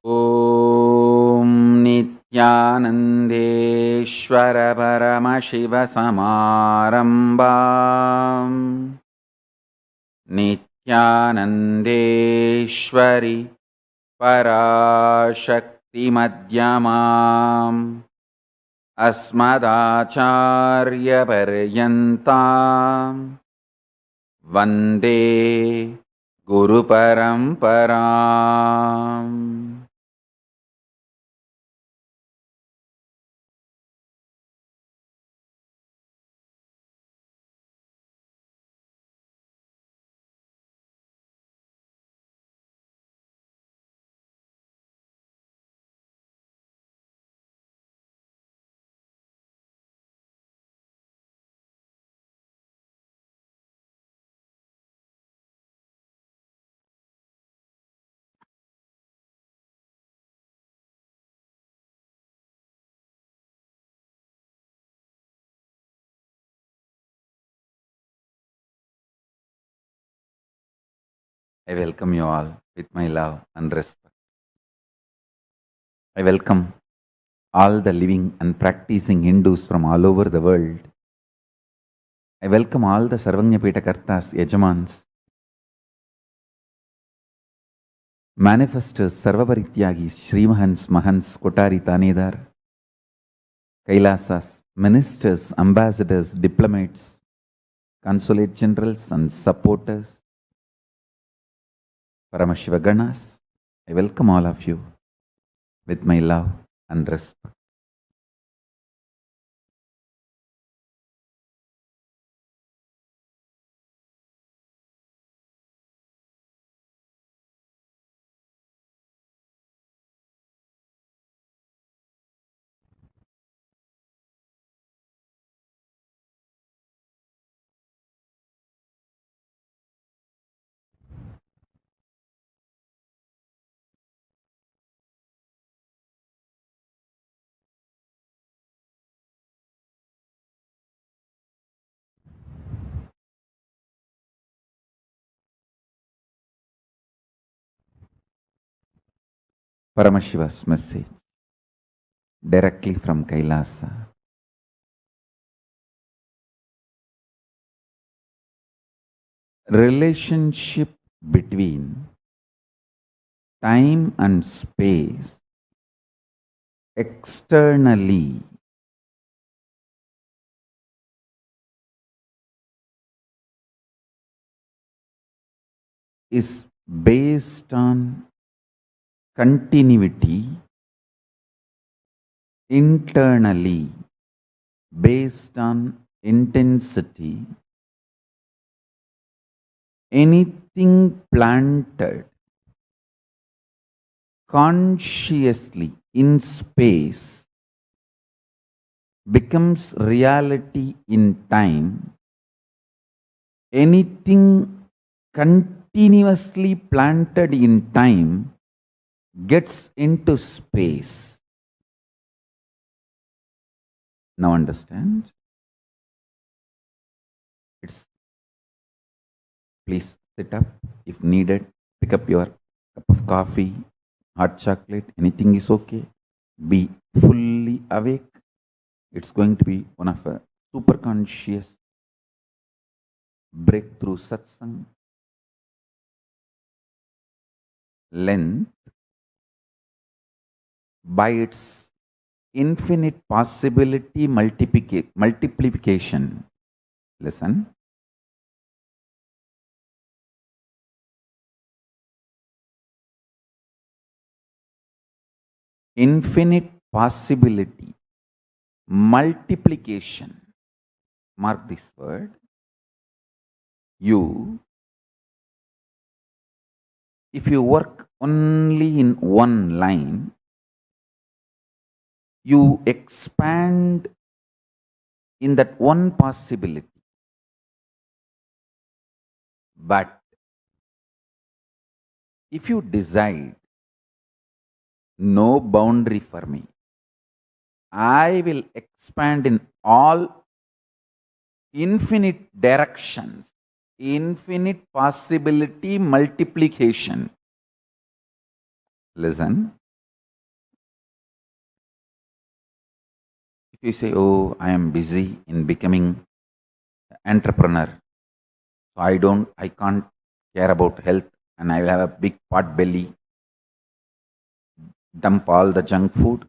S3: Om Nithyanandeshwara Paramashiva Samarambam Nithyanandeshwari Parashakti Madhyamam Asmadacharya Paryantam Vande Guru Paramparam. I welcome you all with my love and respect. I welcome all the living and practicing Hindus from all over the world. I welcome all the Sarvanyapita Kartas, Yajamans, manifestors, Sarvaparityagis, Srimahans, Mahans, Kotari, Tanedar, Kailasas, ministers, ambassadors, diplomats, consulate generals and supporters, Paramashiva Ganas. I welcome all of you with my love and respect. Paramashiva's message directly from Kailasa. Relationship between time and space externally is based on continuity, internally based on intensity. Anything planted consciously in space becomes reality in time. Anything continuously planted in time gets into space. Now understand? Please sit up if needed. Pick up your cup of coffee, hot chocolate, anything is okay. Be fully awake. It's going to be one of a super conscious breakthrough satsang. Length, by its infinite possibility multiplication. Listen. Infinite possibility multiplication. Mark this word. If you work only in one line, you expand in that one possibility. But if you decide no boundary for me, I will expand in all infinite directions, infinite possibility multiplication. Listen. If you say, oh, I am busy in becoming an entrepreneur, so I can't care about health and I will have a big pot belly, dump all the junk food,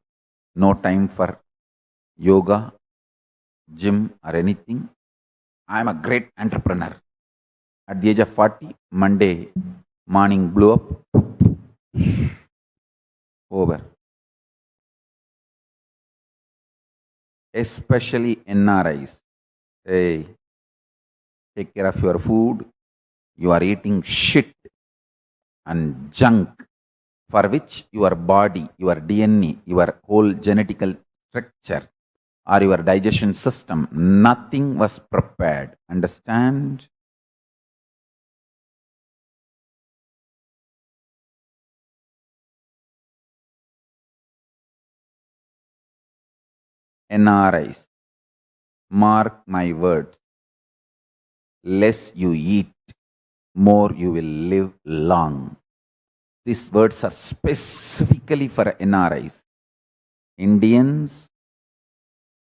S3: no time for yoga, gym or anything. I am a great entrepreneur. At the age of 40, Monday morning blew up, over. Especially NRIs. Hey, take care of your food. You are eating shit and junk for which your body, your DNA, your whole genetical structure or your digestion system, nothing was prepared. Understand? NRIs, mark my words. Less you eat, more you will live long. These words are specifically for NRIs. Indians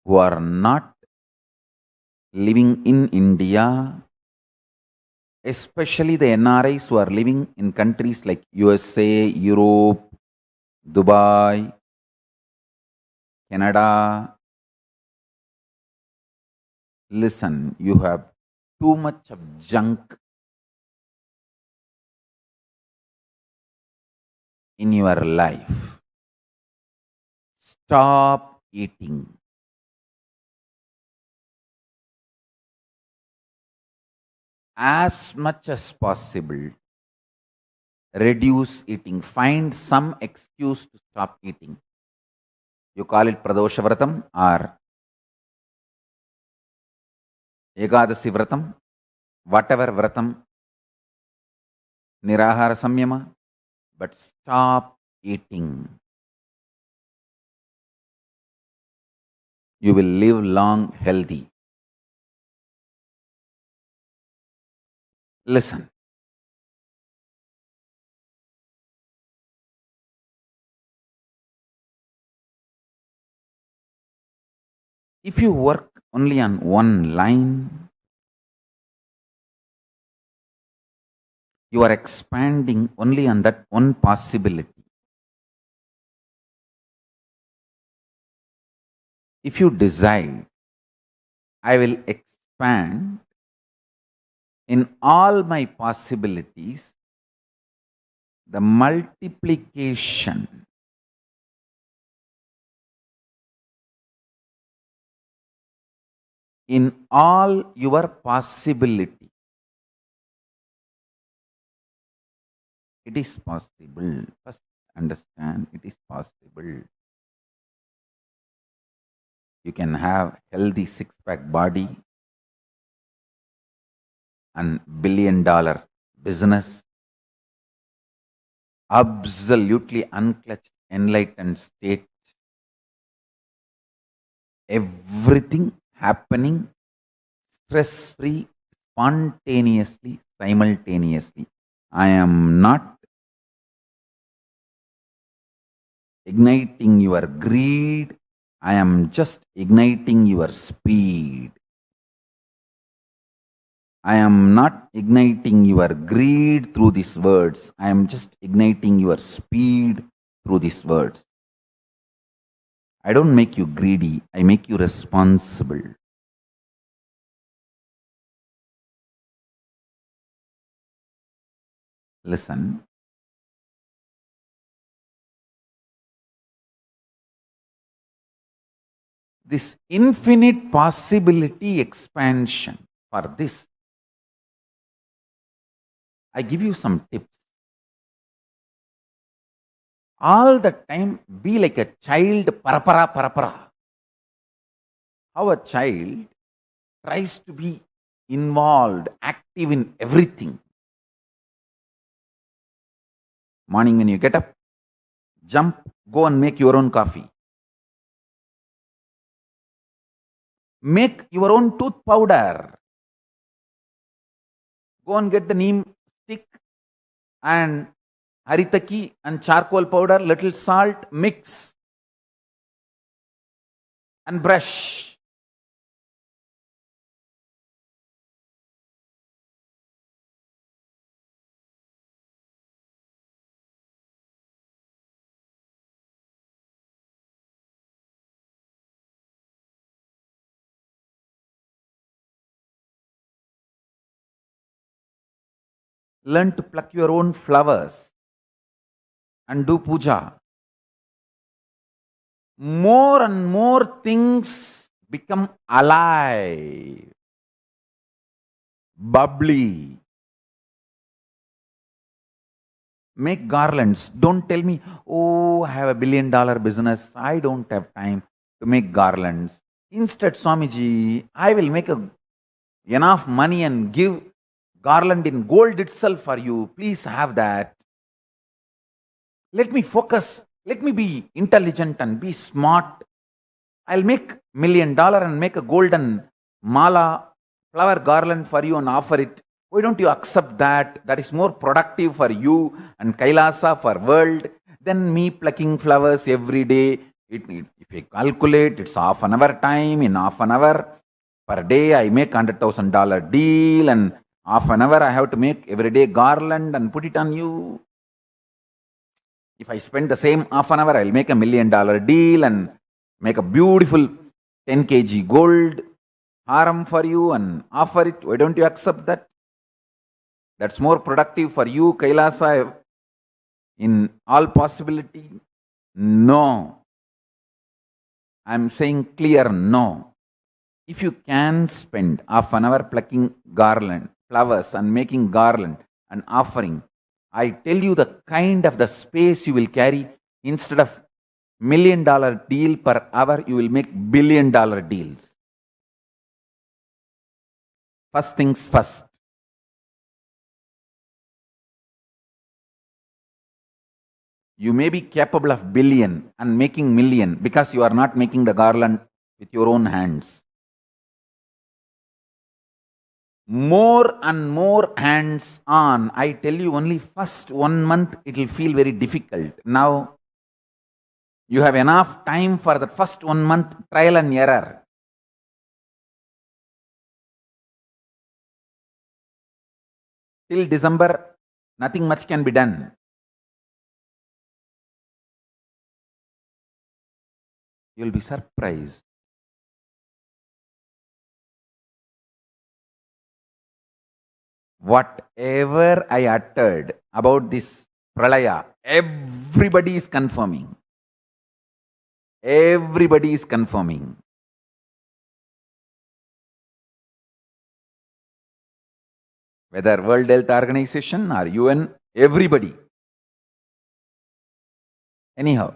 S3: who are not living in India, especially the NRIs who are living in countries like USA, Europe, Dubai, Canada. Listen, you have too much of junk in your life. Stop eating. As much as possible, reduce eating. Find some excuse to stop eating. You call it Pradosha Vratam or Ekadasi Vratam, whatever Vratam, Nirahara Samyama, but stop eating. You will live long, healthy. Listen. If you work only on one line, you are expanding only on that one possibility. If you decide, I will expand in all my possibilities, the multiplication in all your possibility. It is possible. First understand, it is possible. You can have healthy six-pack body and billion-dollar business, absolutely unclutched, enlightened state, everything happening stress-free, spontaneously, simultaneously. I am not igniting your greed, I am just igniting your speed. I am not igniting your greed through these words. I am just igniting your speed through these words. I don't make you greedy. I make you responsible. Listen. This infinite possibility expansion for this, I give you some tips. All the time be like a child, parapara, parapara. How a child tries to be involved, active in everything. Morning when you get up, jump, go and make your own coffee. Make your own tooth powder. Go and get the neem stick and haritaki and charcoal powder, little salt, mix and brush. Learn to pluck your own flowers and do puja. More and more things become alive, bubbly. Make garlands. Don't tell me, oh, I have $1 billion business. I don't have time to make garlands. Instead, Swamiji, I will make enough money and give garland in gold itself for you. Please have that. Let me focus. Let me be intelligent and be smart. I'll make $1 million and make a golden mala, flower garland for you and offer it. Why don't you accept that? That is more productive for you and Kailasa for world than me plucking flowers every day. If you calculate, it's half an hour time. In half an hour per day, I make $100,000 deal, and half an hour I have to make every day garland and put it on you. If I spend the same half an hour, I'll make $1 million deal and make a beautiful 10 kg gold haram for you and offer it. Why don't you accept that? That's more productive for you, Kailasa, in all possibility. No. I'm saying clear no. If you can spend half an hour plucking garland, flowers and making garland and offering, I tell you the kind of the space you will carry. Instead of $1 million deal per hour, you will make $1 billion deals. First things first. You may be capable of billion and making million because you are not making the garland with your own hands. More and more hands on. I tell you, only first 1 month it will feel very difficult. Now you have enough time for the first 1 month trial and error. Till December, nothing much can be done. You'll be surprised. Whatever I uttered about this pralaya, everybody is confirming. Everybody is confirming. Whether World Health Organization or UN, everybody. Anyhow.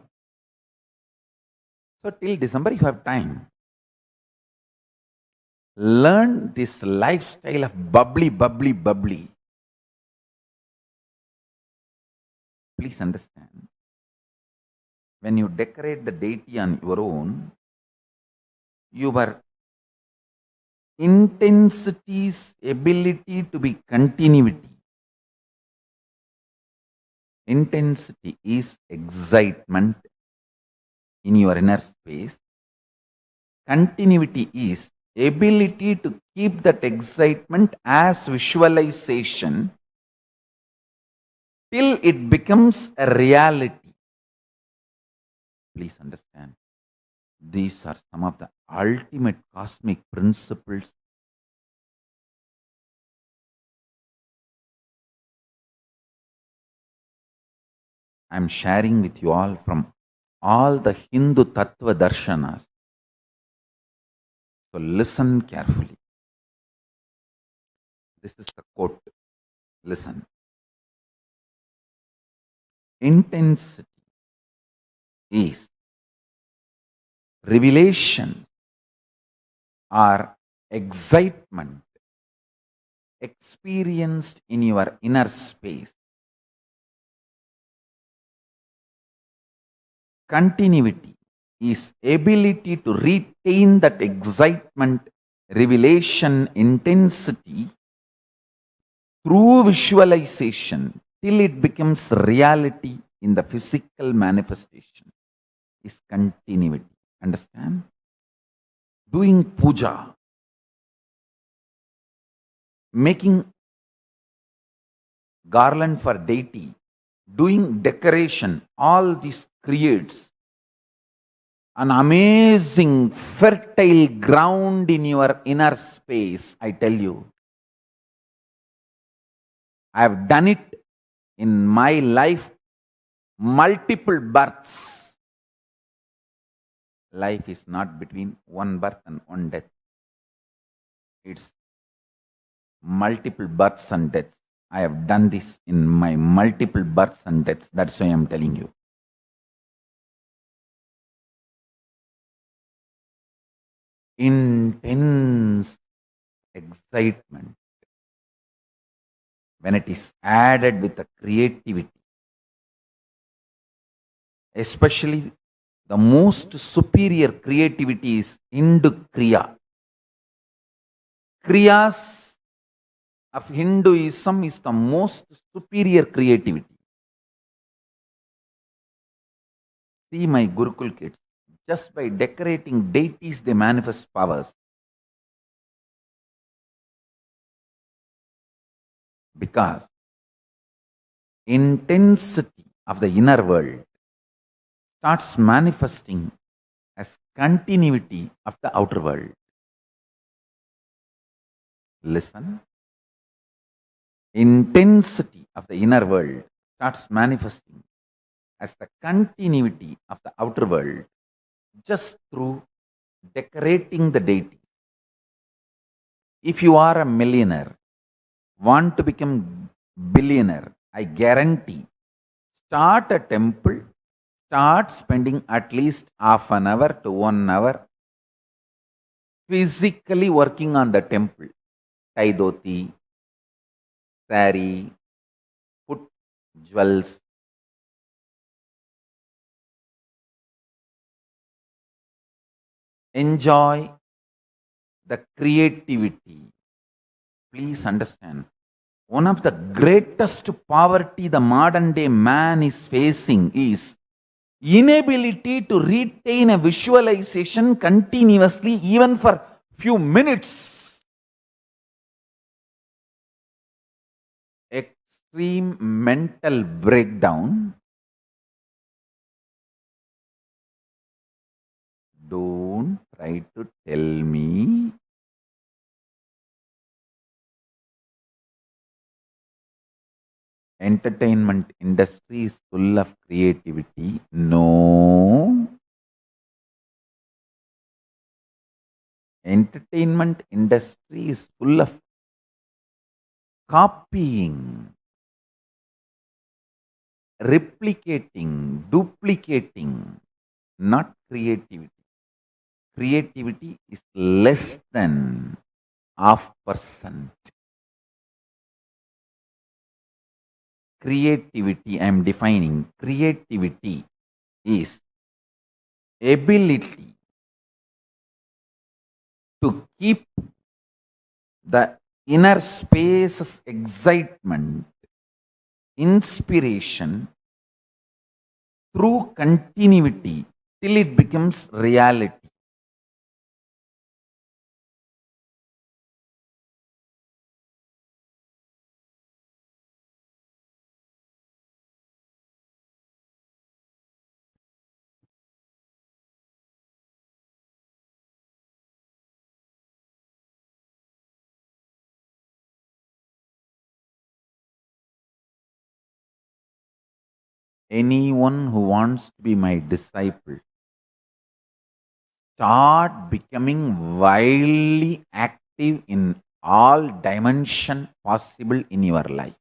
S3: So till December you have time. Learn this lifestyle of bubbly, bubbly, bubbly. Please understand. When you decorate the deity on your own, your intensity's ability to be continuity. Intensity is excitement in your inner space. Continuity is ability to keep that excitement as visualization till it becomes a reality. Please understand. These are some of the ultimate cosmic principles. I am sharing with you all from all the Hindu Tattva Darshanas. So listen carefully. This is the quote. Listen. Intensity is revelation or excitement experienced in your inner space. Continuity is ability to retain that excitement, revelation, intensity through visualization till it becomes reality in the physical manifestation is continuity. Understand? Doing puja, making garland for deity, doing decoration, all this creates an amazing fertile ground in your inner space. I tell you, I have done it in my life multiple births. Life is not between one birth and one death. It's multiple births and deaths. I have done this in my multiple births and deaths. That's why I'm telling you. Intense excitement, when it is added with the creativity, especially the most superior creativity is Hindu Kriya. Kriyas of Hinduism is the most superior creativity. See my Gurukul kids, just by decorating deities, they manifest powers. Because intensity of the inner world starts manifesting as continuity of the outer world. Listen. Intensity of the inner world starts manifesting as the continuity of the outer world just through decorating the deity. If you are a millionaire, want to become billionaire, I guarantee, start a temple, start spending at least half an hour to 1 hour physically working on the temple. Tie dhoti, sari, put jewels. Enjoy the creativity. Please understand, one of the greatest poverty the modern day man is facing is inability to retain a visualization continuously even for few minutes. Extreme mental breakdown. Don't try to tell me entertainment industry is full of creativity. No. Entertainment industry is full of copying, replicating, duplicating, not creativity. Creativity is less than 0.5%. Creativity, I am defining, creativity is ability to keep the inner space's excitement, inspiration through continuity till it becomes reality. Anyone who wants to be my disciple, start becoming wildly active in all dimension possible in your life.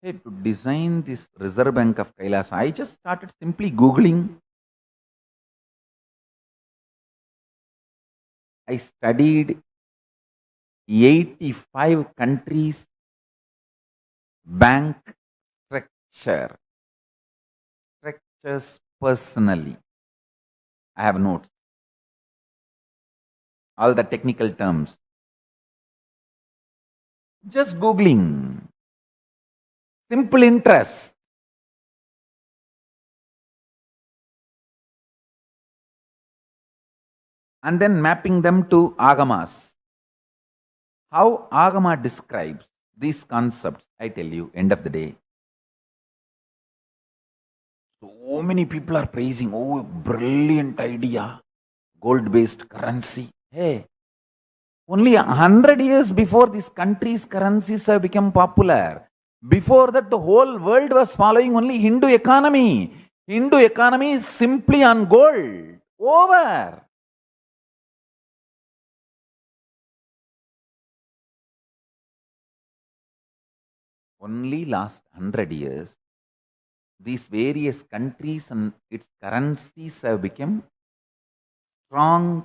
S3: Hey, to design this Reserve Bank of Kailasa, I just started simply Googling. I studied 85 countries' bank structures personally. I have notes, all the technical terms. Just Googling. Simple interest. And then mapping them to Agamas. How Agama describes these concepts, I tell you, end of the day. So many people are praising, oh, brilliant idea, gold-based currency. Hey, only 100 years before these countries' currencies have become popular. Before that, the whole world was following only Hindu economy. Hindu economy is simply on gold. Over. Only last 100 years, these various countries and its currencies have become strong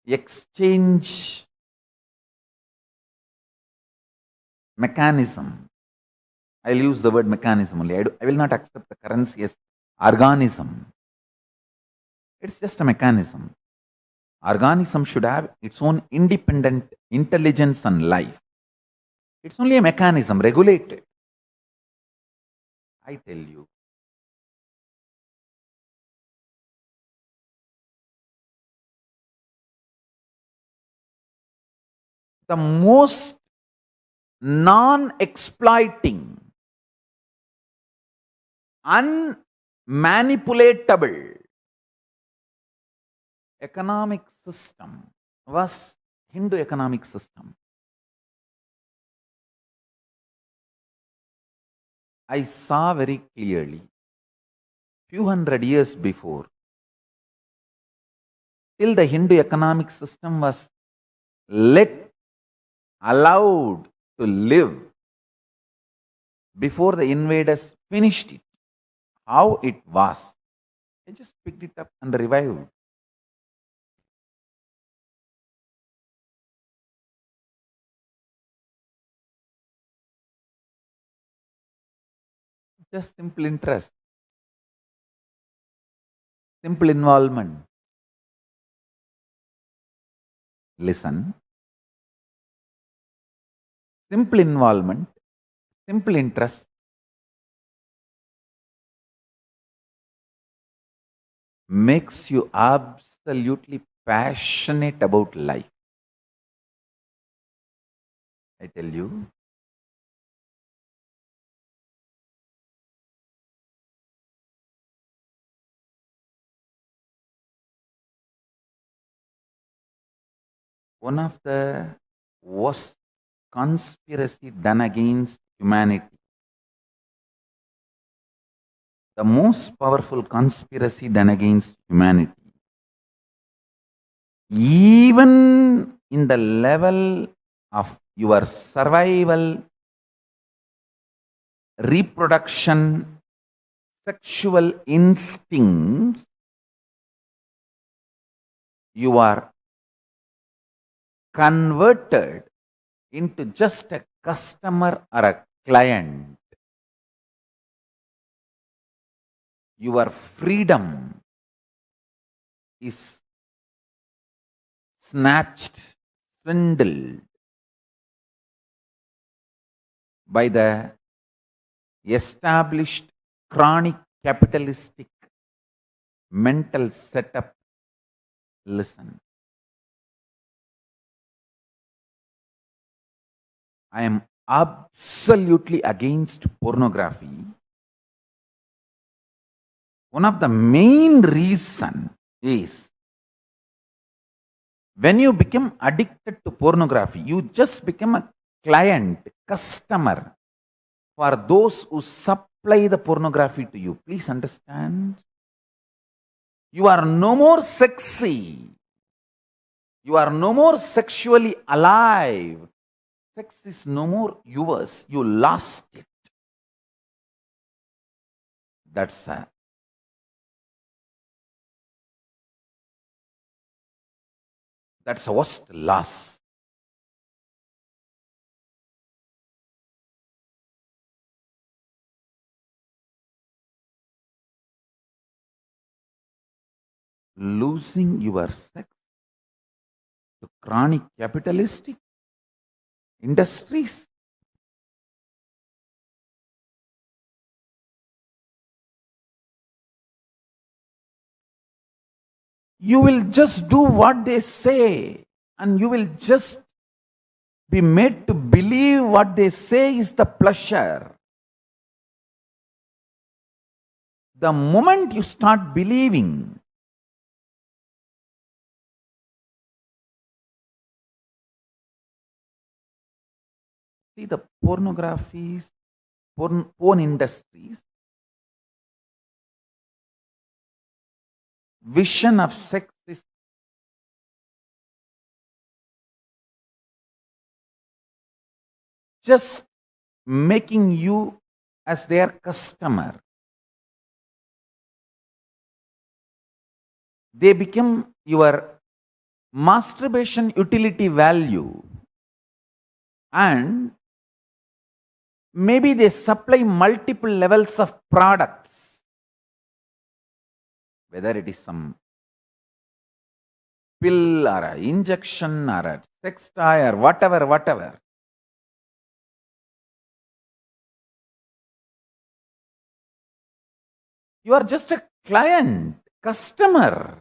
S3: exchange mechanism. I'll use the word mechanism only. I will not accept the currency as organism. It's just a mechanism. Organism should have its own independent intelligence and life. It's only a mechanism, regulated. I tell you. The most non-exploiting, unmanipulatable economic system was Hindu economic system. I saw very clearly, few hundred years before, till the Hindu economic system was allowed to live, before the invaders finished it, how it was. I just picked it up and revived. Just simple interest, simple involvement. Listen. Simple involvement, simple interest, makes you absolutely passionate about life. I tell you. One of the worst conspiracy done against humanity, the most powerful conspiracy done against humanity, even in the level of your survival, reproduction, sexual instincts, you are converted into just a customer or a client. Your freedom is snatched, swindled by the established chronic capitalistic mental setup. Listen. I am absolutely against pornography. One of the main reasons is when you become addicted to pornography, you just become a client, customer for those who supply the pornography to you. Please understand. You are no more sexy. You are no more sexually alive. Sex is no more yours. You lost it. That's a worst loss. Losing your sex to chronic capitalistic industries. You will just do what they say, and you will just be made to believe what they say is the pleasure. The moment you start believing, see the pornographies, porn industries, vision of sex is just making you as their customer. They become your masturbation utility value, and maybe they supply multiple levels of products, whether it is some pill or an injection or a sex toy or whatever. You are just a client, customer.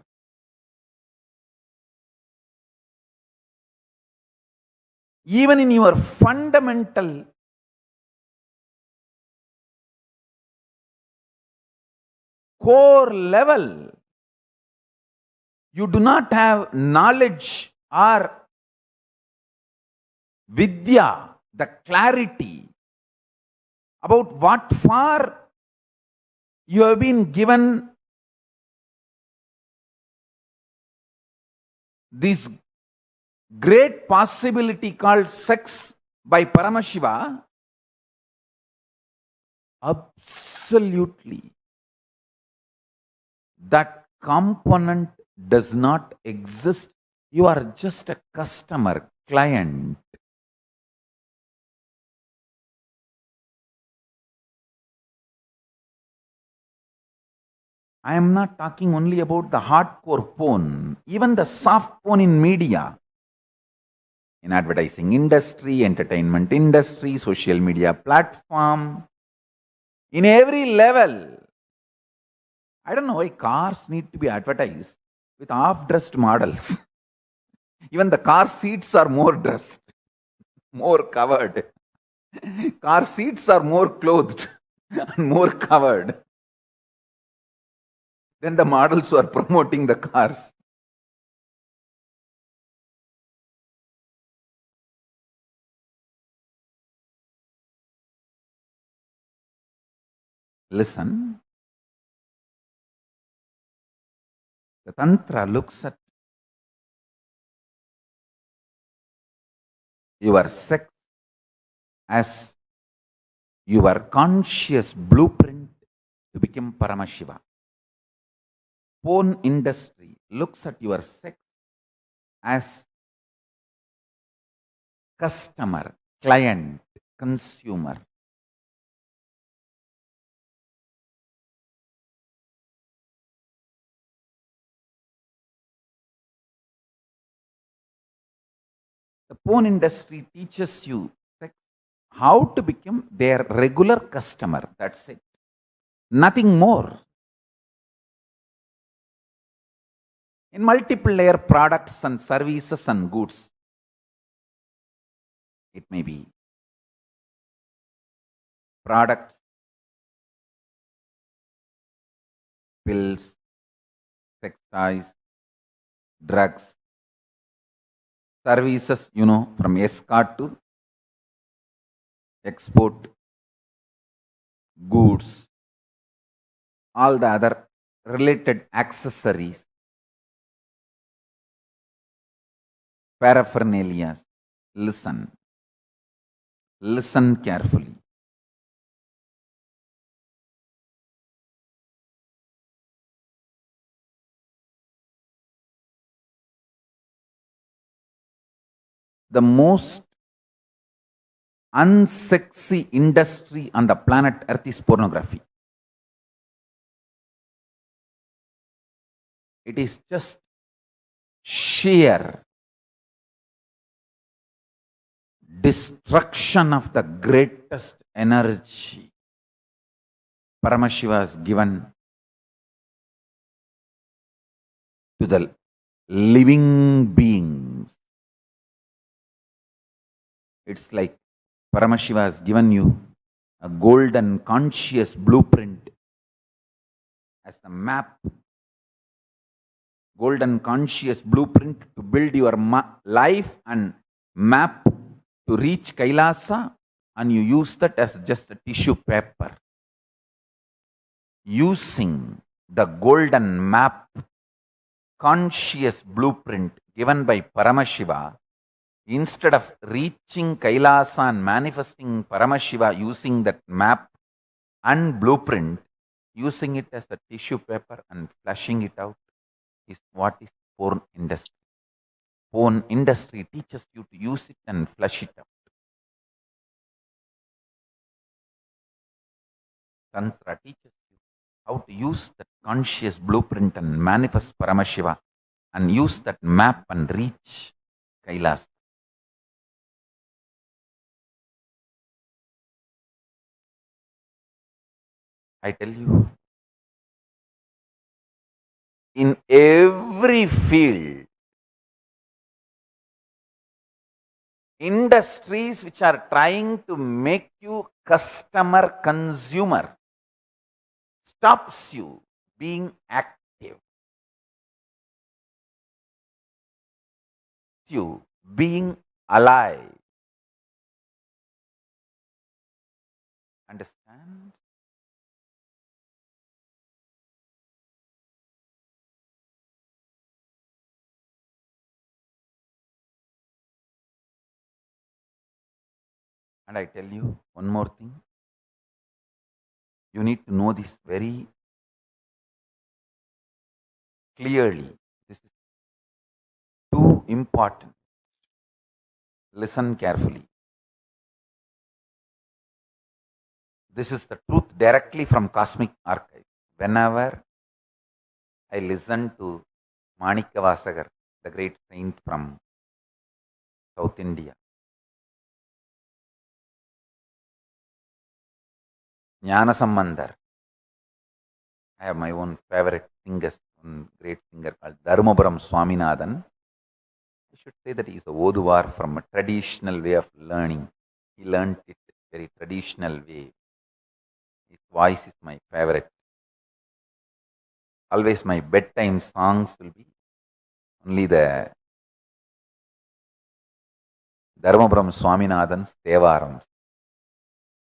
S3: Even in your fundamental core level, you do not have knowledge or vidya, the clarity about what for you have been given this great possibility called sex by Paramashiva. Absolutely. That component does not exist. You are just a customer, client. I am not talking only about the hardcore porn, even the soft porn in media, in advertising industry, entertainment industry, social media platform, in every level. I don't know why cars need to be advertised with half-dressed models. Even the car seats are more dressed, more covered. Car seats are more clothed and more covered than the models who are promoting the cars. Listen. The Tantra looks at your sex as your conscious blueprint to become Paramashiva. Porn industry looks at your sex as customer, client, consumer. The porn industry teaches you how to become their regular customer. That's it. Nothing more. In multiple layer products and services and goods. It may be products, pills, sex toys, drugs, services, from escort to export, goods, all the other related accessories, paraphernalia. Listen carefully. the most unsexy industry on the planet Earth is pornography. It is just sheer destruction of the greatest energy Paramashiva has given to the living beings. It's like Paramashiva has given you a golden conscious blueprint as the map, golden conscious blueprint to build your life and map to reach Kailasa, and you use that as just a tissue paper. Using the golden map, conscious blueprint given by Paramashiva, instead of reaching Kailasa and manifesting Paramashiva using that map and blueprint, using it as a tissue paper and flashing it out is what is porn industry. Porn industry teaches you to use it and flush it out. Tantra teaches you how to use that conscious blueprint and manifest Paramashiva and use that map and reach Kailas. I tell you, in every field, industries which are trying to make you customer consumer stops you being active, you being alive. Understand? And I tell you one more thing. You need to know this very clearly. This is too important. Listen carefully. This is the truth directly from Cosmic Archive. Whenever I listen to Manikavasagar, the great saint from South India, Jnanasambandar, I have my own favorite singers, one great singer called Dharmapuram Swaminathan. I should say that he is a Oduvar from a traditional way of learning. He learned it very traditional way. His voice is my favorite. Always my bedtime songs will be only the Dharmapuram Swaminathan's Devarams.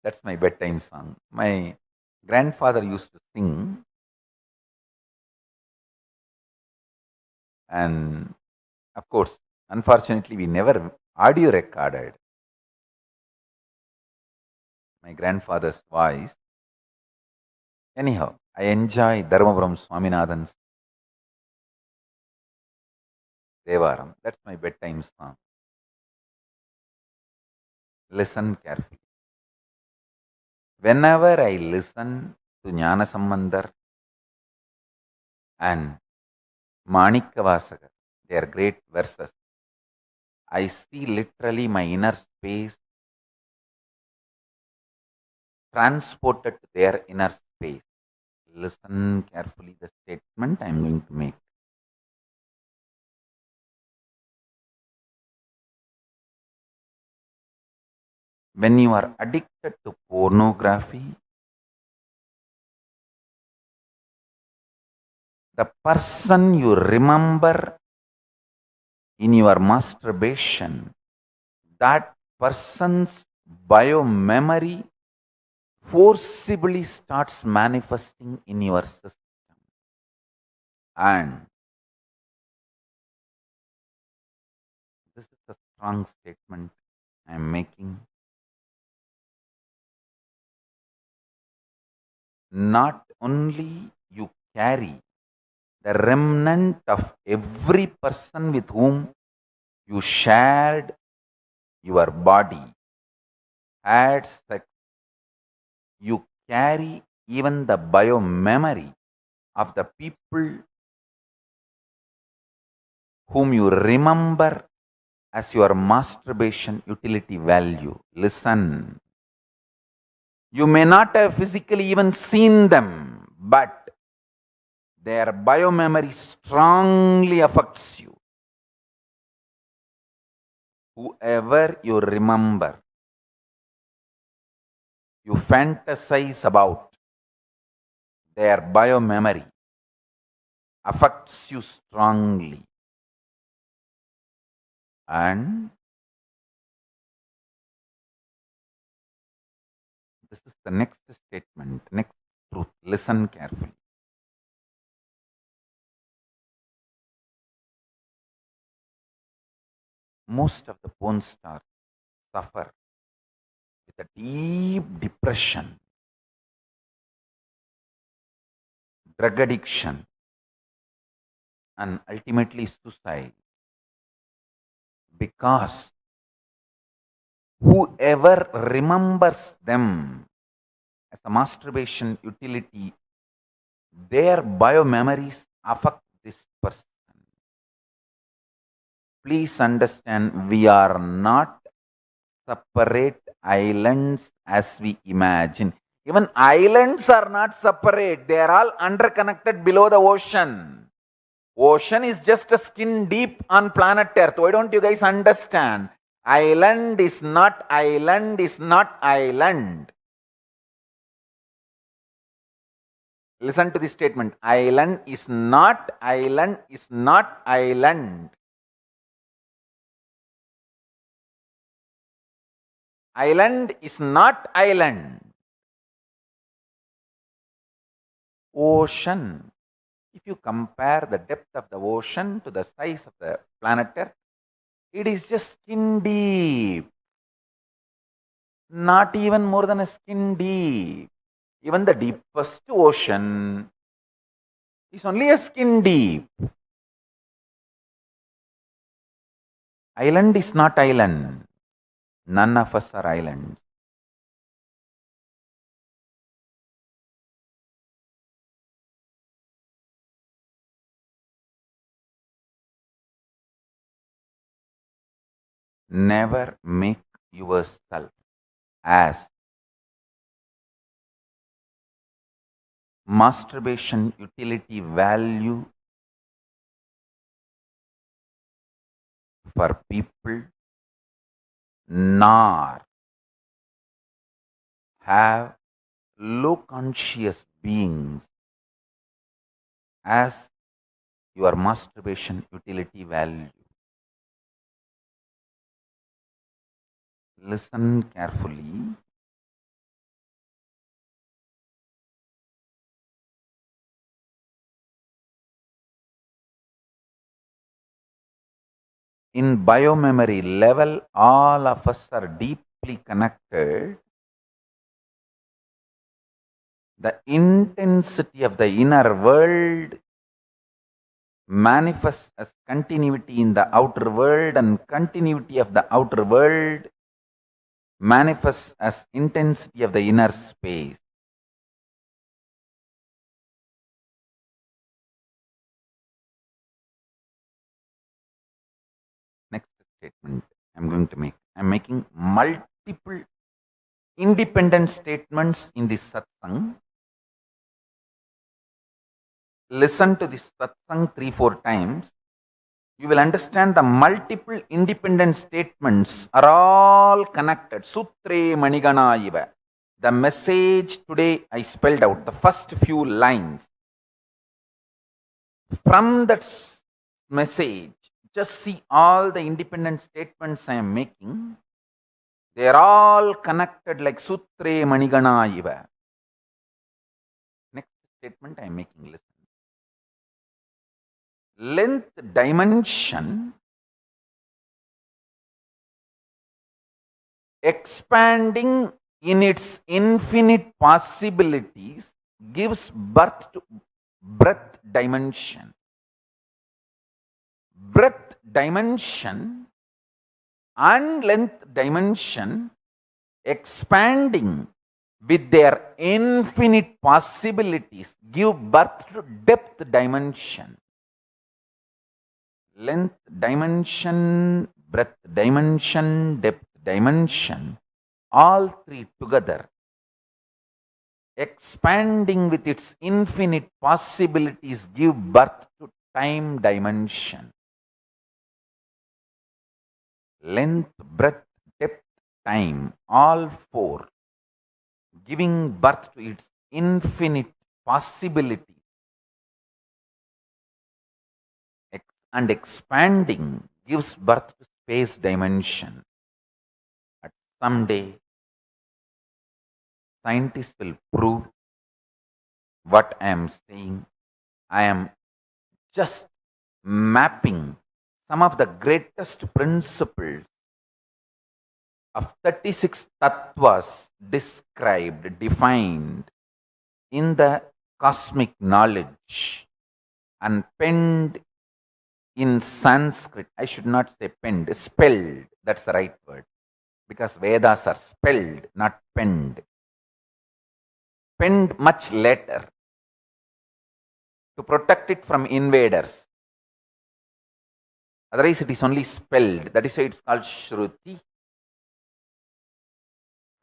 S3: That's my bedtime song. My grandfather used to sing, and of course, unfortunately, we never audio recorded my grandfather's voice. Anyhow, I enjoy Dharmapuram Swaminathan's Devaram. That's my bedtime song. Listen carefully. Whenever I listen to Jnanasambandar and Manikavasagar, their great verses, I see literally my inner space transported to their inner space. Listen carefully the statement I am going to make. When you are addicted to pornography, the person you remember in your masturbation, that person's biomemory forcibly starts manifesting in your system. And this is a strong statement I am making. Not only you carry the remnant of every person with whom you shared your body had sex, you carry even the biomemory of the people whom you remember as your masturbation utility value. Listen. You may not have physically even seen them, but their biomemory strongly affects you. Whoever you remember, you fantasize about, their biomemory affects you strongly. And this is the next statement, next truth. Listen carefully. Most of the porn stars suffer with a deep depression, drug addiction, and ultimately suicide, because whoever remembers them as a masturbation utility, their biomemories affect this person. Please understand, we are not separate islands as we imagine. Even islands are not separate. They are all interconnected below the ocean. Ocean is just a skin deep on planet Earth. Why don't you guys understand? Island is not island, is not island. Listen to this statement. Island is not island, is not island. Island is not island. Ocean. If you compare the depth of the ocean to the size of the planet Earth, it is just skin deep. Not even more than a skin deep. Even the deepest ocean is only a skin deep. Island is not island. None of us are islands. Never make yourself as masturbation utility value for people, nor have low conscious beings as your masturbation utility value. Listen carefully. In biomemory level, all of us are deeply connected. The intensity of the inner world manifests as continuity in the outer world, and continuity of the outer world manifests as intensity of the inner space. Next statement I'm going to make. I'm making multiple independent statements in this satsang. Listen to this satsang 3-4 times. You will understand the multiple independent statements are all connected. Sutre manigana iva. The message today I spelled out, the first few lines. From that message, just see all the independent statements I am making. They are all connected like Sutre manigana iva. Next statement I am making, listen. Length dimension expanding in its infinite possibilities gives birth to breadth dimension. Breadth dimension and length dimension expanding with their infinite possibilities give birth to depth dimension. Length dimension, breadth dimension, depth dimension, all three together, expanding with its infinite possibilities, give birth to time dimension. Length, breadth, depth, time, all four, giving birth to its infinite possibility and expanding gives birth to space dimension. At someday, scientists will prove what I am saying. I am just mapping some of the greatest principles of 36 tattvas described, defined in the cosmic knowledge and penned in Sanskrit. I should not say penned, spelled. That's the right word. Because Vedas are spelled, not penned. Penned much later to protect it from invaders. Otherwise, it is only spelled. That is why it's called Shruti.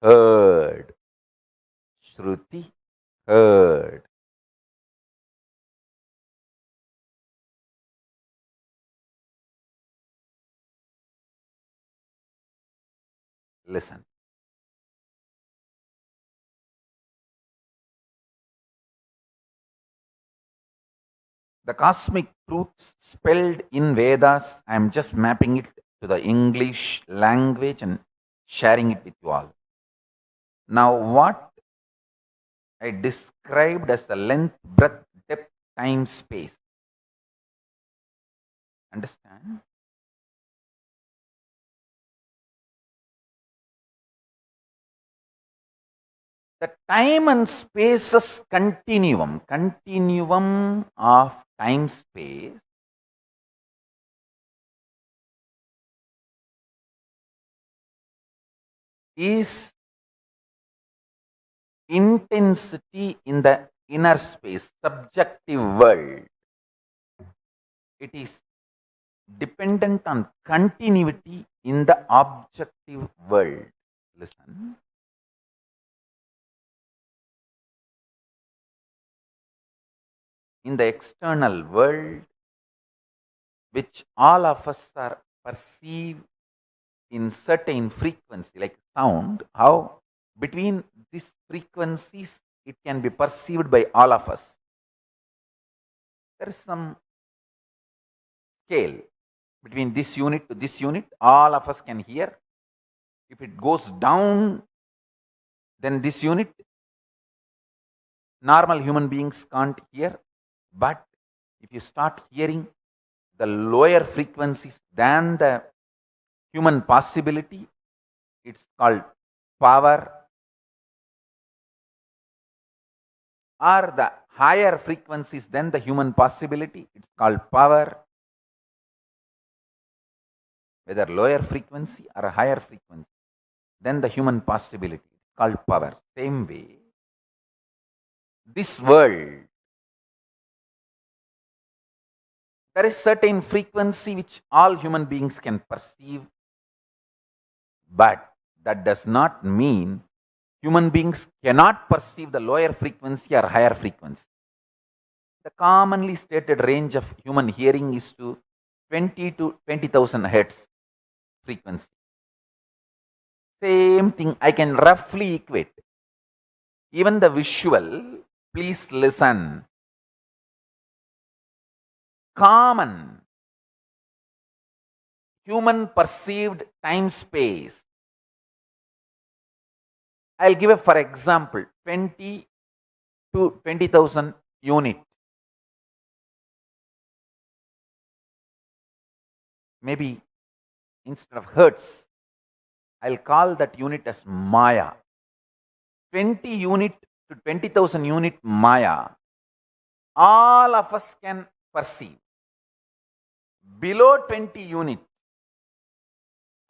S3: Heard. Shruti. Heard. Listen. The cosmic truths spelled in Vedas, I am just mapping it to the English language and sharing it with you all. Now, what I described as the length, breadth, depth, time, space. Understand? The time and spaces continuum of time space is intensity in the inner space, subjective world. It is dependent on continuity in the objective world. Listen. In the external world, which all of us are perceived in certain frequency, like sound, how between these frequencies it can be perceived by all of us. There is some scale between this unit to this unit, all of us can hear. If it goes down, then this unit, normal human beings can't hear. But if you start hearing the lower frequencies than the human possibility, it's called power. Or the higher frequencies than the human possibility, it's called power. Whether lower frequency or a higher frequency than the human possibility, it's called power. Same way, this world, there is certain frequency which all human beings can perceive, but that does not mean human beings cannot perceive the lower frequency or higher frequency. The commonly stated range of human hearing is to 20 to 20,000 hertz frequency. Same thing, I can roughly equate. Even the visual, please listen. Common human perceived time space. I'll give a for example 20 to 20,000 unit. Maybe instead of hertz, I'll call that unit as Maya. 20 unit to 20,000 unit Maya, all of us can perceive. Below 20 unit,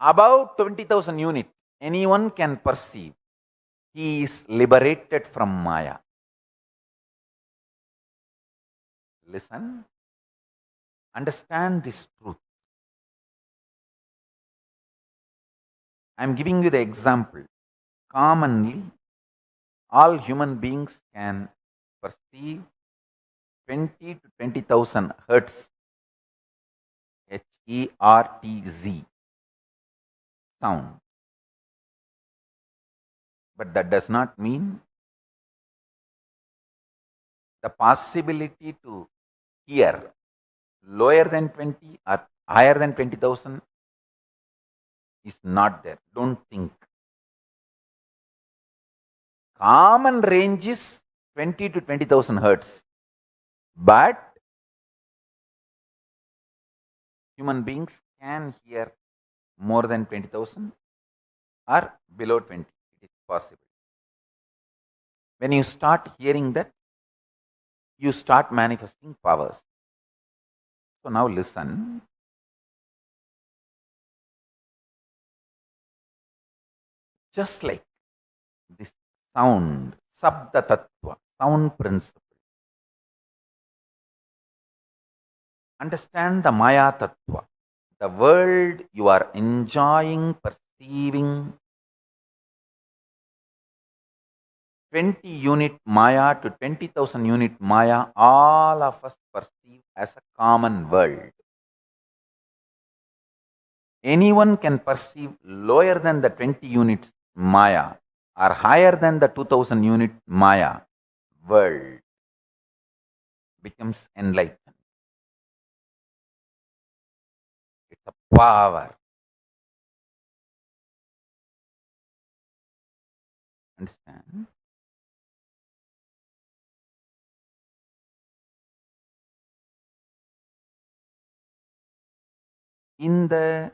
S3: Above 20,000 units, anyone can perceive. He is liberated from Maya. Listen, understand this truth. I am giving you the example. Commonly, all human beings can perceive 20 to 20,000 hertz, Hertz sound. But that does not mean the possibility to hear lower than 20 or higher than 20,000 is not there. Don't think. Common range is 20 to 20,000 hertz. But human beings can hear more than 20,000 or below 20. It is possible. When you start hearing that, you start manifesting powers. So now listen. Just like this sound, Sabda Tattva, sound principle. Understand the Maya Tattva. The world you are enjoying, perceiving, 20 unit Maya to 20,000 unit Maya, all of us perceive as a common world. Anyone can perceive lower than the 20 units Maya or higher than the 2000 unit Maya. World becomes enlightened. It's a power. Understand? In the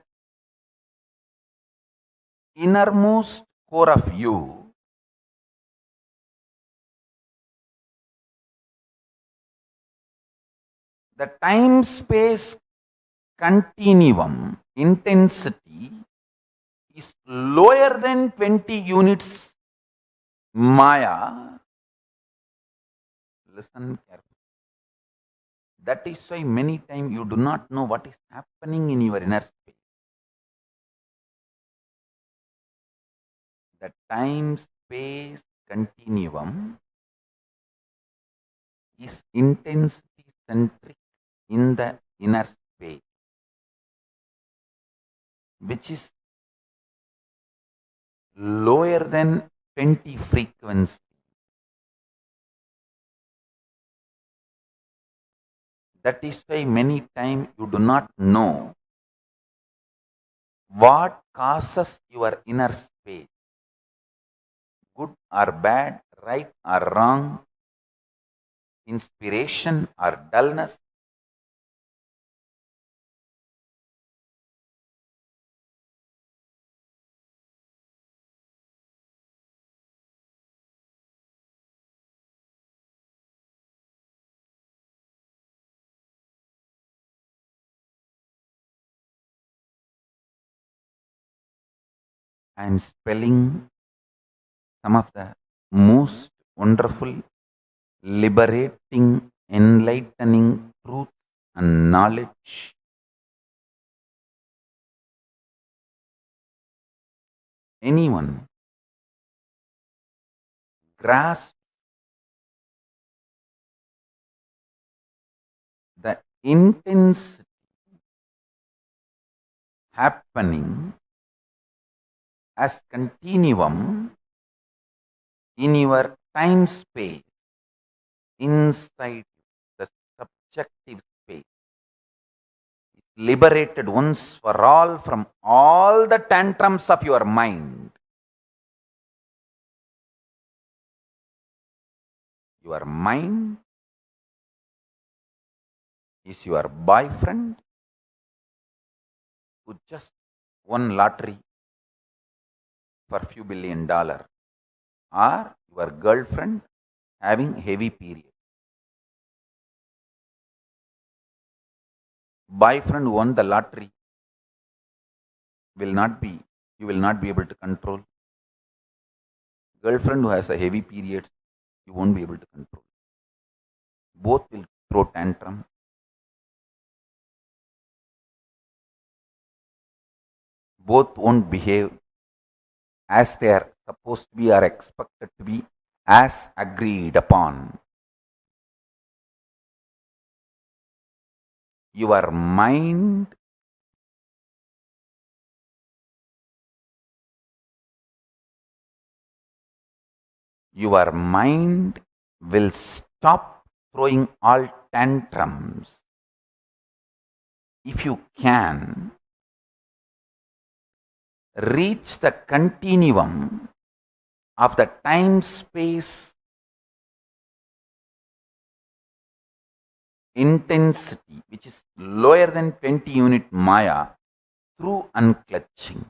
S3: innermost core of you, the time-space continuum intensity is lower than 20 units Maya. Listen carefully. That is why many times you do not know what is happening in your inner space. The time-space continuum is intensity-centric in the inner space, which is lower than 20 frequency. That is why many times you do not know what causes your inner space, good or bad, right or wrong, inspiration or dullness. I am spelling some of the most wonderful, liberating, enlightening truth and knowledge. Anyone grasp the intensity happening as continuum in your time space inside the subjective space, liberated once for all from all the tantrums of your mind. Your mind is your boyfriend who just won lottery for a few $1 billion, or your girlfriend having heavy period. Boyfriend won the lottery you will not be able to control. Girlfriend who has a heavy period, you won't be able to control. Both will throw tantrum. Both won't behave as they are supposed to be or expected to be, as agreed upon. Your mind will stop throwing all tantrums if you can reach the continuum of the time-space intensity, which is lower than 20 unit Maya, through unclutching.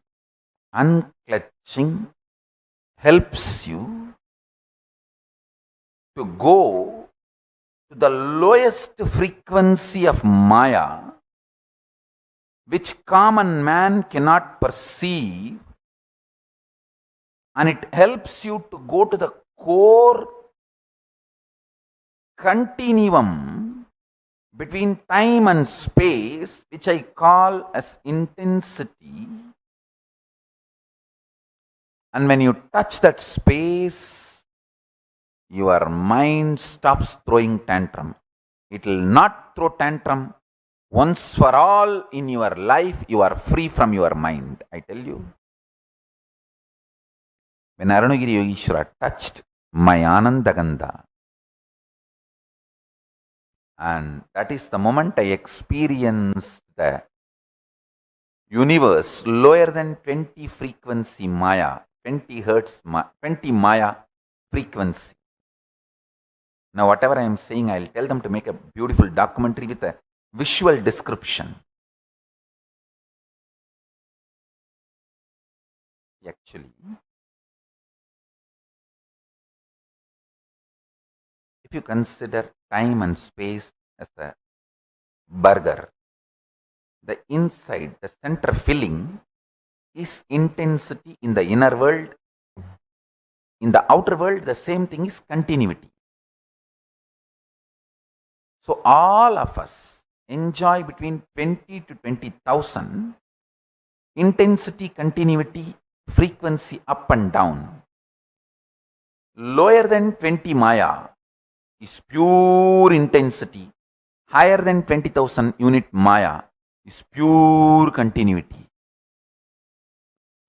S3: Unclutching helps you to go to the lowest frequency of Maya, which common man cannot perceive, and it helps you to go to the core continuum between time and space, which I call as intensity. And when you touch that space, your mind stops throwing tantrum. It will not throw tantrum. Once for all in your life, you are free from your mind. I tell you. When Arunagiri Yogeshwara touched my Anandagandha, and that is the moment I experienced the universe lower than 20 frequency Maya, 20 hertz, 20 Maya frequency. Now, whatever I am saying, I will tell them to make a beautiful documentary with a visual description. Actually, if you consider time and space as a burger, the inside, the center filling is intensity in the inner world. In the outer world, the same thing is continuity. So all of us enjoy between 20 to 20,000 intensity, continuity, frequency up and down. Lower than 20 Maya is pure intensity. Higher than 20,000 unit Maya is pure continuity.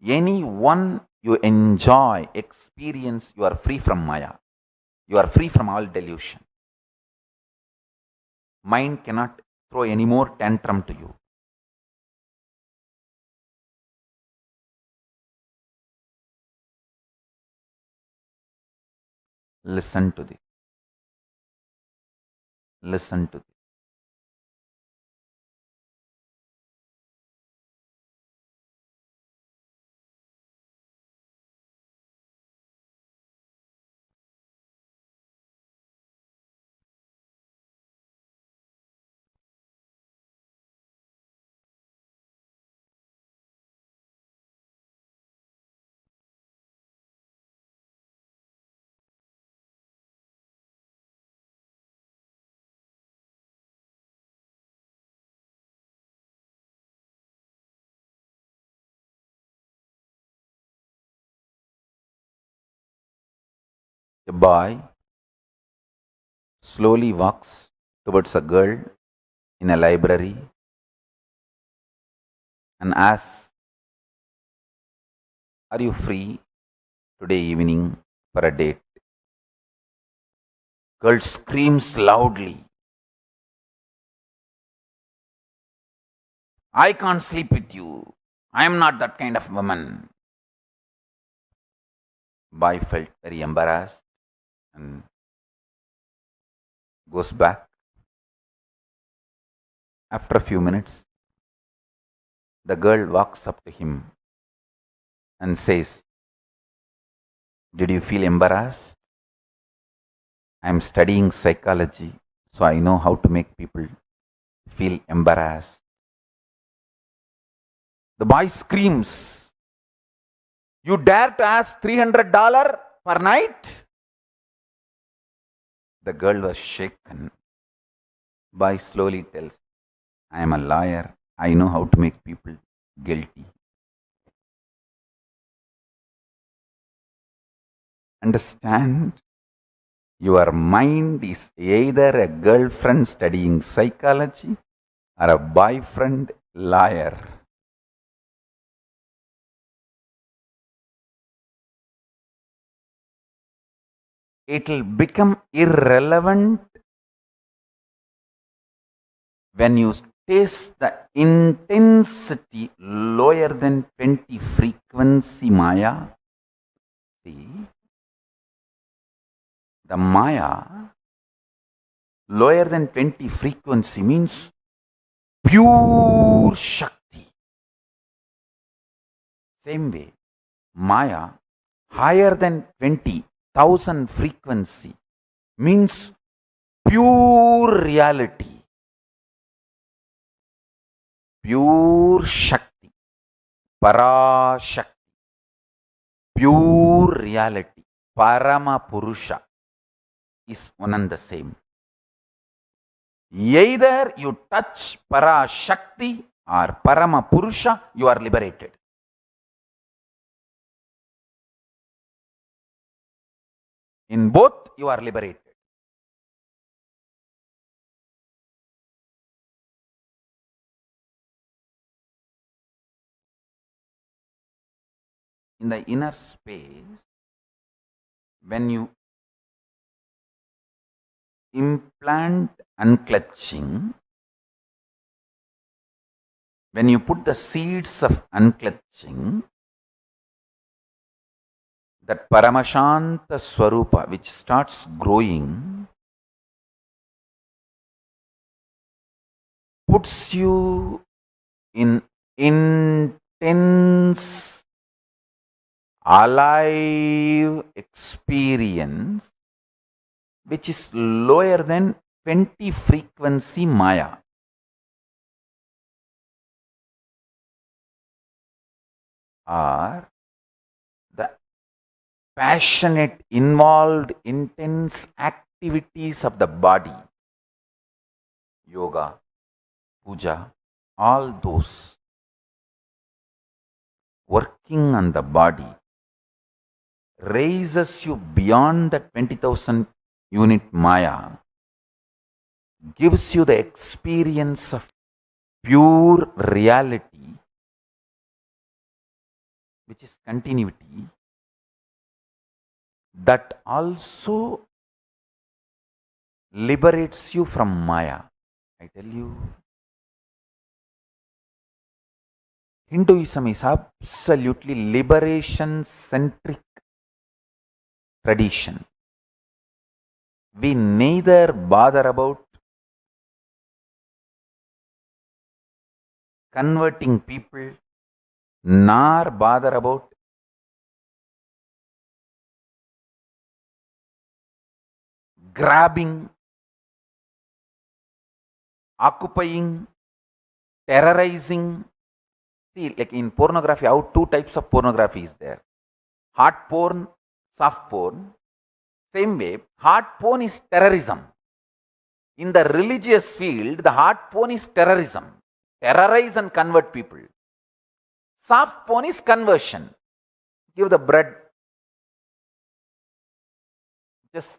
S3: Any one you enjoy, experience, you are free from Maya. You are free from all delusion. Mind cannot throw any more tantrum to you. Listen to this. Listen to this. A boy slowly walks towards a girl in a library and asks, "Are you free today evening for a date?" Girl screams loudly, "I can't sleep with you. I am not that kind of woman." Boy felt very embarrassed and goes back. After a few minutes, the girl walks up to him and says, "Did you feel embarrassed? I am studying psychology, so I know how to make people feel embarrassed." The boy screams. You dare to ask $300 per night? The girl was shaken. Boy slowly tells, I am a lawyer. I know how to make people guilty. Understand? Your mind is either a girlfriend studying psychology or a boyfriend lawyer. It will become irrelevant when you taste the intensity lower than 20 frequency Maya. See, the Maya lower than 20 frequency means pure Shakti. Same way, Maya higher than 20,000 frequency means pure reality. Pure Shakti, Parashakti, pure reality, Parama Purusha is one and the same. Either you touch Parashakti or Parama Purusha, you are liberated. In both, you are liberated. In the inner space, when you implant unclutching, when you put the seeds of unclutching, that Paramashanta Swarupa which starts growing puts you in intense alive experience which is lower than 20 frequency Maya. Or the passionate, involved, intense activities of the body, yoga, puja, all those working on the body raises you beyond the 20,000 unit Maya, gives you the experience of pure reality, which is continuity, that also liberates you from Maya. I tell you, Hinduism is absolutely liberation-centric tradition. We neither bother about converting people nor bother about grabbing, occupying, terrorizing. See, like in pornography, how two types of pornography is there. Hard porn, soft porn. Same way, hard porn is terrorism. In the religious field, the hard porn is terrorism. Terrorize and convert people. Soft porn is conversion. Give the bread. Just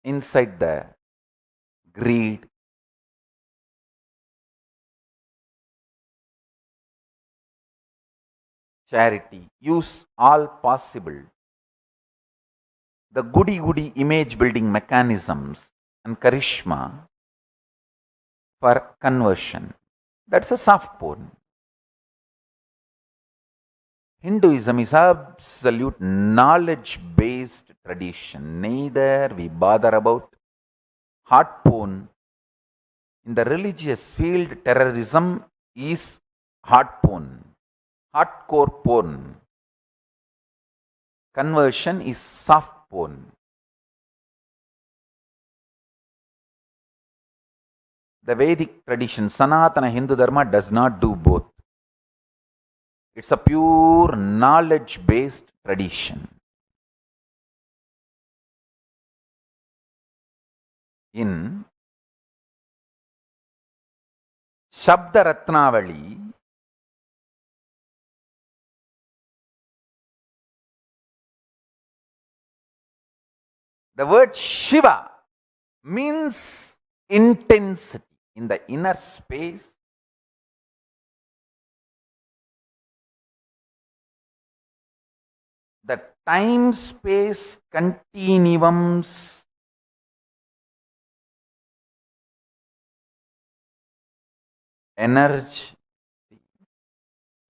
S3: inside the greed. Charity. Use all possible the goody-goody image building mechanisms and charisma for conversion. That's a soft porn. Hinduism is absolute knowledge-based tradition. Neither we bother about hard porn. In the religious field, terrorism is hard porn, hardcore porn. Conversion is soft porn. the Vedic tradition, Sanatana Hindu Dharma does not do both. It's a pure knowledge-based tradition. In Shabda Ratnavali, the word Shiva means intensity in the inner space. The time-space continuums energy,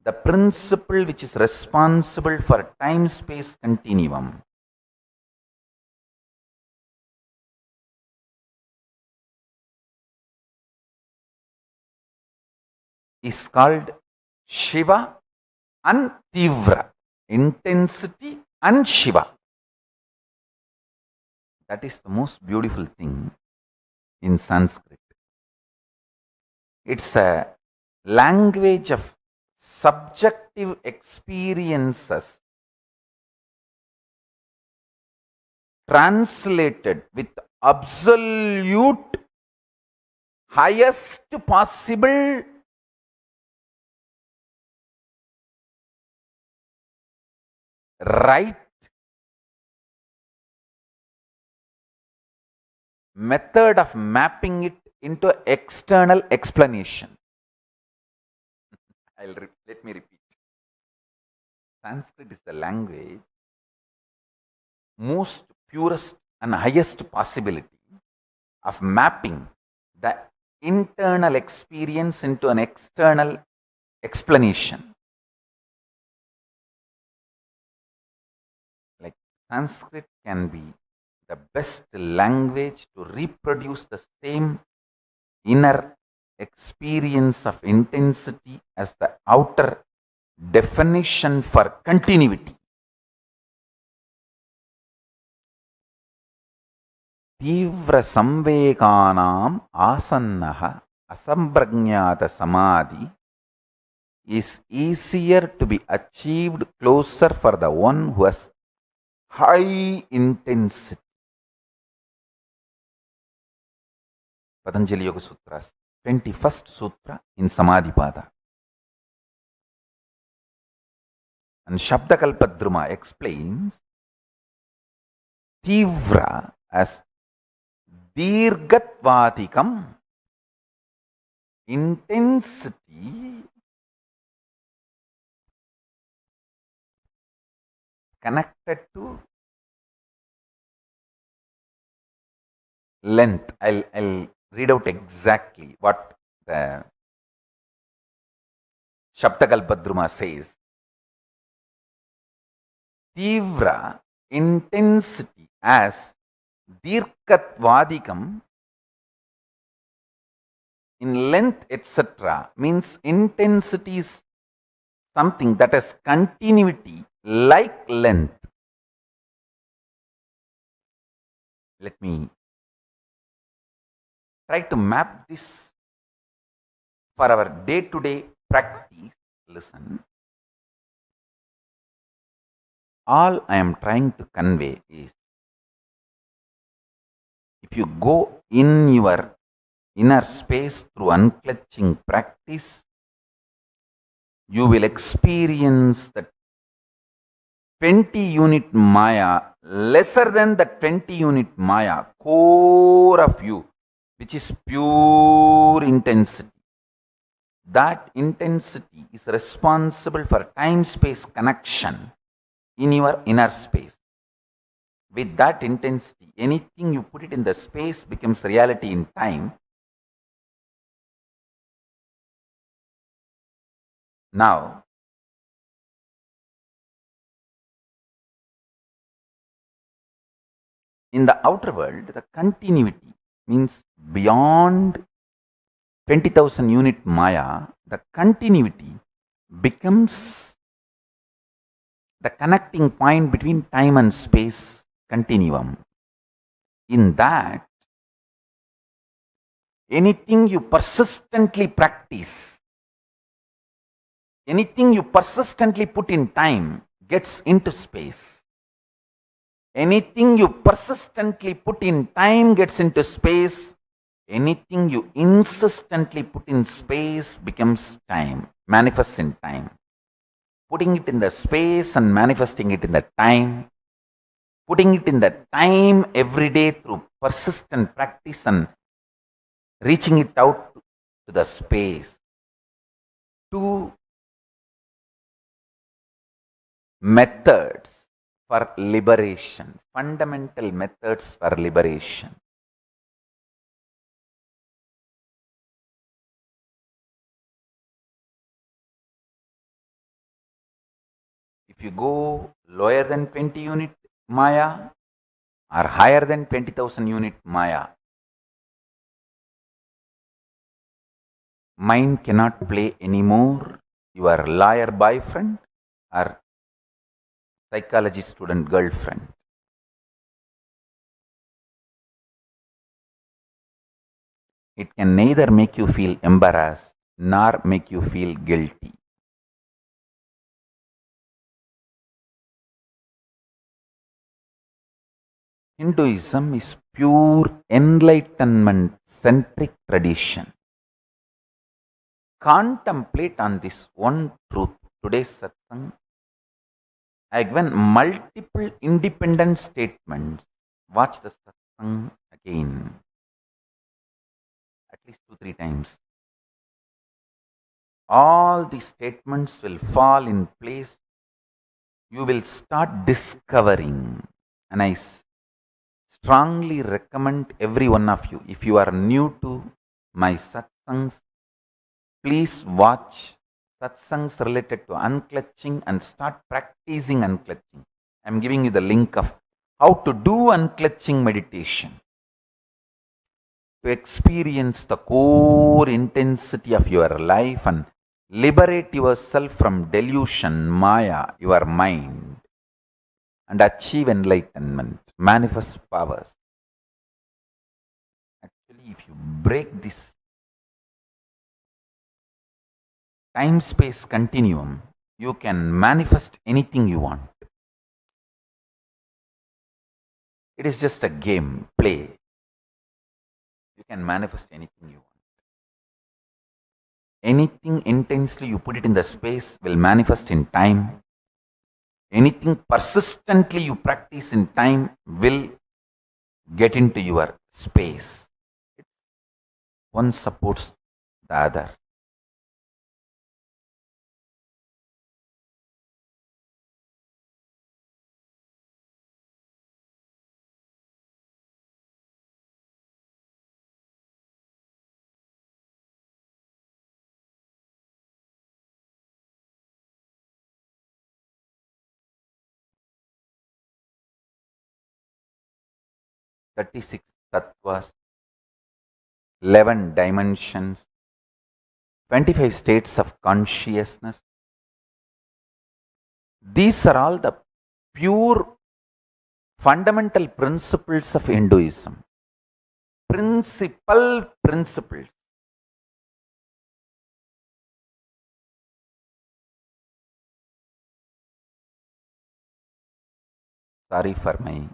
S3: the principle which is responsible for time-space continuum, is called Shiva and Tivra, intensity and Shiva. That is the most beautiful thing in Sanskrit. It's a language of subjective experiences translated with absolute highest possible right method of mapping it into external explanation. Let me repeat. Sanskrit is the language most purest and highest possibility of mapping the internal experience into an external explanation. Like Sanskrit can be the best language to reproduce the same inner experience of intensity as the outer definition for continuity. Tivra samvekanam asannaha asamprajnata samadhi is easier to be achieved closer for the one who has high intensity. Patanjali Yoga Sutras, 21st Sutra in Samadhipada. And Shabdakalpadruma explains Tivra as Dirgatvatikam, intensity connected to length. I'll read out exactly what the Shabdakalpadruma says. Tivra, intensity as Dirkatvadikam, in length etc., means intensity is something that has continuity like length. Let me try to map this for our day-to-day practice. Listen. All I am trying to convey is, if you go in your inner space through unclutching practice, you will experience the 20 unit Maya, lesser than the 20 unit Maya, core of you, which is pure intensity. That intensity is responsible for time-space connection in your inner space. With that intensity, anything you put it in the space becomes reality in time. Now, in the outer world, the continuity means beyond 20,000 unit Maya, the continuity becomes the connecting point between time and space continuum. In that, Anything you persistently practice, anything you persistently put in time gets into space. Anything you persistently put in time gets into space. Anything you insistently put in space becomes time, manifests in time. Putting it in the space and manifesting it in the time, putting it in the time every day through persistent practice and reaching it out to the space. Two methods for liberation, fundamental methods for liberation. If you go lower than 20 unit Maya or higher than 20,000 unit Maya, mind cannot play anymore your lawyer boyfriend or psychology student girlfriend. It can neither make you feel embarrassed nor make you feel guilty. Hinduism is pure enlightenment centric tradition. Contemplate on this one truth. Today's satsang, I given multiple independent statements. Watch the satsang again, at least 2-3 times. All these statements will fall in place. You will start discovering, and I strongly recommend every one of you, if you are new to my satsangs, please watch satsangs related to unclutching and start practicing unclutching. I am giving you the link of how to do unclutching meditation to experience the core intensity of your life and liberate yourself from delusion, Maya, your mind, and achieve enlightenment, manifest powers. Actually, if you break this time-space continuum, you can manifest anything you want. It is just a game, play. You can manifest anything you want. Anything intensely you put it in the space will manifest in time. Anything persistently you practice in time will get into your space. One supports the other. "36 tattvas, 11 dimensions, 25 states of consciousness. These are all the pure fundamental principles of Hinduism. Principles. Sorry for my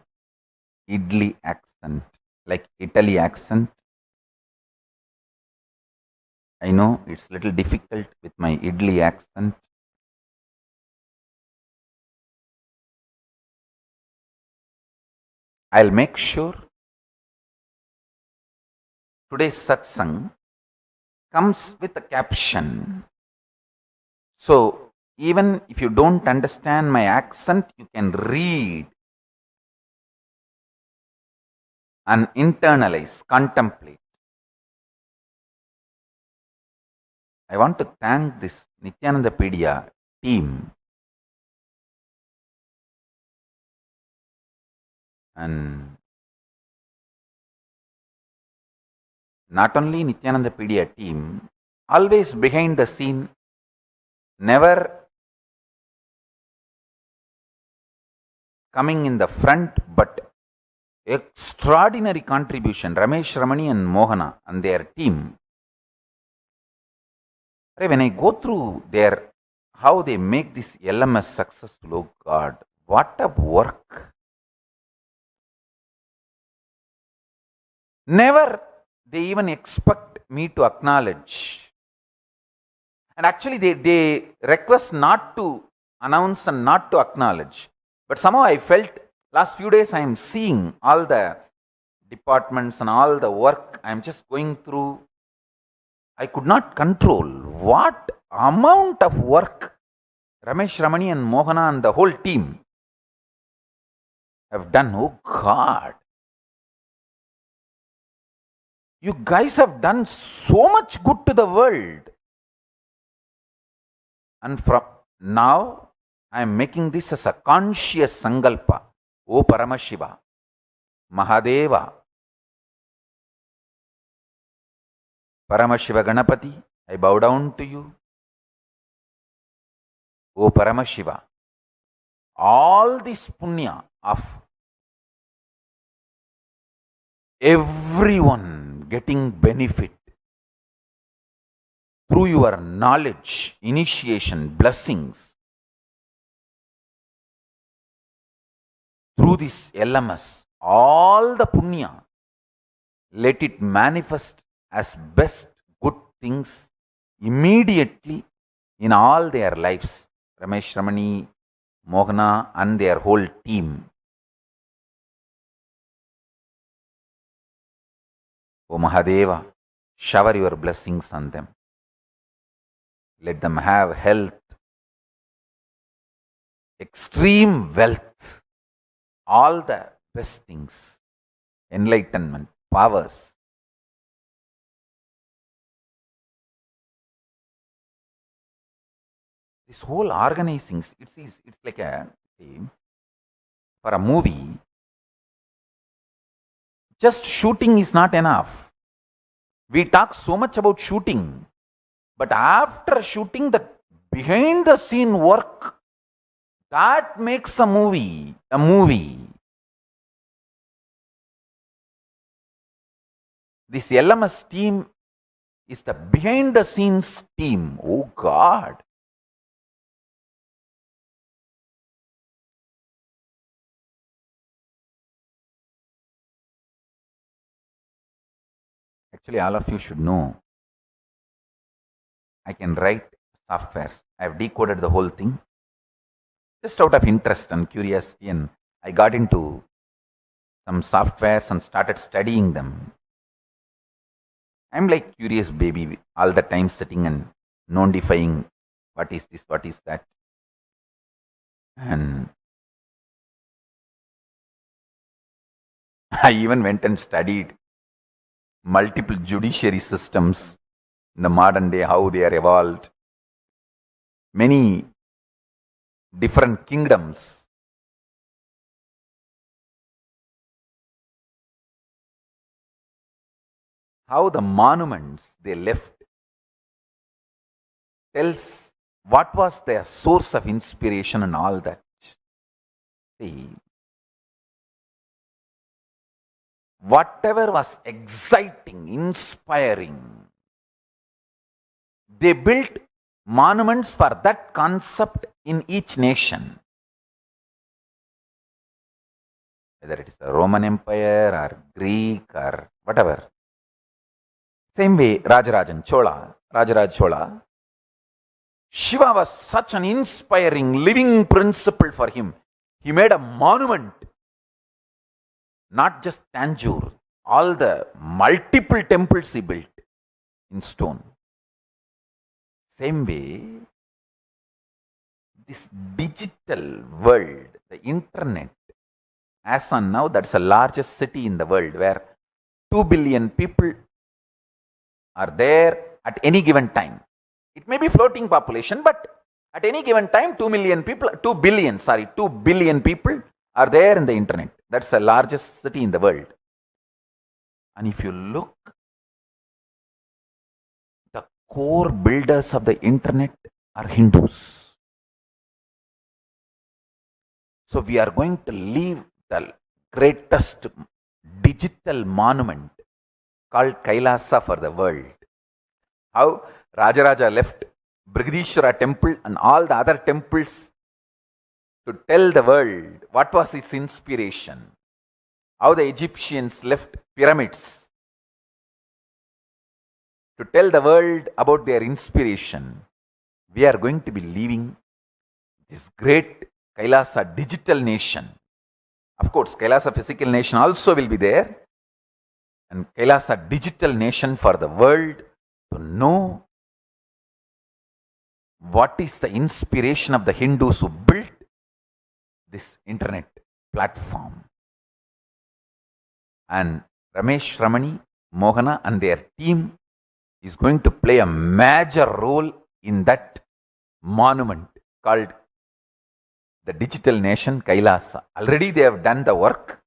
S3: idli accent, like Italy accent. I know it's little difficult with my idli accent. I'll make sure today's satsang comes with a caption. So even if you don't understand my accent, you can read and internalize, contemplate. I want to thank this Nithyananda team and not only Nithyananda team, always behind the scene, never coming in the front, but extraordinary contribution, Ramesh, Ramani and Mohana and their team. When I go through how they make this LMS successful, oh God, what a work. Never they even expect me to acknowledge. And actually they request not to announce and not to acknowledge. But somehow I felt last few days I am seeing all the departments and all the work I am just going through. I could not control what amount of work Ramesh, Ramani and Mohana and the whole team have done. Oh God. You guys have done so much good to the world. And from now, I am making this as a conscious sankalpa. O Paramashiva, Mahadeva, Paramashiva Ganapati, I bow down to you. O Paramashiva, all this punya of everyone getting benefit through your knowledge, initiation, blessings, through this LMS, all the punya, let it manifest as best good things immediately in all their lives. Ramesh, Ramani, Mohana and their whole team. O Mahadeva, shower your blessings on them. Let them have health, extreme wealth, all the best things, enlightenment, powers. This whole organizing, it's like for a movie, just shooting is not enough. We talk so much about shooting, but after shooting, the behind the scene work, that makes a movie a movie. This LMS team is the behind the scenes team. Oh God. Actually, all of you should know, I can write softwares. I have decoded the whole thing just out of interest and curiosity, and I got into some softwares and started studying them. I'm like curious baby all the time, sitting and non-defying what is this, what is that. And I even went and studied multiple judiciary systems in the modern day, how they are evolved. Many different kingdoms. How the monuments they left tells what was their source of inspiration and all that. See, whatever was exciting, inspiring, they built monuments for that concept in each nation. Whether it is a Roman Empire or Greek or whatever. Same way, Rajarajan Chola, Rajaraj Chola, Shiva was such an inspiring, living principle for him. He made a monument, not just Tanjore, all the multiple temples he built in stone. Same way, this digital world, the internet, as on now, that's the largest city in the world where 2 billion people are there at any given time. It may be floating population, but at any given time, 2 billion people are there in the internet. That's the largest city in the world. And if you look, the core builders of the internet are Hindus. So we are going to leave the greatest digital monument called Kailasa for the world. How Rajaraja left Brihadishwara temple and all the other temples to tell the world what was his inspiration. How the Egyptians left pyramids to tell the world about their inspiration. We are going to be leaving this great Kailasa digital nation. Of course, Kailasa physical nation also will be there, and Kailasa digital nation for the world to know what is the inspiration of the Hindus who built this internet platform. And Ramesh Ramani, Mohana and their team is going to play a major role in that monument called the digital nation Kailasa. Already they have done the work.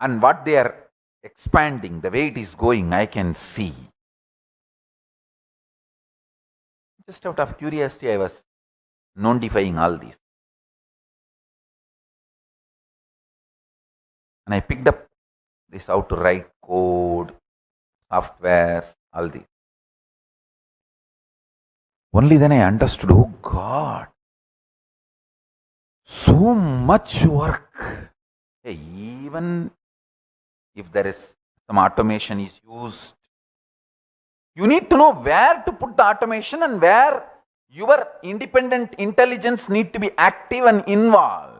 S3: And what they are expanding, the way it is going, I can see. Just out of curiosity, I was notifying all these. And I picked up this how to write code, software, all these. Only then I understood, oh God, so much work. Hey, even if there is some automation is used, you need to know where to put the automation and where your independent intelligence need to be active and involved.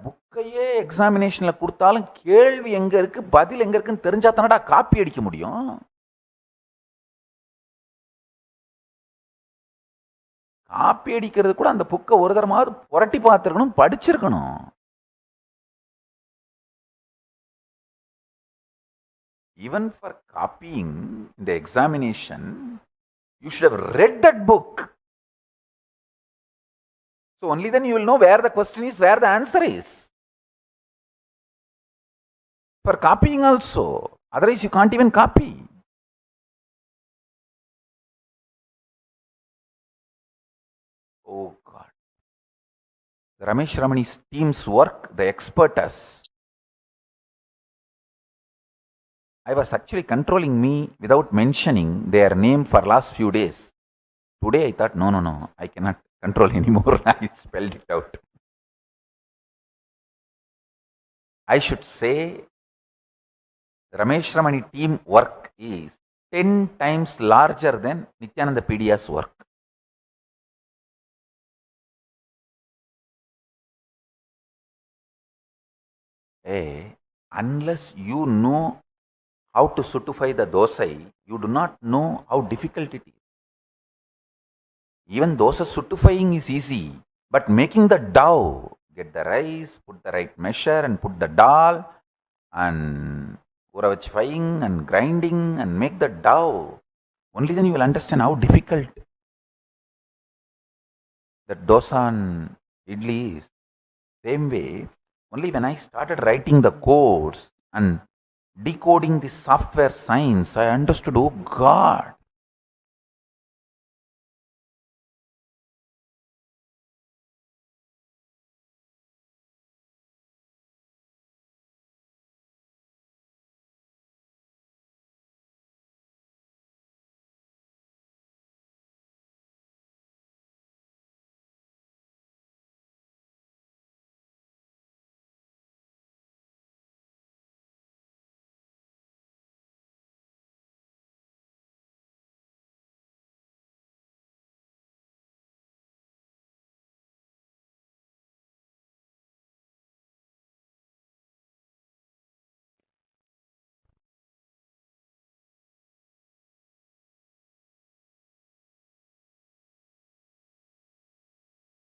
S3: புக்கையே எக்ஸாமினேஷன்ல கொடுத்தாலும் கேள்வி எங்க இருக்கு, பதில் எங்க இருக்குன்னு தெரிஞ்சா தானடா copy அடிக்க முடியும். காப்பி அடிக்கிறது கூட அந்த புக்கை ஒரு தரமாவது புரட்டி பார்த்துருக்கணும், படிச்சிருக்கணும். Even for copying in the examination, you should have read that book. So only then you will know where the question is, where the answer is. For copying also, otherwise you can't even copy. Oh God. The Ramesh Ramani's team's work, the expertise. I was actually controlling me without mentioning their name for last few days. Today I thought, no, I cannot control anymore. I spelled it out. I should say Ramesh Ramani team work is 10 times larger than Nithyananda Pedia's work. Hey, unless you know how to sutify the dosai, you do not know how difficult it is. Even dosa sutifying is easy, but making the dough, get the rice, put the right measure and put the dal and uravachifying and grinding and make the dough, only then you will understand how difficult that dosa and idli is. Same way, only when I started writing the codes and decoding the software science, I understood, oh God,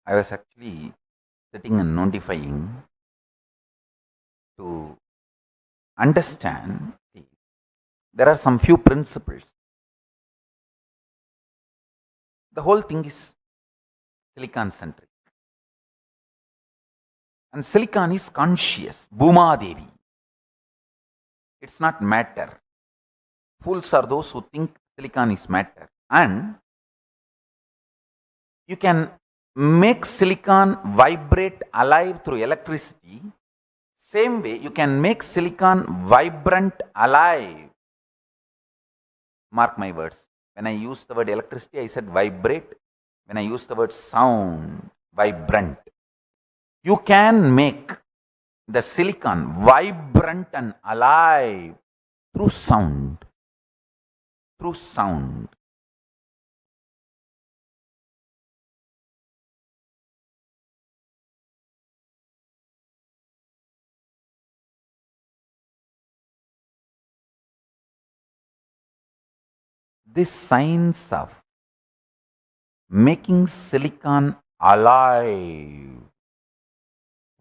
S3: I was actually sitting and notifying to understand. There are some few principles. The whole thing is silicon centric. And silicon is conscious. Bhuma Devi. It's not matter. Fools are those who think silicon is matter. And you can make silicon vibrate alive through electricity, same way you can make silicon vibrant alive. Mark my words. When I use the word electricity, I said vibrate. When I use the word sound, vibrant. You can make the silicon vibrant and alive through sound. Through sound. This science of making silicon alive,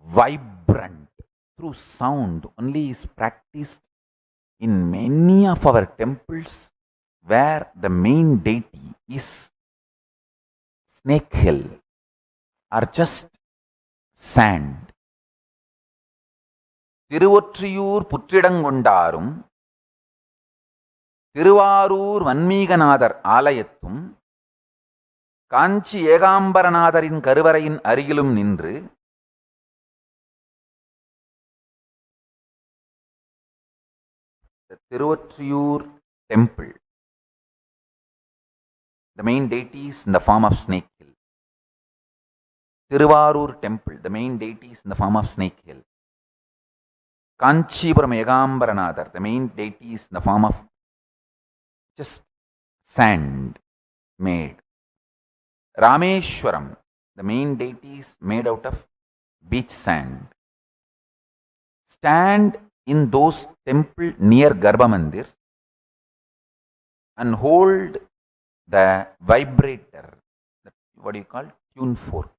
S3: vibrant through sound only is practiced in many of our temples where the main deity is snake hill or just sand. Thiruvottiyur புற்றிடங்கொண்டாரும் Thiruvarur Vanmikanathar ஆலயத்தும் காஞ்சி ஏகாம்பரநாதரின் கருவறையின் அருகிலும் நின்று the Tiruvattriyur temple, the main deity is in the form of snake hill. Tiruvarur temple, the main deity is in the form of snake hill. Kanchipuram Yegambaranadar, the main deity is in the form of just sand made. Rameshwaram, the main deity is made out of beach sand. Stand in those temple near Garbha Mandirs and hold the vibrator, what do you call, tune fork.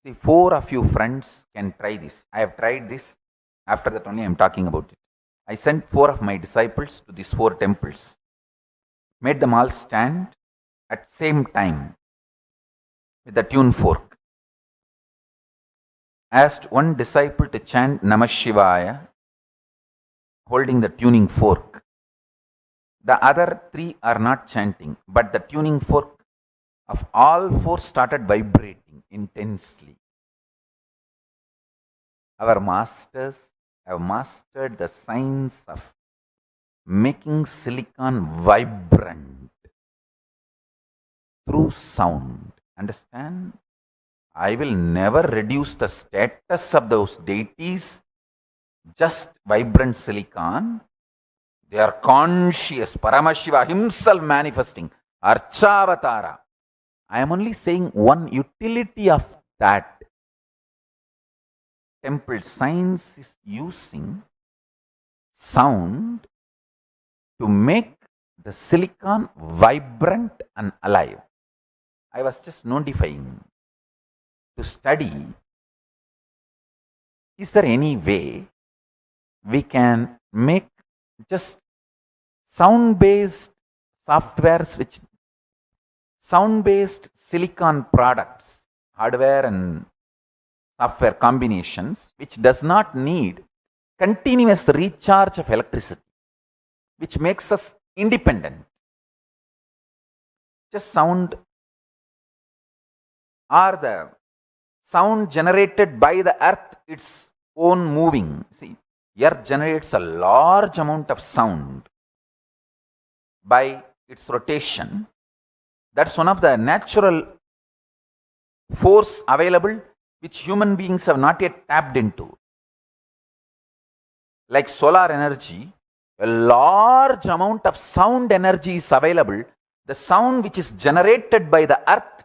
S3: The 4 of you friends can try this. I have tried this. After that only I am talking about it. I sent 4 of my disciples to these 4 temples. Made them all stand at same time with the tune fork. Asked one disciple to chant Namah Shivaya holding the tuning fork. The other 3 are not chanting, but the tuning fork of all 4 started vibrating intensely. Our masters have mastered the science of making silicon vibrant through sound. Understand? I will never reduce the status of those deities just vibrant silicon. They are conscious. Paramashiva himself manifesting. Archavatara. I am only saying one utility of that. Temple science is using sound to make the silicon vibrant and alive. I was just notifying to study, is there any way we can make just sound-based softwares, which sound-based silicon products, hardware and software combinations, which does not need continuous recharge of electricity, which makes us independent. Just sound or the sound generated by the earth, its own moving. See, earth generates a large amount of sound by its rotation. That's one of the natural force available which human beings have not yet tapped into. Like solar energy, a large amount of sound energy is available. The sound which is generated by the earth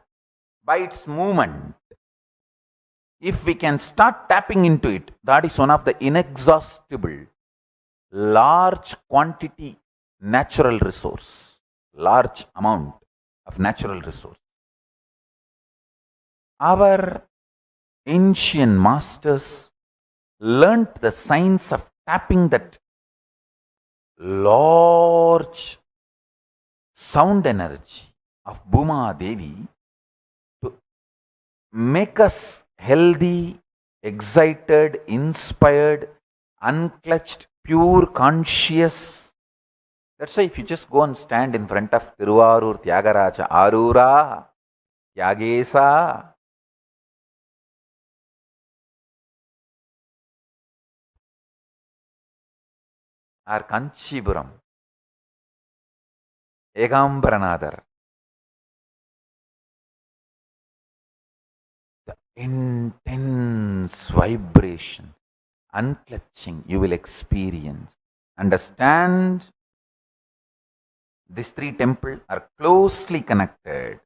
S3: by its movement. If we can start tapping into it, that is one of the inexhaustible, large quantity natural resource, large amount of natural resource. Our ancient masters learnt the science of tapping that large sound energy of Bhuma Devi to make us healthy, excited, inspired, unclutched, pure, conscious, That's why if you just go and stand in front of Tiruvarur Tyagaraja, Arura, Tyagesa, or Kanchipuram, Egambaranadar, the intense vibration, unclutching, you will experience. Understand, these three temples are closely connected.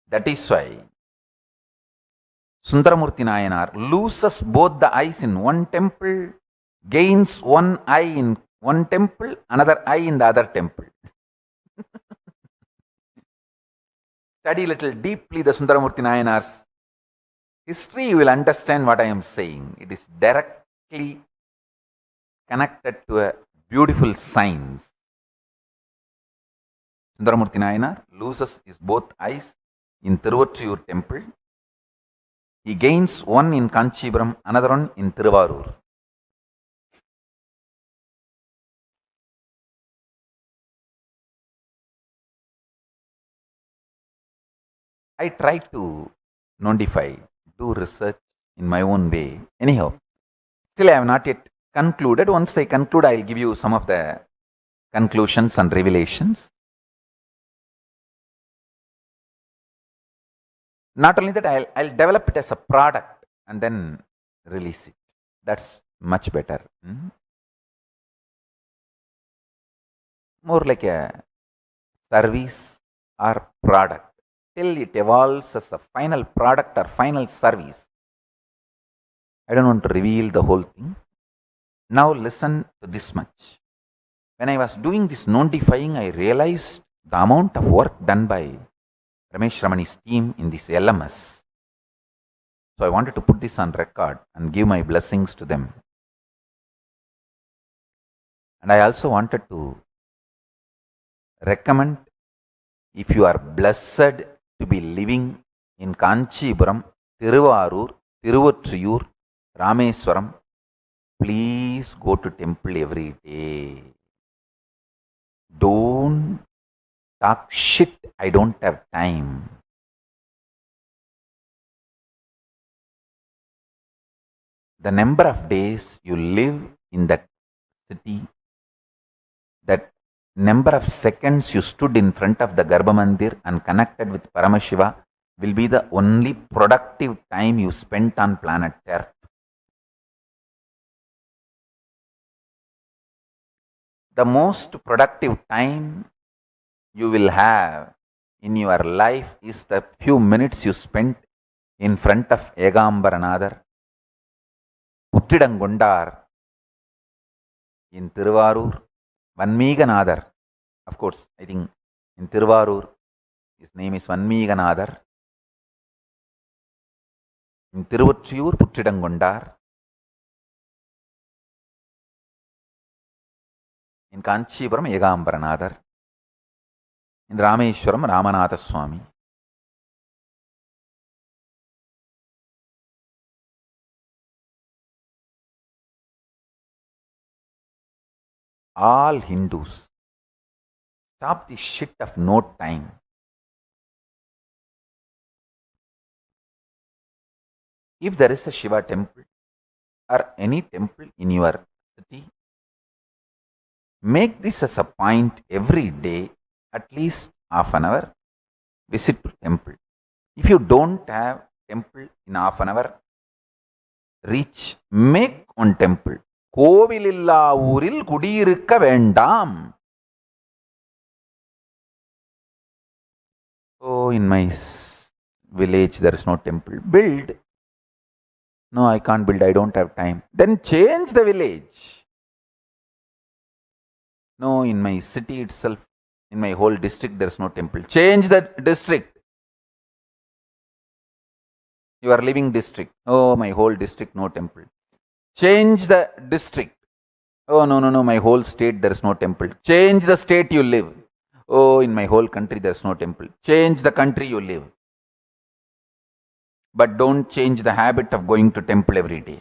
S3: That is why Sundaramurti Nayanar loses both the eyes in one temple, gains one eye in one temple, another eye in the other temple. Study little deeply the Sundaramurti Nayanar's history, you will understand what I am saying. It is directly connected to a beautiful science. Sundaramurti Nayanar loses his both eyes in Tiruvattriyur temple. He gains one in Kanchipuram, another one in Tiruvarur. I try to notify, do research in my own way. Anyhow, still I have not yet concluded. Once I conclude, I will give you some of the conclusions and revelations. Not only that, I'll develop it as a product and then release it. That's much better. More like a service or product. Till it evolves as a final product or final service. I don't want to reveal the whole thing. Now listen to this much. When I was doing this notifying, I realized the amount of work done by Ramesh Ramani's team in this LMS. So I wanted to put this on record and give my blessings to them. And I also wanted to recommend, if you are blessed to be living in Kanchipuram, Tiruvarur, Tiruvattriyur, Rameswaram, please go to temple every day. Don't talk shit, I don't have time. The number of days you live in that city, that number of seconds you stood in front of the Garbha Mandir and connected with Paramashiva will be the only productive time you spent on planet Earth. The most productive time you will have in your life is the few minutes you spent in front of Egambaranadar, Uttidangondar, in Tiruvarur, Vanmeeganadar. Of course, I think in Tiruvarur, his name is Vanmeeganadar. In Tiruvattriyur, Uttidangondar. In Kanchipuram, Egambaranadar. In Rameshwaram, Ramanatha Swami. All Hindus, stop this shit of no time. If there is a Shiva temple or any temple in your city, make this as a point every day, at least half an hour, visit to temple. If you don't have temple in half an hour, make one temple. கோவிலில்லா ஊரில் குடியிருக்க வேண்டாம். Oh, in my village there is no temple. Build. No, I can't build, I don't have time. Then change the village. No, in my city itself, in my whole district there is no temple. Change the district. Your living district. Oh, my whole district, no temple. Change the district. Oh, no, my whole state there is no temple. Change the state you live. Oh, in my whole country there is no temple. Change the country you live. But don't change the habit of going to temple every day.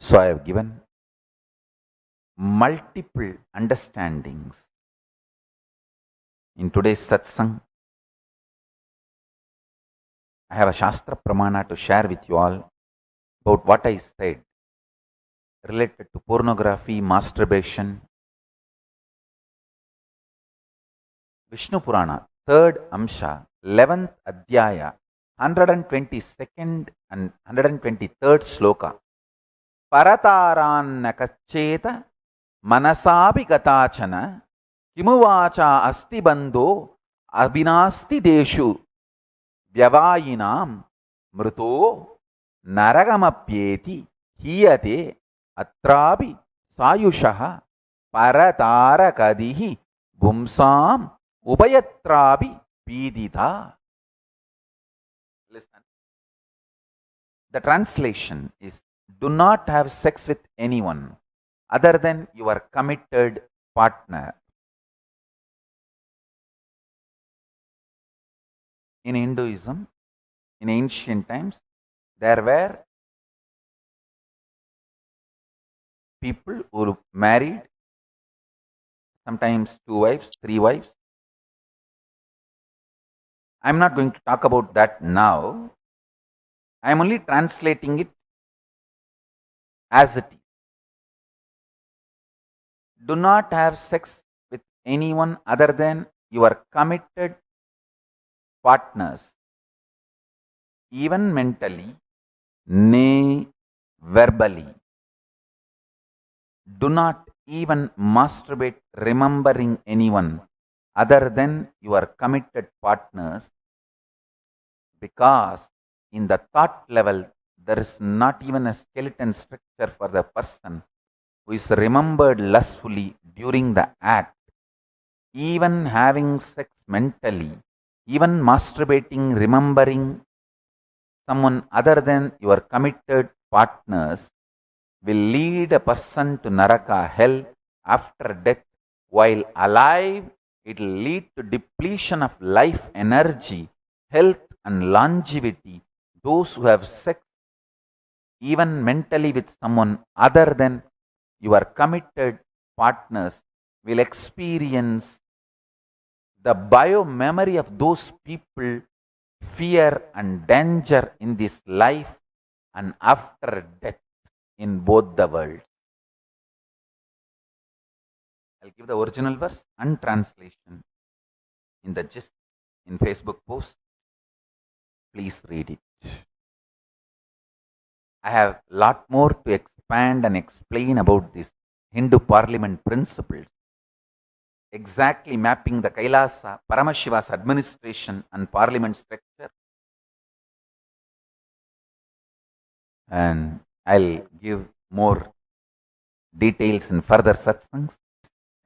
S3: So I have given multiple understandings in today's satsang. I have a Shastra Pramana to share with you all about what I said related to pornography, masturbation. Vishnu Purana, 3rd Amsha, 11th Adhyaya, 122nd and 123rd Sloka. Parataranna kacheta manasapi gatachana kimuvacha asti bandho abhinasti deshu vyavayinam mruto naragamapyeti hiyate atrapi sayushaha paratarakadihi bumsam upayatrapi pidita. Listen. The translation is, do not have sex with anyone other than your committed partner. In Hinduism, in ancient times, there were people who married sometimes 2 wives, 3 wives. I am not going to talk about that now. I am only translating it as it is. Do not have sex with anyone other than your committed partners, even mentally, nay, verbally. Do not even masturbate remembering anyone other than your committed partners, because in the thought level there is not even a skeleton structure for the person who is remembered lustfully during the act. Even having sex mentally, even masturbating, remembering someone other than your committed partners will lead a person to Naraka, hell, after death. While alive, it will lead to depletion of life energy, health and longevity. Those who have sex even mentally with someone other than your committed partners will experience the bio-memory of those people, fear and danger in this life and after death in both the worlds. I'll give the original verse and translation in the gist in Facebook post. Please read it. I have a lot more to expand and explain about this Hindu parliament principles, exactly mapping the Kailasa, Paramashiva's administration and parliament structure. And I'll give more details in further satsangs.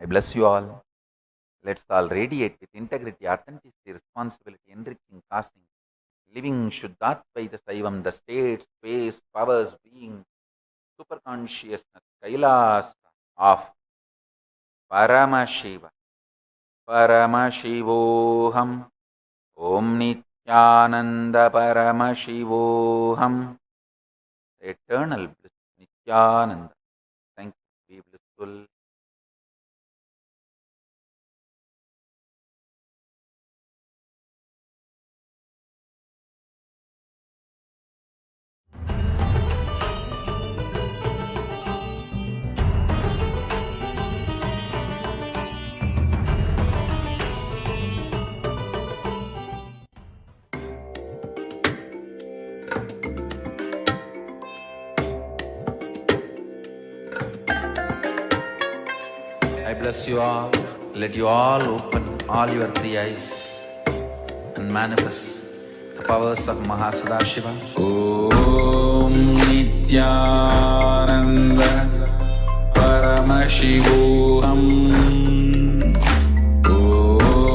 S3: I bless you all. Let's all radiate with integrity, authenticity, responsibility, enriching, casting, living Shuddhatvaita Saivam, the state, space, powers, being, super consciousness, Kailas of Paramashiva. Paramashivoham. Om Nithyananda Paramashivoham. Eternal bliss, Nithyananda. Thank you, be blissful. I bless you all. Let you all open all your 3 eyes and manifest the powers of Mahasadashiva.
S8: Om Nithyananda Paramashivoham.